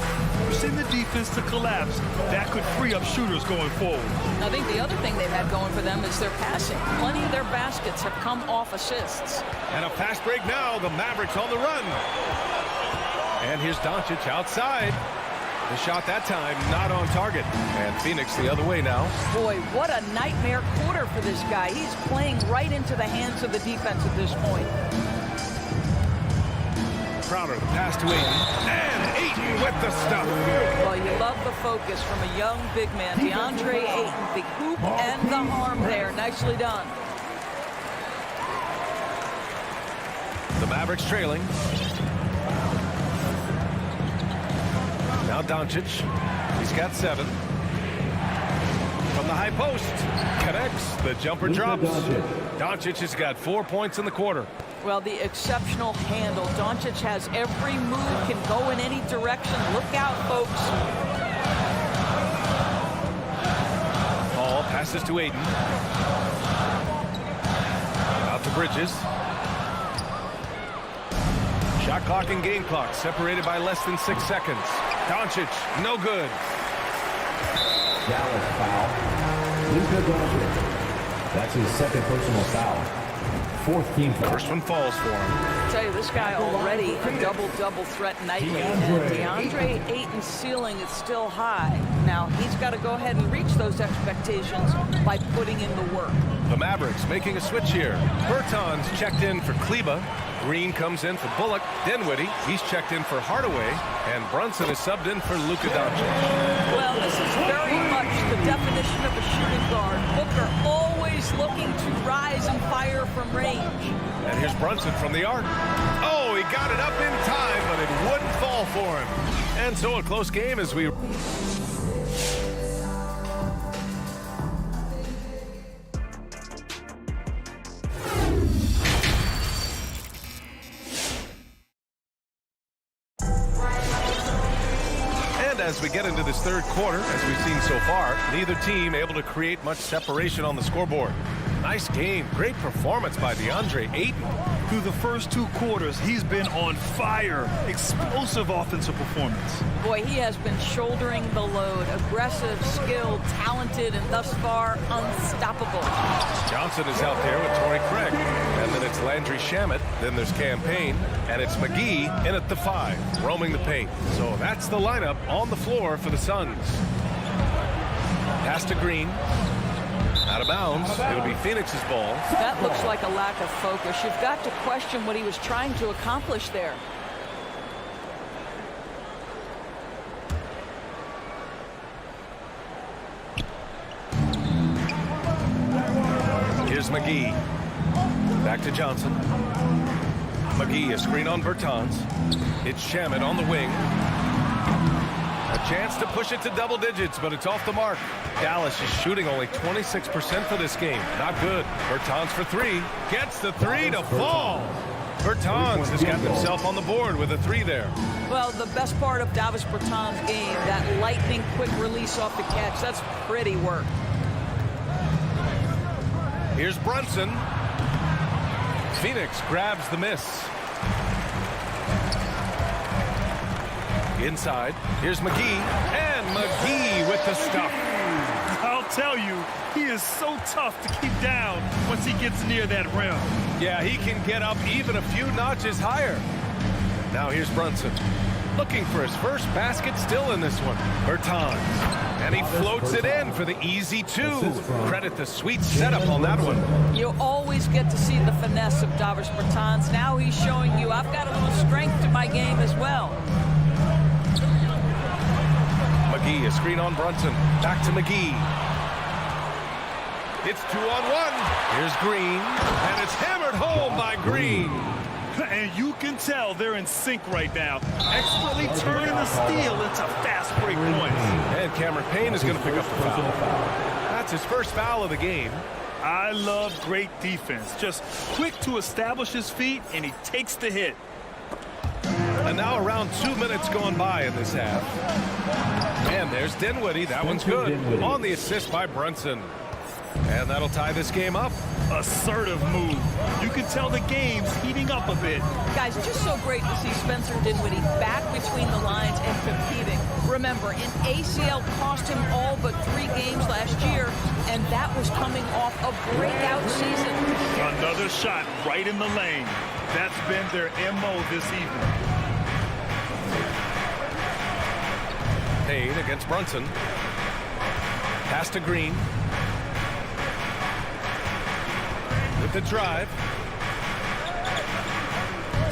Forcing the defense to collapse. That could free up shooters going forward. I think the other thing they've had going for them is their passing. Plenty of their baskets have come off assists. And a fast break now. The Mavericks on the run. And here's Doncic outside. The shot that time not on target. And Phoenix the other way now. Boy, what a nightmare quarter for this guy. He's playing right into the hands of the defense at this point. Crowder, the pass to Ayton. And Ayton with the stuff. Well, you love the focus from a young big man. DeAndre Ayton, the hoop and the arm there. Nicely done. The Mavericks trailing. Now Doncic. He's got 7. From the high post. Connects. The jumper drops. Doncic has got 4 points in the quarter. Well, the exceptional handle. Doncic has every move, can go in any direction. Look out, folks. Paul passes to Ayton. Out to Bridges. Shot clock and game clock separated by less than 6 seconds. Doncic, no good. Dallas foul. Luka Doncic. That's his second personal foul. 4th team foul. First one falls for him. I tell you, this guy already a double threat nightly. And DeAndre Ayton's ceiling is still high. Now, he's got to go ahead and reach those expectations by putting in the work. The Mavericks making a switch here. Bertans checked in for Kleba. Green comes in for Bullock. Dinwiddie, he's checked in for Hardaway. And Brunson is subbed in for Luka Doncic. Well, this is very much the definition of a shooting guard. Booker always looking to rise and fire from range. And here's Brunson from the arc. Oh, he got it up in time, but it wouldn't fall for him. And so a close game as we... As we get into this third quarter, as we've seen so far, neither team able to create much separation on the scoreboard. Nice game. Great performance by DeAndre Ayton. Through the first 2 quarters, he's been on fire. Explosive offensive performance. Boy, he has been shouldering the load. Aggressive, skilled, talented, and thus far, unstoppable. Johnson is out there with Torrey Craig. And then it's Landry Shamet. Then there's Campaign. And it's McGee in at the 5, roaming the paint. So that's the lineup on the floor for the Suns. Pass to Green. Out of bounds. It'll be Phoenix's ball. That looks like a lack of focus. You've got to question what he was trying to accomplish there. Here's McGee. Back to Johnson. McGee, a screen on Bertans. It's Shamet on the wing. A chance to push it to double digits, but it's off the mark. Dallas is shooting only 26% for this game. Not good. Bertans for 3. Gets the 3 to fall. Bertans has got himself on the board with a 3 there. Well, the best part of Davis Bertans' game, that lightning quick release off the catch, that's pretty work. Here's Brunson. Phoenix grabs the miss. Inside, here's McGee, and McGee with the stuff. I'll tell you, he is so tough to keep down once he gets near that rim. Yeah, he can get up even a few notches higher. Now here's Brunson, looking for his first basket still in this one. Bertans, and he floats it in for the easy 2. Credit the sweet setup on that one. You always get to see the finesse of Davis Bertans. Now he's showing you, I've got a little strength to my game as well. McGee, a screen on Brunson. Back to McGee. It's 2-on-1. Here's Green, and it's hammered home by Green. And you can tell they're in sync right now. Expertly turning the steal into fast break points. And Cameron Payne is going to pick up the foul. That's his first foul of the game. I love great defense. Just quick to establish his feet, and he takes the hit. And now around 2 minutes gone by in this half. And there's Dinwiddie. That one's good. On the assist by Brunson. And that'll tie this game up. Assertive move. You can tell the game's heating up a bit. Guys, just so great to see Spencer Dinwiddie back between the lines and competing. Remember, an ACL cost him all but 3 games last year, and that was coming off a breakout season. Another shot right in the lane. That's been their MO this evening. Payne against Brunson. Pass to Green. With the drive.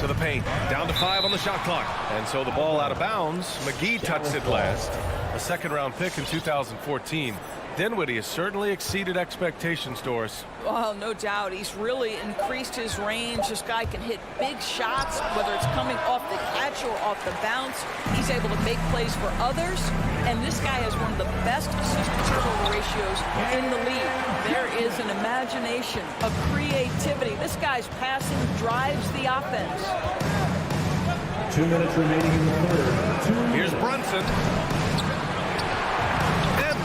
To the paint. Down to 5 on the shot clock. And so the ball out of bounds. McGee touched it last. A second-round pick in 2014. Dinwiddie has certainly exceeded expectations, Doris. Well, no doubt. He's really increased his range. This guy can hit big shots, whether it's coming off the catch or off the bounce. He's able to make plays for others. And this guy has one of the best assist-to-turnover ratios in the league. There is an imagination, a creativity. This guy's passing drives the offense. 2 minutes remaining in the third. Here's Brunson.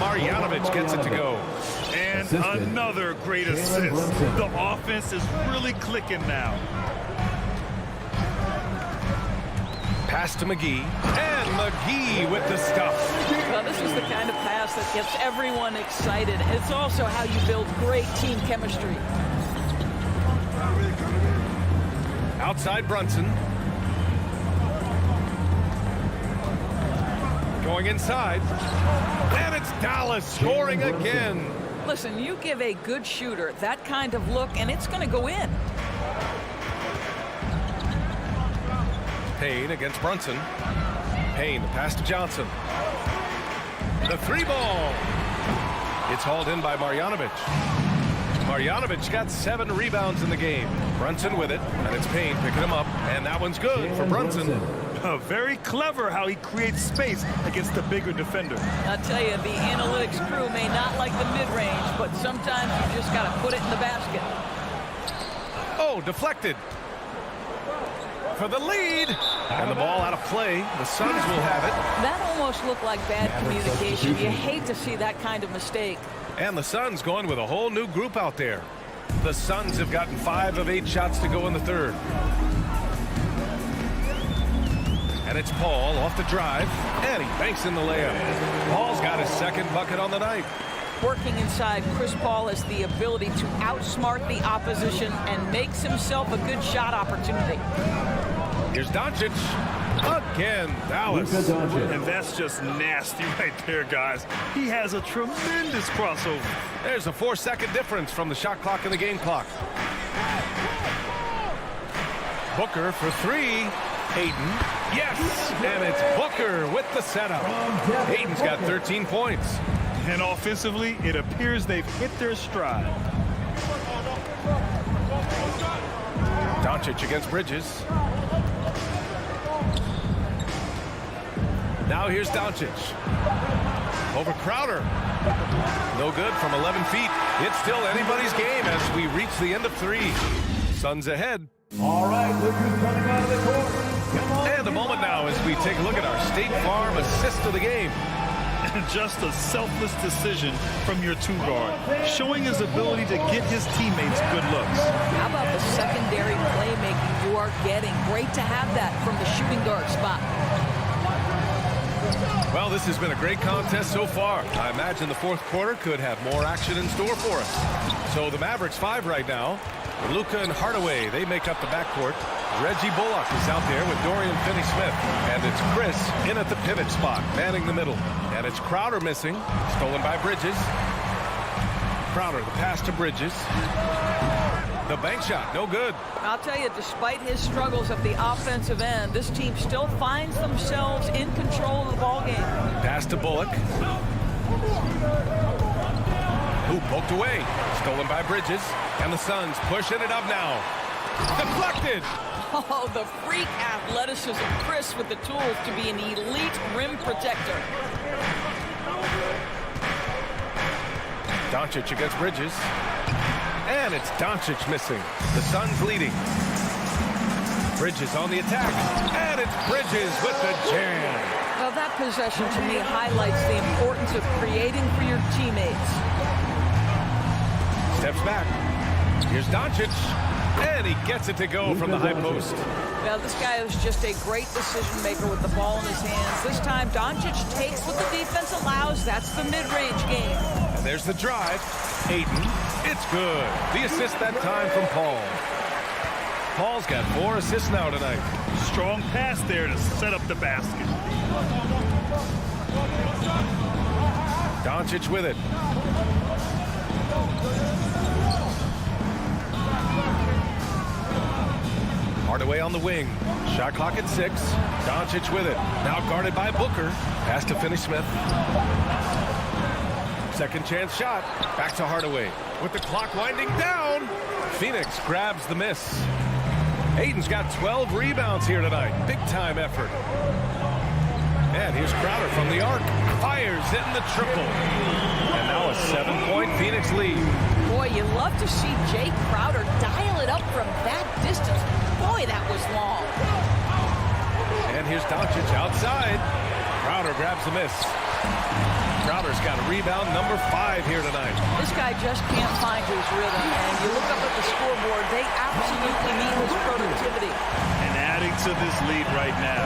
Marjanovic gets it to go. And another great assist. The offense is really clicking now. Pass to McGee. And McGee with the stuff. Well, this is the kind of pass that gets everyone excited. It's also how you build great team chemistry. Outside Brunson. Going inside. And it's Dallas scoring again. Listen, you give a good shooter that kind of look, and it's going to go in. Payne against Brunson. Payne, the pass to Johnson. The 3-ball. It's hauled in by Marjanovic. Marjanovic got 7 rebounds in the game. Brunson with it, and it's Payne picking him up, and that one's good for Brunson. Very clever how he creates space against the bigger defender. I'll tell you, the analytics crew may not like the mid-range, but sometimes you just got to put it in the basket. Oh, deflected. For the lead. And the ball out of play. The Suns will have it. That almost looked like bad communication. You hate to see that kind of mistake. And the Suns going with a whole new group out there. The Suns have gotten 5 of 8 shots to go in the third. And it's Paul off the drive, and he banks in the layup. Paul's got his second bucket on the night. Working inside, Chris Paul has the ability to outsmart the opposition and makes himself a good shot opportunity. Here's Doncic. Again, Dallas. And that's just nasty right there, guys. He has a tremendous crossover. There's a 4-second difference from the shot clock and the game clock. Booker for 3. Hayden. Yes! And it's Booker with the setup. Hayden's got 13 points. And offensively, it appears they've hit their stride. Doncic against Bridges. Now here's Doncic. Over Crowder. No good from 11 feet. It's still anybody's game as we reach the end of 3. Suns ahead. All right, look who's coming out of the court. And a moment now as we take a look at our State Farm assist of the game. Just a selfless decision from your 2-guard, showing his ability to get his teammates good looks. How about the secondary playmaking you are getting? Great to have that from the shooting guard spot. Well, this has been a great contest so far. I imagine the fourth quarter could have more action in store for us. So the Mavericks 5 right now. Luka and Hardaway, they make up the backcourt. Reggie Bullock is out there with Dorian Finney-Smith. And it's Chris in at the pivot spot, manning the middle. And it's Crowder missing, stolen by Bridges. Crowder, the pass to Bridges. The bank shot, no good. I'll tell you, despite his struggles at the offensive end, this team still finds themselves in control of the ballgame. Pass to Bullock. Who poked away. Stolen by Bridges. And the Suns pushing it up now. Deflected. Oh, the freak athleticism. Chris with the tools to be an elite rim protector. Doncic against Bridges. And it's Doncic missing. The Suns leading. Bridges on the attack. And it's Bridges with the jam. Well, that possession to me highlights the importance of creating for your teammates. Steps back. Here's Doncic. And he gets it to go from the high post. Now, this guy is just a great decision maker with the ball in his hands. This time, Doncic takes what the defense allows. That's the mid-range game. And there's the drive. Ayton. It's good. The assist that time from Paul. Paul's got 4 assists now tonight. Strong pass there to set up the basket. Doncic with it. Hardaway on the wing. Shot clock at 6. Doncic with it. Now guarded by Booker. Pass to Finney-Smith. Second chance shot. Back to Hardaway. With the clock winding down. Phoenix grabs the miss. Ayton's got 12 rebounds here tonight. Big time effort. And here's Crowder from the arc. Fires in the triple. And now a 7-point Phoenix lead. Boy, you love to see Jay Crowder dial it up from that distance. Boy, that was long. And here's Doncic outside. Crowder grabs the miss. Crowder's got a rebound number 5 here tonight. This guy just can't find his rhythm. And you look up at the scoreboard, they absolutely need his productivity. And adding to this lead right now,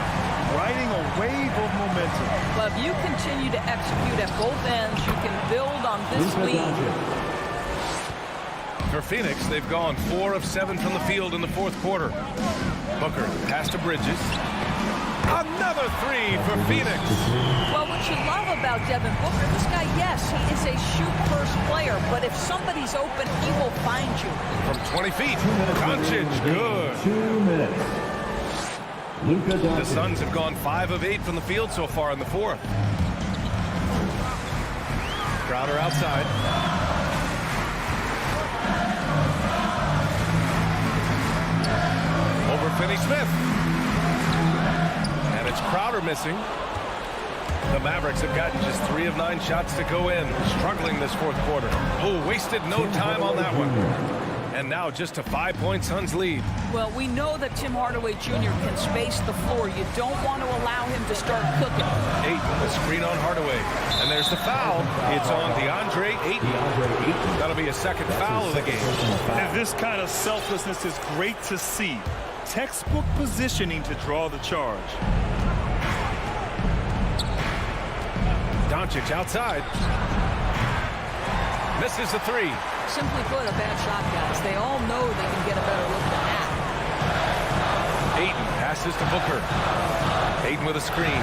riding a wave of momentum. But if you continue to execute at both ends, you can build on this lead. For Phoenix, they've gone 4 of 7 from the field in the fourth quarter. Booker, pass to Bridges. Another 3 for Phoenix. Well, what you love about Devin Booker, this guy, yes, he is a shoot-first player, but if somebody's open, he will find you. From 20 feet, Doncic, good. 2 minutes. Luka Doncic. The Suns have gone 5 of 8 from the field so far in the fourth. Crowder outside. Over Finney-Smith. And it's Crowder missing. The Mavericks have gotten just 3 of 9 shots to go in. Struggling this fourth quarter. Oh, wasted no time on that one. And now just a 5-point Suns lead. Well, we know that Tim Hardaway Jr. can space the floor. You don't want to allow him to start cooking. Ayton, the screen on Hardaway. And there's the foul. It's on DeAndre Ayton. That'll be a second foul of the game. And this kind of selflessness is great to see. Textbook positioning to draw the charge. Doncic outside. Misses the 3. Simply put, a bad shot, guys. They all know they can get a better look than that. Ayton passes to Booker. Ayton with a screen.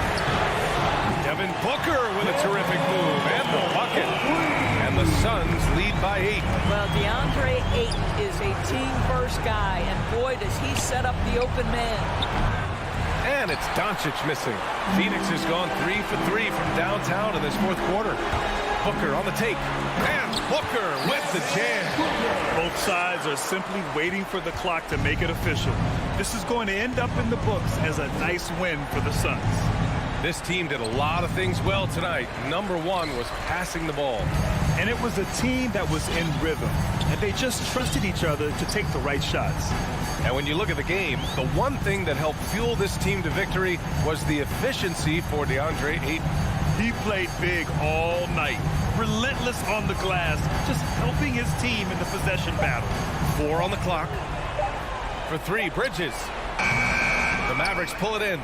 Devin Booker with a terrific move and the bucket. And the Suns lead by 8. Well, DeAndre Ayton is a team-first guy, and boy, does he set up the open man. And it's Doncic missing. Phoenix has gone 3 for 3 from downtown in this fourth quarter. Booker on the take. And Booker with the jam. Both sides are simply waiting for the clock to make it official. This is going to end up in the books as a nice win for the Suns. This team did a lot of things well tonight. Number 1 was passing the ball. And it was a team that was in rhythm. And they just trusted each other to take the right shots. And when you look at the game, the one thing that helped fuel this team to victory was the efficiency for DeAndre Ayton. He played big all night, relentless on the glass, just helping his team in the possession battle. 4 on the clock. For 3, Bridges. The Mavericks pull it in.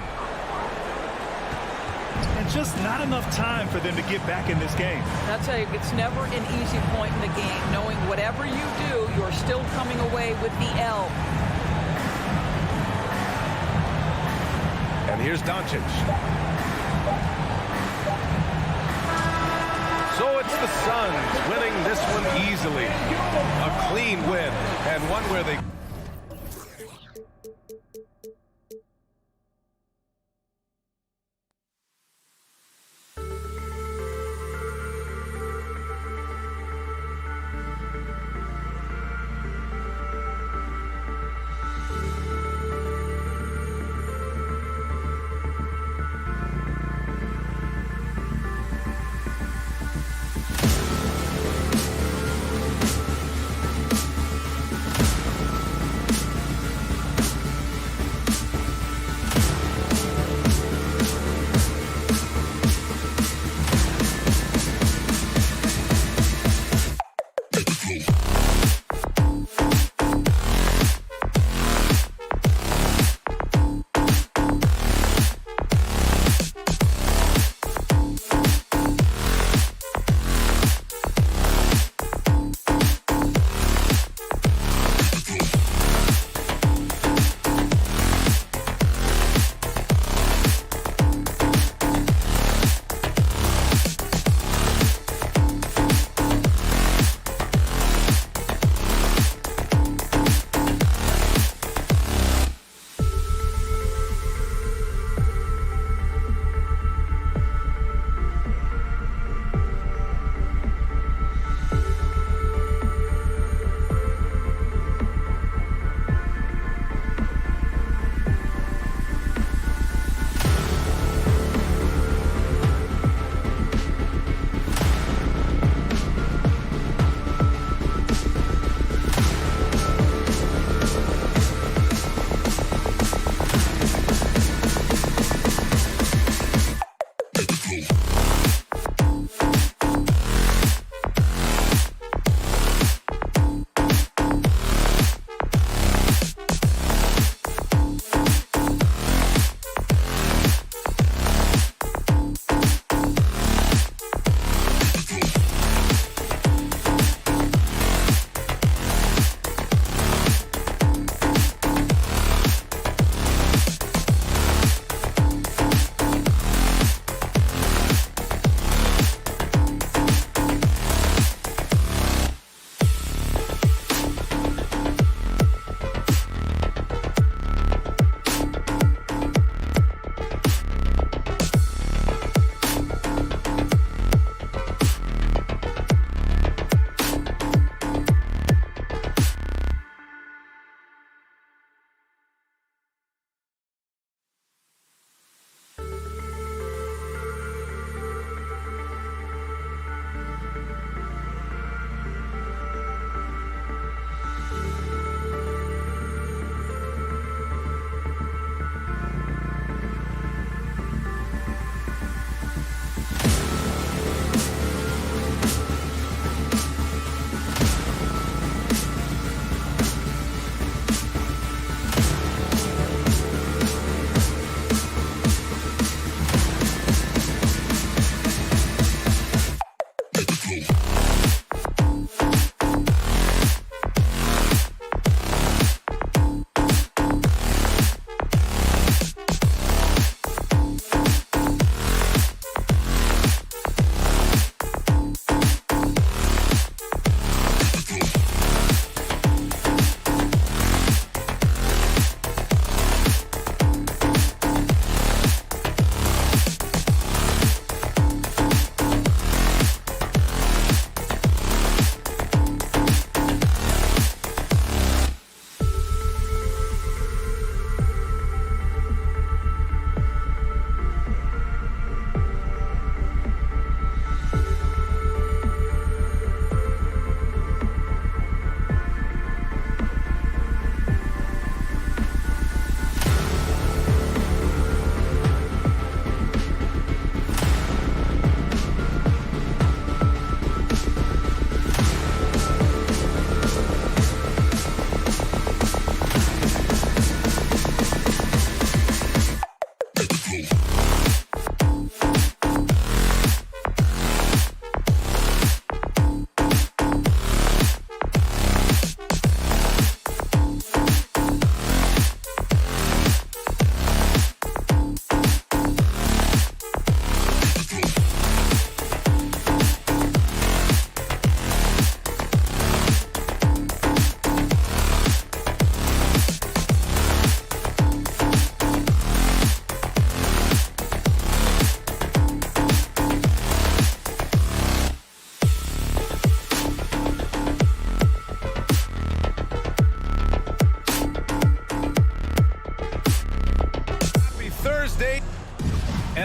And just not enough time for them to get back in this game. I'll tell you, it's never an easy point in the game, knowing whatever you do, you're still coming away with the L. And here's Doncic. So it's the Suns winning this one easily. A clean win, and one where they...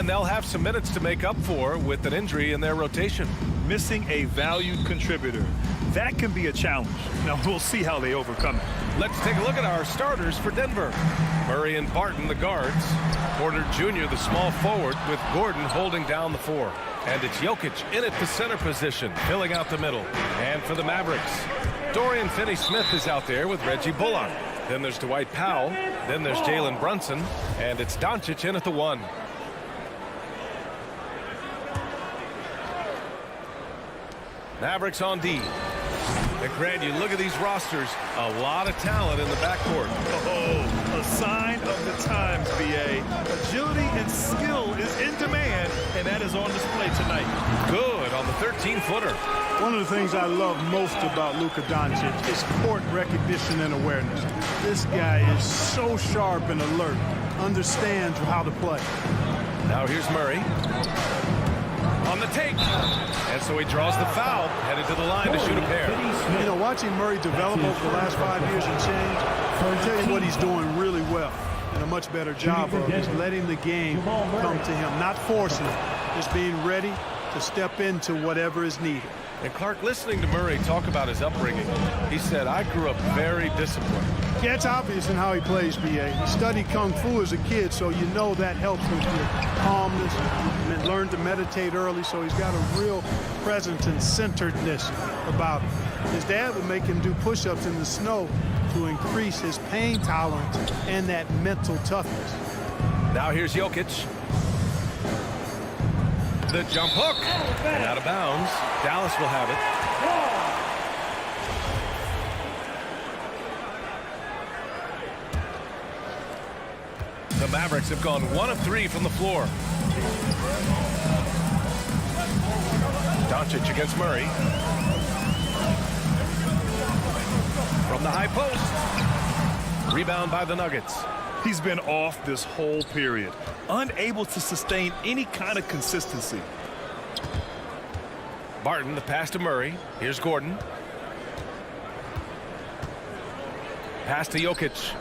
And they'll have some minutes to make up for with an injury in their rotation. Missing a valued contributor. That can be a challenge. Now, we'll see how they overcome it. Let's take a look at our starters for Denver. Murray and Barton, the guards. Porter Jr., the small forward, with Gordon holding down the 4. And it's Jokic in at the center position, filling out the middle. And for the Mavericks, Dorian Finney-Smith is out there with Reggie Bullock. Then there's Dwight Powell. Then there's Jalen Brunson. And it's Doncic in at the 1. Mavericks on D. And Grant, you look at these rosters, a lot of talent in the backcourt. Oh, a sign of the times, B.A. Agility and skill is in demand, and that is on display tonight. Good on the 13-footer. One of the things I love most about Luka Doncic is court recognition and awareness. This guy is so sharp and alert, understands how to play. Now here's Murray. On the take. And so he draws the foul, headed to the line to shoot a pair. You know, watching Murray develop over the last 5 years and change, I tell you what he's doing really well and a much better job of is letting the game come to him, not forcing it, just being ready to step into whatever is needed. And Clark, listening to Murray talk about his upbringing, he said, I grew up very disciplined. Yeah, it's obvious in how he plays, B.A. He studied Kung Fu as a kid, so you know that helps with your calmness. And learned to meditate early, so he's got a real presence and centeredness about him. His dad would make him do push-ups in the snow to increase his pain tolerance and that mental toughness. Now here's Jokic. The jump hook. And out of bounds. Dallas will have it. The Mavericks have gone 1 of 3 from the floor. Doncic against Murray. From the high post. Rebound by the Nuggets. He's been off this whole period, unable to sustain any kind of consistency. Barton, the pass to Murray. Here's Gordon. Pass to Jokic.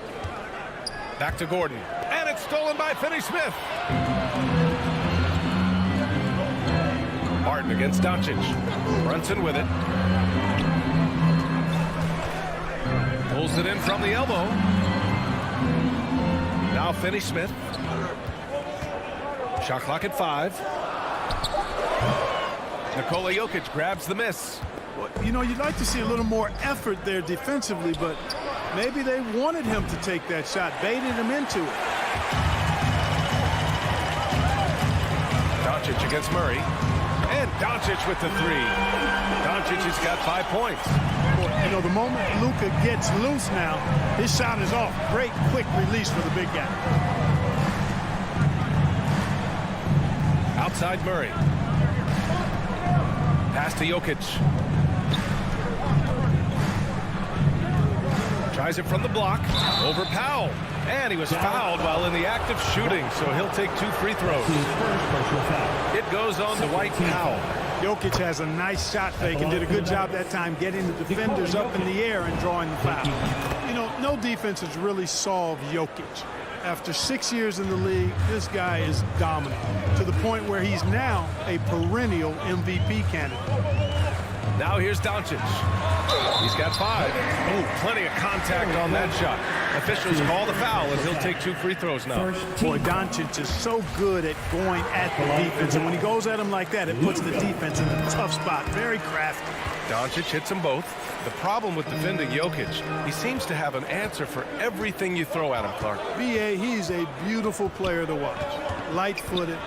Back to Gordon. And it's stolen by Finney-Smith. Barton against Doncic. Brunson with it. Pulls it in from the elbow. Now Finney-Smith. Shot clock at 5. Nikola Jokic grabs the miss. Well, you know, you'd like to see a little more effort there defensively, but maybe they wanted him to take that shot, baited him into it. Doncic against Murray. And Doncic with the 3. Doncic has got 5 points. You know, the moment Luka gets loose now, his shot is off. Great quick release for the big guy. Outside Murray. Pass to Jokic. Tries it from the block. Over Powell. And he was fouled while in the act of shooting, so he'll take 2 free throws. It goes on to Dwight Powell. Jokic has a nice shot fake and did a good job that time getting the defenders up in the air and drawing the foul. You know, no defense has really solved Jokic. After 6 years in the league, this guy is dominant to the point where he's now a perennial MVP candidate. Now here's Doncic. He's got 5. Oh, plenty of contact on that shot. Officials call the foul, and he'll take 2 free throws now. Boy, Doncic is so good at going at the defense, and when he goes at him like that, it puts the defense in a tough spot. Very crafty. Doncic hits them both. The problem with defending Jokic, he seems to have an answer for everything you throw at him, Clark. B.A., he's a beautiful player to watch. Light-footed,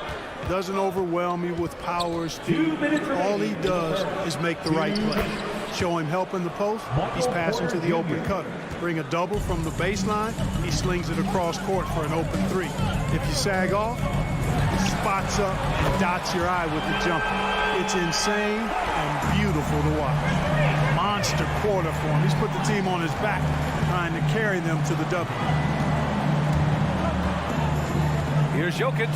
doesn't overwhelm you with power or speed. All he does is make the right play. Show him help in the post, he's passing to the open cutter. Bring a double from the baseline, he slings it across court for an open 3. If you sag off, he spots up and dots your eye with the jumper. It's insane and beautiful to watch. Monster quarter for him. He's put the team on his back, trying to carry them to the W. Here's Jokic.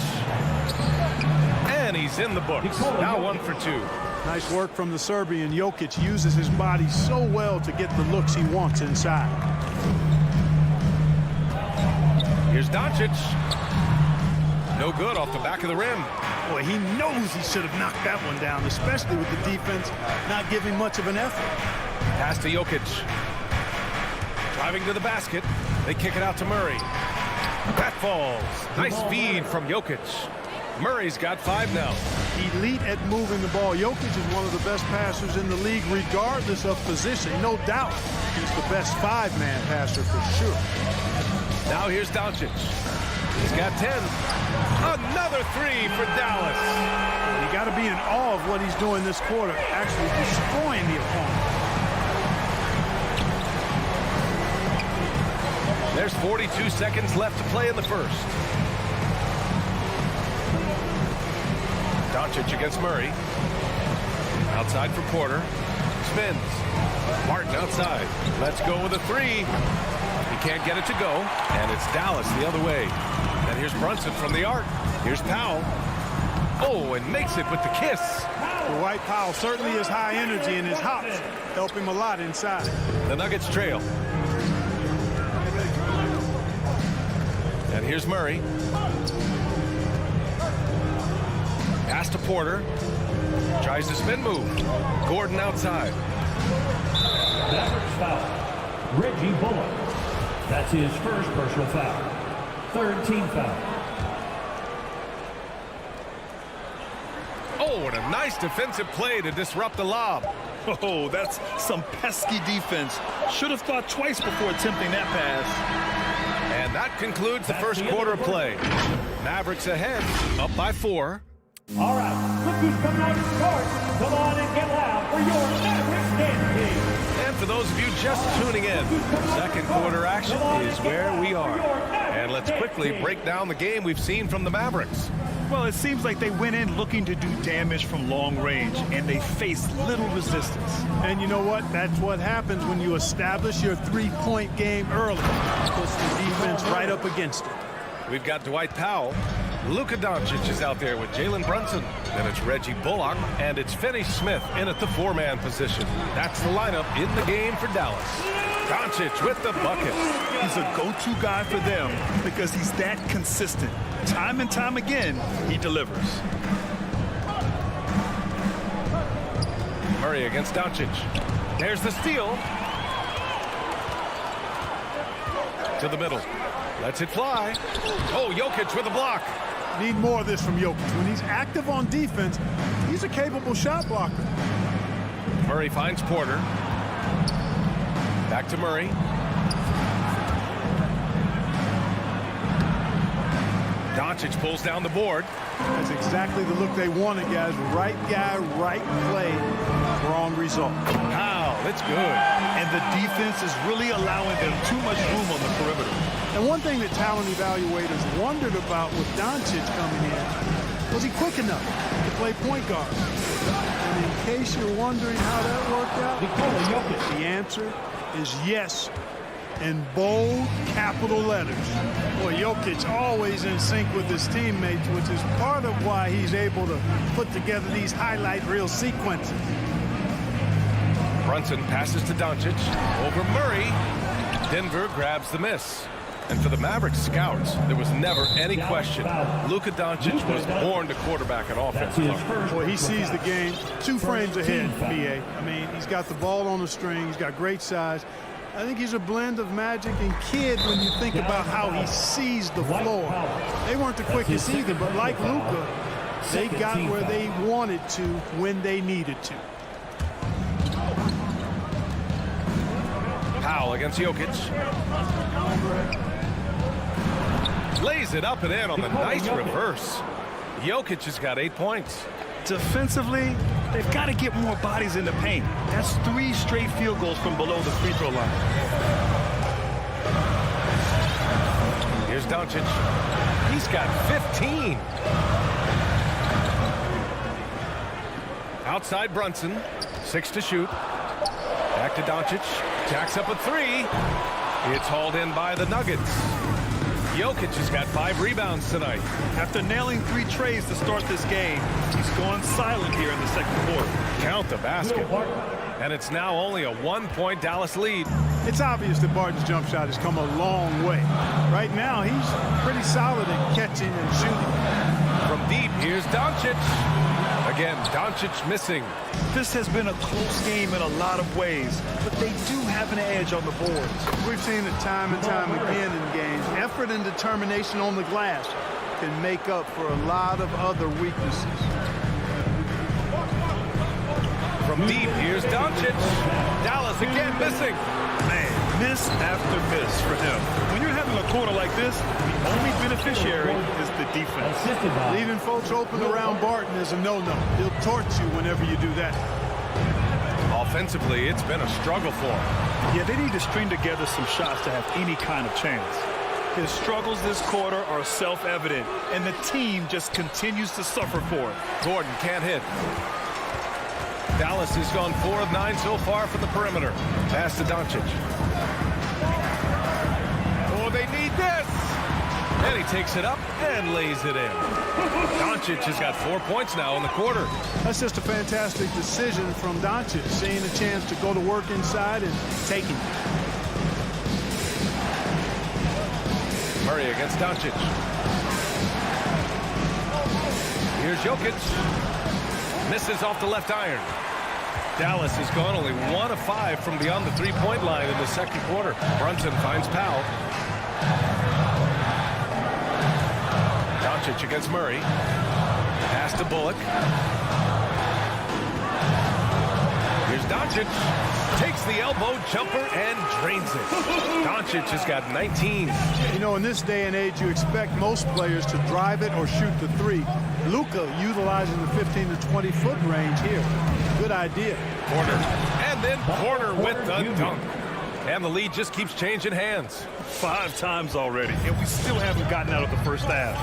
And he's in the books. Now 1 for 2. Nice work from the Serbian. Jokic uses his body so well to get the looks he wants inside. Here's Doncic. No good off the back of the rim. Boy, he knows he should have knocked that one down, especially with the defense not giving much of an effort. Pass to Jokic. Driving to the basket. They kick it out to Murray. That falls. Nice feed from Jokic. Murray's got 5 now. Elite at moving the ball. Jokic is one of the best passers in the league, regardless of position. No doubt he's the best 5-man passer for sure. Now here's Doncic. He's got 10. Another 3 for Dallas. You got to be in awe of what he's doing this quarter, actually destroying the opponent. There's 42 seconds left to play in the first. Doncic against Murray. Outside for Porter. Spins. Martin outside. Let's go with a 3. He can't get it to go. And it's Dallas the other way. And here's Brunson from the arc. Here's Powell. Oh, and makes it with the kiss. Dwight Powell certainly is high energy, and his hops help him a lot inside. The Nuggets trail. And here's Murray. Pass to Porter. Tries to spin move. Gordon outside. Mavericks foul. Reggie Bullock. That's his first personal foul. Third team foul. Oh, and a nice defensive play to disrupt the lob. Oh, that's some pesky defense. Should have thought twice before attempting that pass. And that concludes the first quarter of play. Mavericks ahead, up by 4. All right, look who's coming out to start. Come on and get loud for your Mavericks dance team. And for those of you just tuning in, second quarter action is where we are. And let's quickly break down the game we've seen from the Mavericks. Well, it seems like they went in looking to do damage from long range, and they faced little resistance. And you know what? That's what happens when you establish your three-point game early. Puts the defense right up against it. We've got Dwight Powell. Luka Doncic is out there with Jalen Brunson. Then it's Reggie Bullock, and it's Finney Smith in at the 4-man position. That's the lineup in the game for Dallas. Doncic with the bucket. He's a go-to guy for them because he's that consistent. Time and time again, he delivers. Murray against Doncic. There's the steal. To the middle. Lets it fly. Oh, Jokic with a block. Need more of this from Jokic. When he's active on defense, he's a capable shot blocker. Murray finds Porter. Back to Murray. Doncic pulls down the board. That's exactly the look they wanted, guys. Right guy, right play, wrong result. Wow, that's good. And the defense is really allowing them too much room on the perimeter. And one thing that talent evaluators wondered about with Doncic coming in, was he quick enough to play point guard? And in case you're wondering how that worked out, the answer is yes, in bold capital letters. Boy, Jokic always in sync with his teammates, which is part of why he's able to put together these highlight reel sequences. Brunson passes to Doncic. Over Murray. Denver grabs the miss. And for the Mavericks scouts, there was never any question. Luka Doncic was born to quarterback an offense. Boy, he sees the game 2 frames ahead, BA. I mean, he's got the ball on the string. He's got great size. I think he's a blend of Magic and Kidd when you think about how he sees the floor. They weren't the quickest either, but like Luka, they got where they wanted to when they needed to. Powell against Jokic. Lays it up and in on the nice reverse. Jokic has got 8 points. Defensively, they've got to get more bodies in the paint. That's 3 straight field goals from below the free throw line. Here's Doncic. He's got 15. Outside Brunson. 6 to shoot. Back to Doncic. Jacks up a 3. It's hauled in by the Nuggets. Jokic has got 5 rebounds tonight. After nailing 3 trays to start this game, he's gone silent here in the second quarter. Count the basket. And it's now only a 1-point Dallas lead. It's obvious that Barton's jump shot has come a long way. Right now, he's pretty solid at catching and shooting. From deep, here's Doncic. Again, Doncic missing. This has been a close game in a lot of ways, but they do have an edge on the boards. We've seen it time and time again in games. Effort and determination on the glass can make up for a lot of other weaknesses. From deep, here's Doncic. Dallas again missing. Man, miss after miss for him. When you're having a quarter like this, the only beneficiary is the defense. Leaving folks open around Barton is a no-no. He'll torch you whenever you do that. Offensively, it's been a struggle for him. Yeah, they need to string together some shots to have any kind of chance. His struggles this quarter are self-evident, and the team just continues to suffer for it. Gordon can't hit. Dallas has gone 4 of 9 so far from the perimeter. Pass to Doncic. Oh, they need this. And he takes it up and lays it in. Doncic has got 4 points now in the quarter. That's just a fantastic decision from Doncic, seeing a chance to go to work inside and taking it. Murray against Doncic. Here's Jokic. Misses off the left iron. Dallas has gone only 1 of 5 from beyond the three-point line in the second quarter. Brunson finds Powell. Doncic against Murray. Pass to Bullock. Here's Doncic. Takes the elbow jumper and drains it. Doncic has got 19. You know, in this day and age, you expect most players to drive it or shoot the three. Luka utilizing the 15 to 20 foot range here. Good idea. Porter. And then Porter with the dunk. And the lead just keeps changing hands. 5 times already, and we still haven't gotten out of the first half.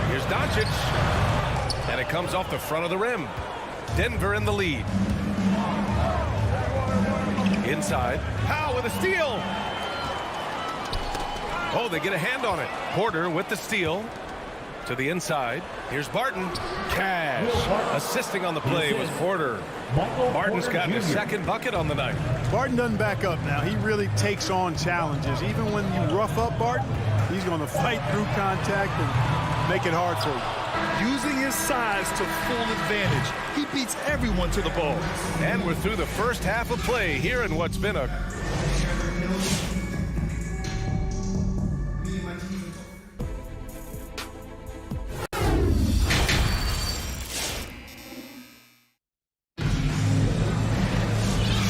Here's Doncic. And it comes off the front of the rim. Denver in the lead. Inside. Powell with a steal. Oh, they get a hand on it. Porter with the steal. To the inside. Here's Barton. Cash. Assisting on the play was Porter. Barton's got his second bucket on the night. Barton doesn't back up now. He really takes on challenges. Even when you rough up Barton, he's going to fight through contact and make it hard for you. Using his size to full advantage, he beats everyone to the ball. And we're through the first half of play here in what's been a...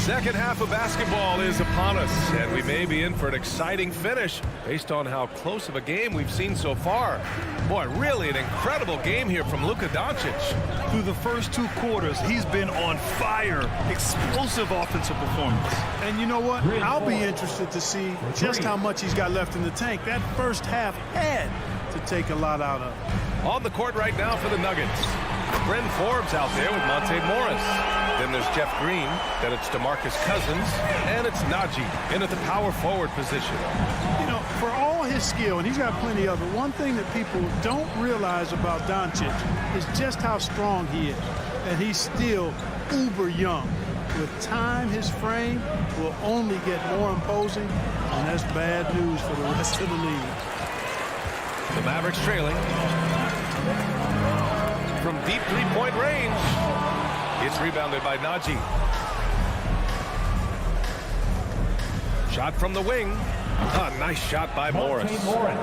Second half of basketball is upon us, and we may be in for an exciting finish based on how close of a game we've seen so far. Boy, really an incredible game here from Luka Doncic. Through the first 2 quarters, he's been on fire. Explosive offensive performance. And you know what? I'll be interested to see just how much he's got left in the tank. That first half had to take a lot out of it. On the court right now for the Nuggets. Bryn Forbes out there with Monte Morris. Then there's Jeff Green. Then it's DeMarcus Cousins. And it's Najee in at the power forward position. You know, for all his skill, and he's got plenty of it, one thing that people don't realize about Doncic is just how strong he is. And he's still uber young. With time, his frame will only get more imposing, and that's bad news for the rest of the league. The Mavericks trailing. From deep three-point range. It's rebounded by Najee. Shot from the wing. A nice shot by Morris.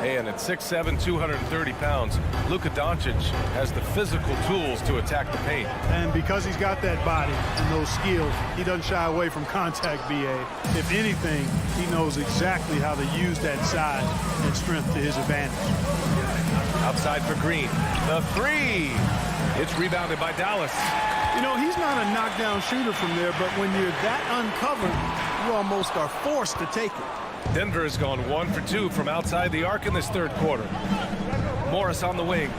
And at 6'7", 230 pounds, Luka Doncic has the physical tools to attack the paint. And because he's got that body and those skills, he doesn't shy away from contact, B.A. If anything, he knows exactly how to use that size and strength to his advantage. Outside for Green. The three. It's rebounded by Dallas. You know, he's not a knockdown shooter from there, but when you're that uncovered, you almost are forced to take it. Denver has gone 1 for 2 from outside the arc in this third quarter. Morris on the wing.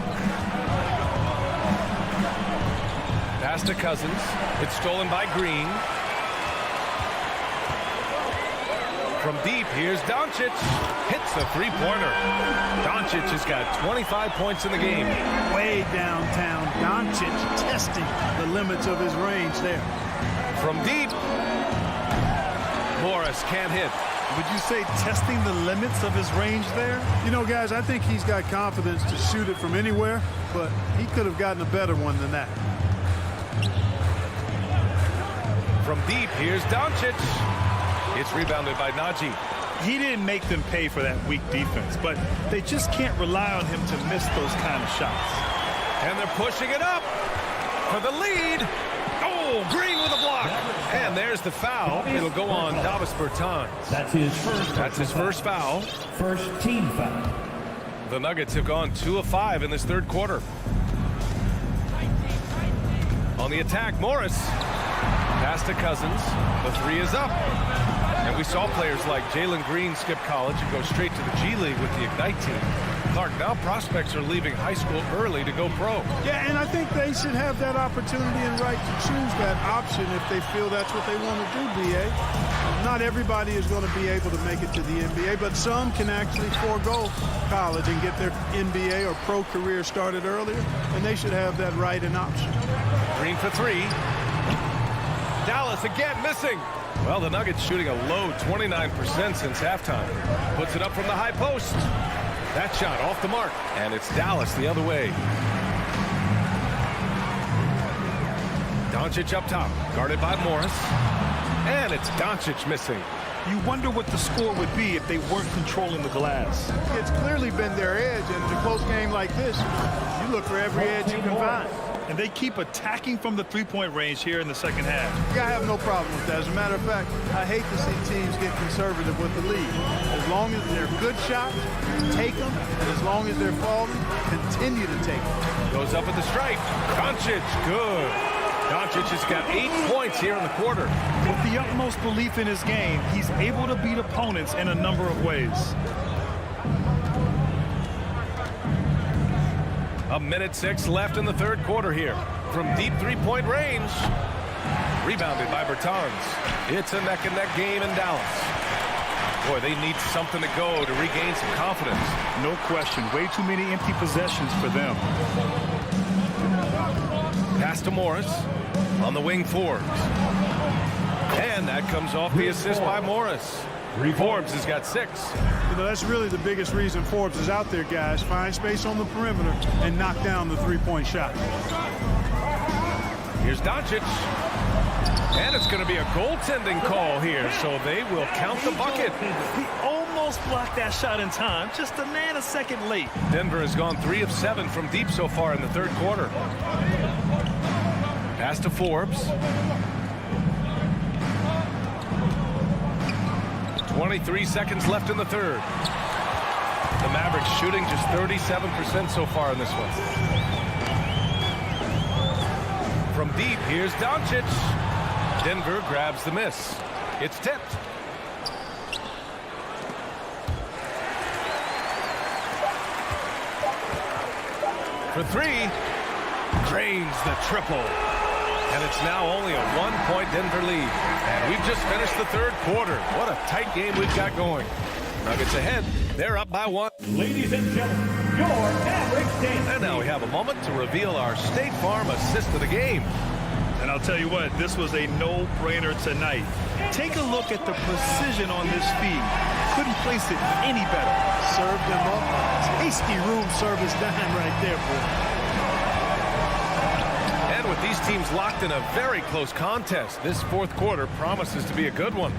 Pass to Cousins. It's stolen by Green. From deep, here's Doncic. Hits a three-pointer. Doncic has got 25 points in the game. Way downtown, Doncic testing the limits of his range there. From deep, Morris can't hit. Would you say testing the limits of his range there? You know, guys, I think he's got confidence to shoot it from anywhere, but he could have gotten a better one than that. From deep, here's Doncic. It's rebounded by Najee. He didn't make them pay for that weak defense, but they just can't rely on him to miss those kind of shots. And they're pushing it up for the lead. Oh, Green with a block. And there's the foul. It'll go on Davis Bertans. That's his first foul. First team foul. The Nuggets have gone 2 of 5 in this third quarter. On the attack, Morris. Pass to Cousins. The three is up. And we saw players like Jalen Green skip college and go straight to the G League with the Ignite team. Clark, now prospects are leaving high school early to go pro. Yeah, and I think they should have that opportunity and right to choose that option if they feel that's what they want to do, B.A. Not everybody is going to be able to make it to the NBA, but some can actually forego college and get their NBA or pro career started earlier, and they should have that right and option. Green for three. Dallas again missing. Well, the Nuggets shooting a low 29% since halftime. Puts it up from the high post. That shot off the mark, and it's Dallas the other way. Doncic up top, guarded by Morris. And it's Doncic missing. You wonder what the score would be if they weren't controlling the glass. It's clearly been their edge, and in a close game like this, you look for every edge you can find. And they keep attacking from the three-point range here in the second half. Yeah, I have no problem with that. As a matter of fact, I hate to see teams get conservative with the lead. As long as they're good shots, take them. And as long as they're falling, continue to take them. Goes up at the stripe. Doncic, good. Doncic has got 8 points here in the quarter. With the utmost belief in his game, he's able to beat opponents in a number of ways. A minute 6 left in the third quarter here. From deep three-point range. Rebounded by Bertans. It's a neck-and-neck game in Dallas. Boy, they need something to go to regain some confidence. No question. Way too many empty possessions for them. Pass to Morris. On the wing, Forbes. And that comes off the assist by Morris. Forbes has got 6. You know, that's really the biggest reason Forbes is out there, guys. Find space on the perimeter and knock down the three-point shot. Here's Doncic. And it's going to be a goaltending call here, so they will count the bucket. He almost blocked that shot in time, just a nanosecond late. Denver has gone 3 of 7 from deep so far in the third quarter. Pass to Forbes. 23 seconds left in the third. The Mavericks shooting just 37% so far in this one. From deep, here's Doncic. Denver grabs the miss. It's tipped. For 3, drains the triple. And it's now only a 1-point Denver lead. And we've just finished the third quarter. What a tight game we've got going. Nuggets ahead. They're up by 1. Ladies and gentlemen, your Mavericks game. And now we have a moment to reveal our State Farm assist of the game. And I'll tell you what, this was a no-brainer tonight. Take a look at the precision on this feed. Couldn't place it any better. Served them up. Tasty room service dime right there, boy. With these teams locked in a very close contest, this fourth quarter promises to be a good one.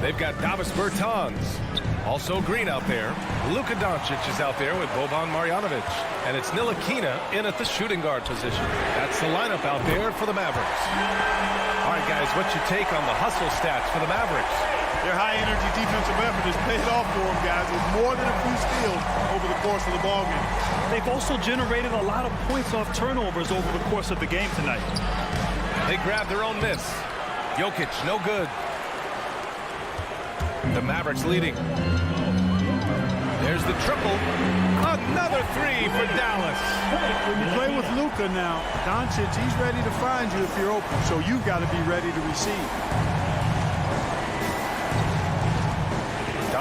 They've got Davis Bertans, also Green out there. Luka Doncic is out there with Boban Marjanovic. And it's Ntilikina in at the shooting guard position. That's the lineup out there for the Mavericks. All right, guys, what's your take on the hustle stats for the Mavericks? Their high-energy defensive effort has paid off for them, guys. With more than a few steals over the course of the ballgame. They've also generated a lot of points off turnovers over the course of the game tonight. They grabbed their own miss. Jokic, no good. The Mavericks leading. There's the triple. Another 3 for Dallas. When you play with Luka now, Doncic, he's ready to find you if you're open. So you've got to be ready to receive.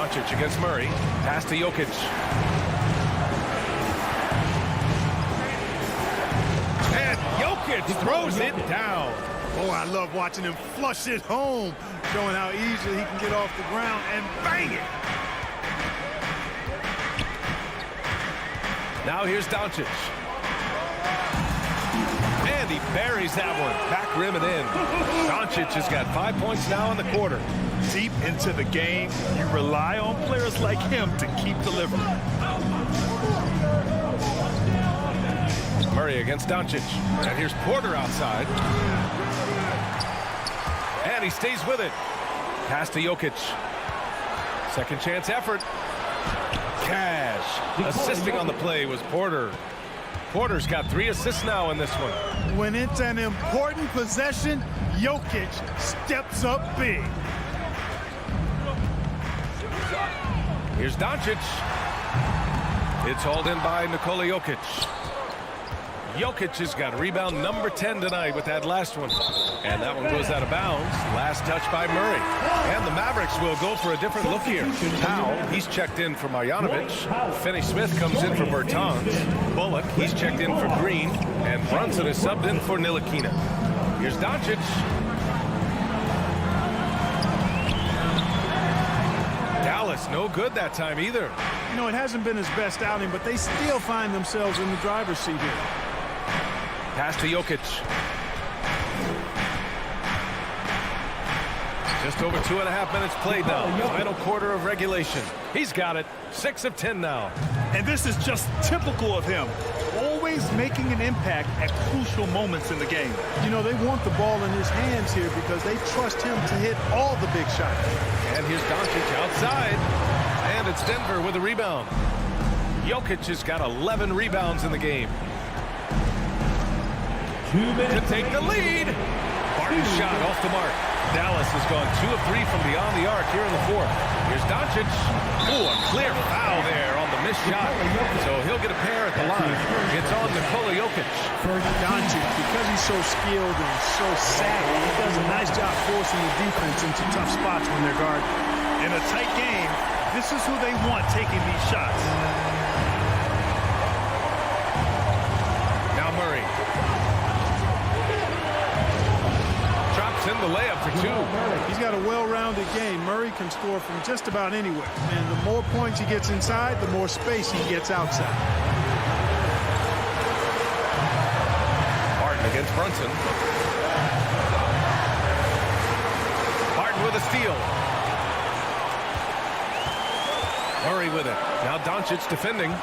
Doncic against Murray. Pass to Jokic. And Jokic throws it down. Oh, I love watching him flush it home, showing how easily he can get off the ground and bang it. Now here's Doncic. And he buries that one. Back rim and in. Doncic has got 5 points now in the quarter. Deep into the game, you rely on players like him to keep delivering. Murray against Doncic. And here's Porter outside. And he stays with it. Pass to Jokic. Second chance effort. Cash. Assisting on the play was Porter. Porter's got 3 assists now in this one. When it's an important possession, Jokic steps up big. Here's Doncic. It's hauled in by Nikola Jokic. Jokic has got rebound number 10 tonight with that last one. And that one goes out of bounds. Last touch by Murray. And the Mavericks will go for a different look here. Powell, he's checked in for Marjanovic. Finney-Smith comes in for Bertans. Bullock, he's checked in for Green. And Brunson is subbed in for Ntilikina. Here's Doncic. Dallas, no good that time either. You know, it hasn't been his best outing, but they still find themselves in the driver's seat here. Pass to Jokic. Just over 2.5 minutes played now. Final quarter of regulation. He's got it. 6 of 10 now. And this is just typical of him. Always making an impact at crucial moments in the game. You know, they want the ball in his hands here because they trust him to hit all the big shots. And here's Doncic outside. And it's Denver with a rebound. Jokic has got 11 rebounds in the game. 2 minutes to take the lead. Barton's shot off the mark. Dallas has gone 2 of 3 from beyond the arc here in the fourth. Here's Doncic. Ooh, a clear foul there on the missed shot. So he'll get a pair at the line. It's on Nikola Jokic. Doncic, because he's so skilled and so savvy, he does a nice job forcing the defense into tough spots when they're guarded. In a tight game, this is who they want taking these shots. Now Murray. Drops in the layup for 2. He's got a well-rounded game. Murray can score from just about anywhere. And the more points he gets inside, the more space he gets outside. Barton against Brunson. Barton with a steal. Murray with it. Now Doncic defending.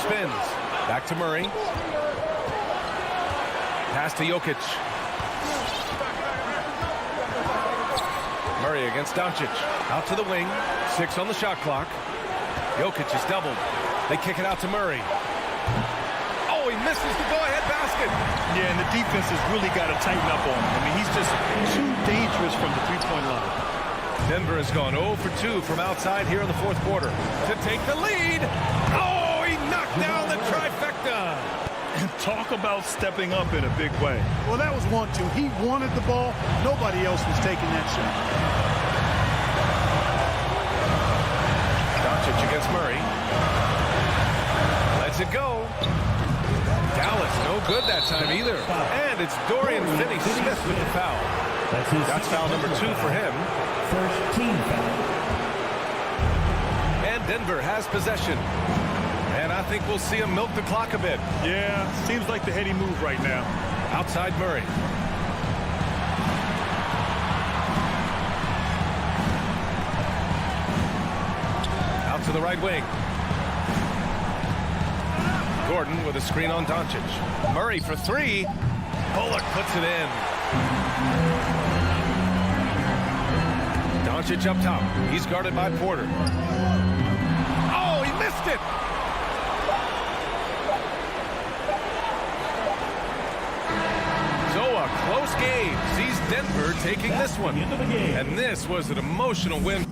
Spins. Back to Murray. Pass to Jokic. Murray against Doncic. Out to the wing. 6 on the shot clock. Jokic is doubled. They kick it out to Murray. Oh, he misses the go-ahead basket. Yeah, and the defense has really got to tighten up on him. I mean, he's just too dangerous from the three-point line. Denver has gone 0 for 2 from outside here in the fourth quarter. To take the lead. Oh, he knocked down the trifecta. And talk about stepping up in a big way. Well, that was 1-2. He wanted the ball. Nobody else was taking that shot. Doncic against Murray. Lets it go. Dallas, no good that time either. And it's Dorian Finney-Smith with the foul. That's foul number 2 for him. First team foul. And Denver has possession. And I think we'll see him milk the clock a bit. Yeah, seems like the heady move right now. Outside Murray. Out to the right wing. Gordon with a screen on Doncic. Murray for 3. Bullock puts it in. Doncic up top. He's guarded by Porter. Oh, he missed it. So a close game sees Denver taking this one. And this was an emotional win.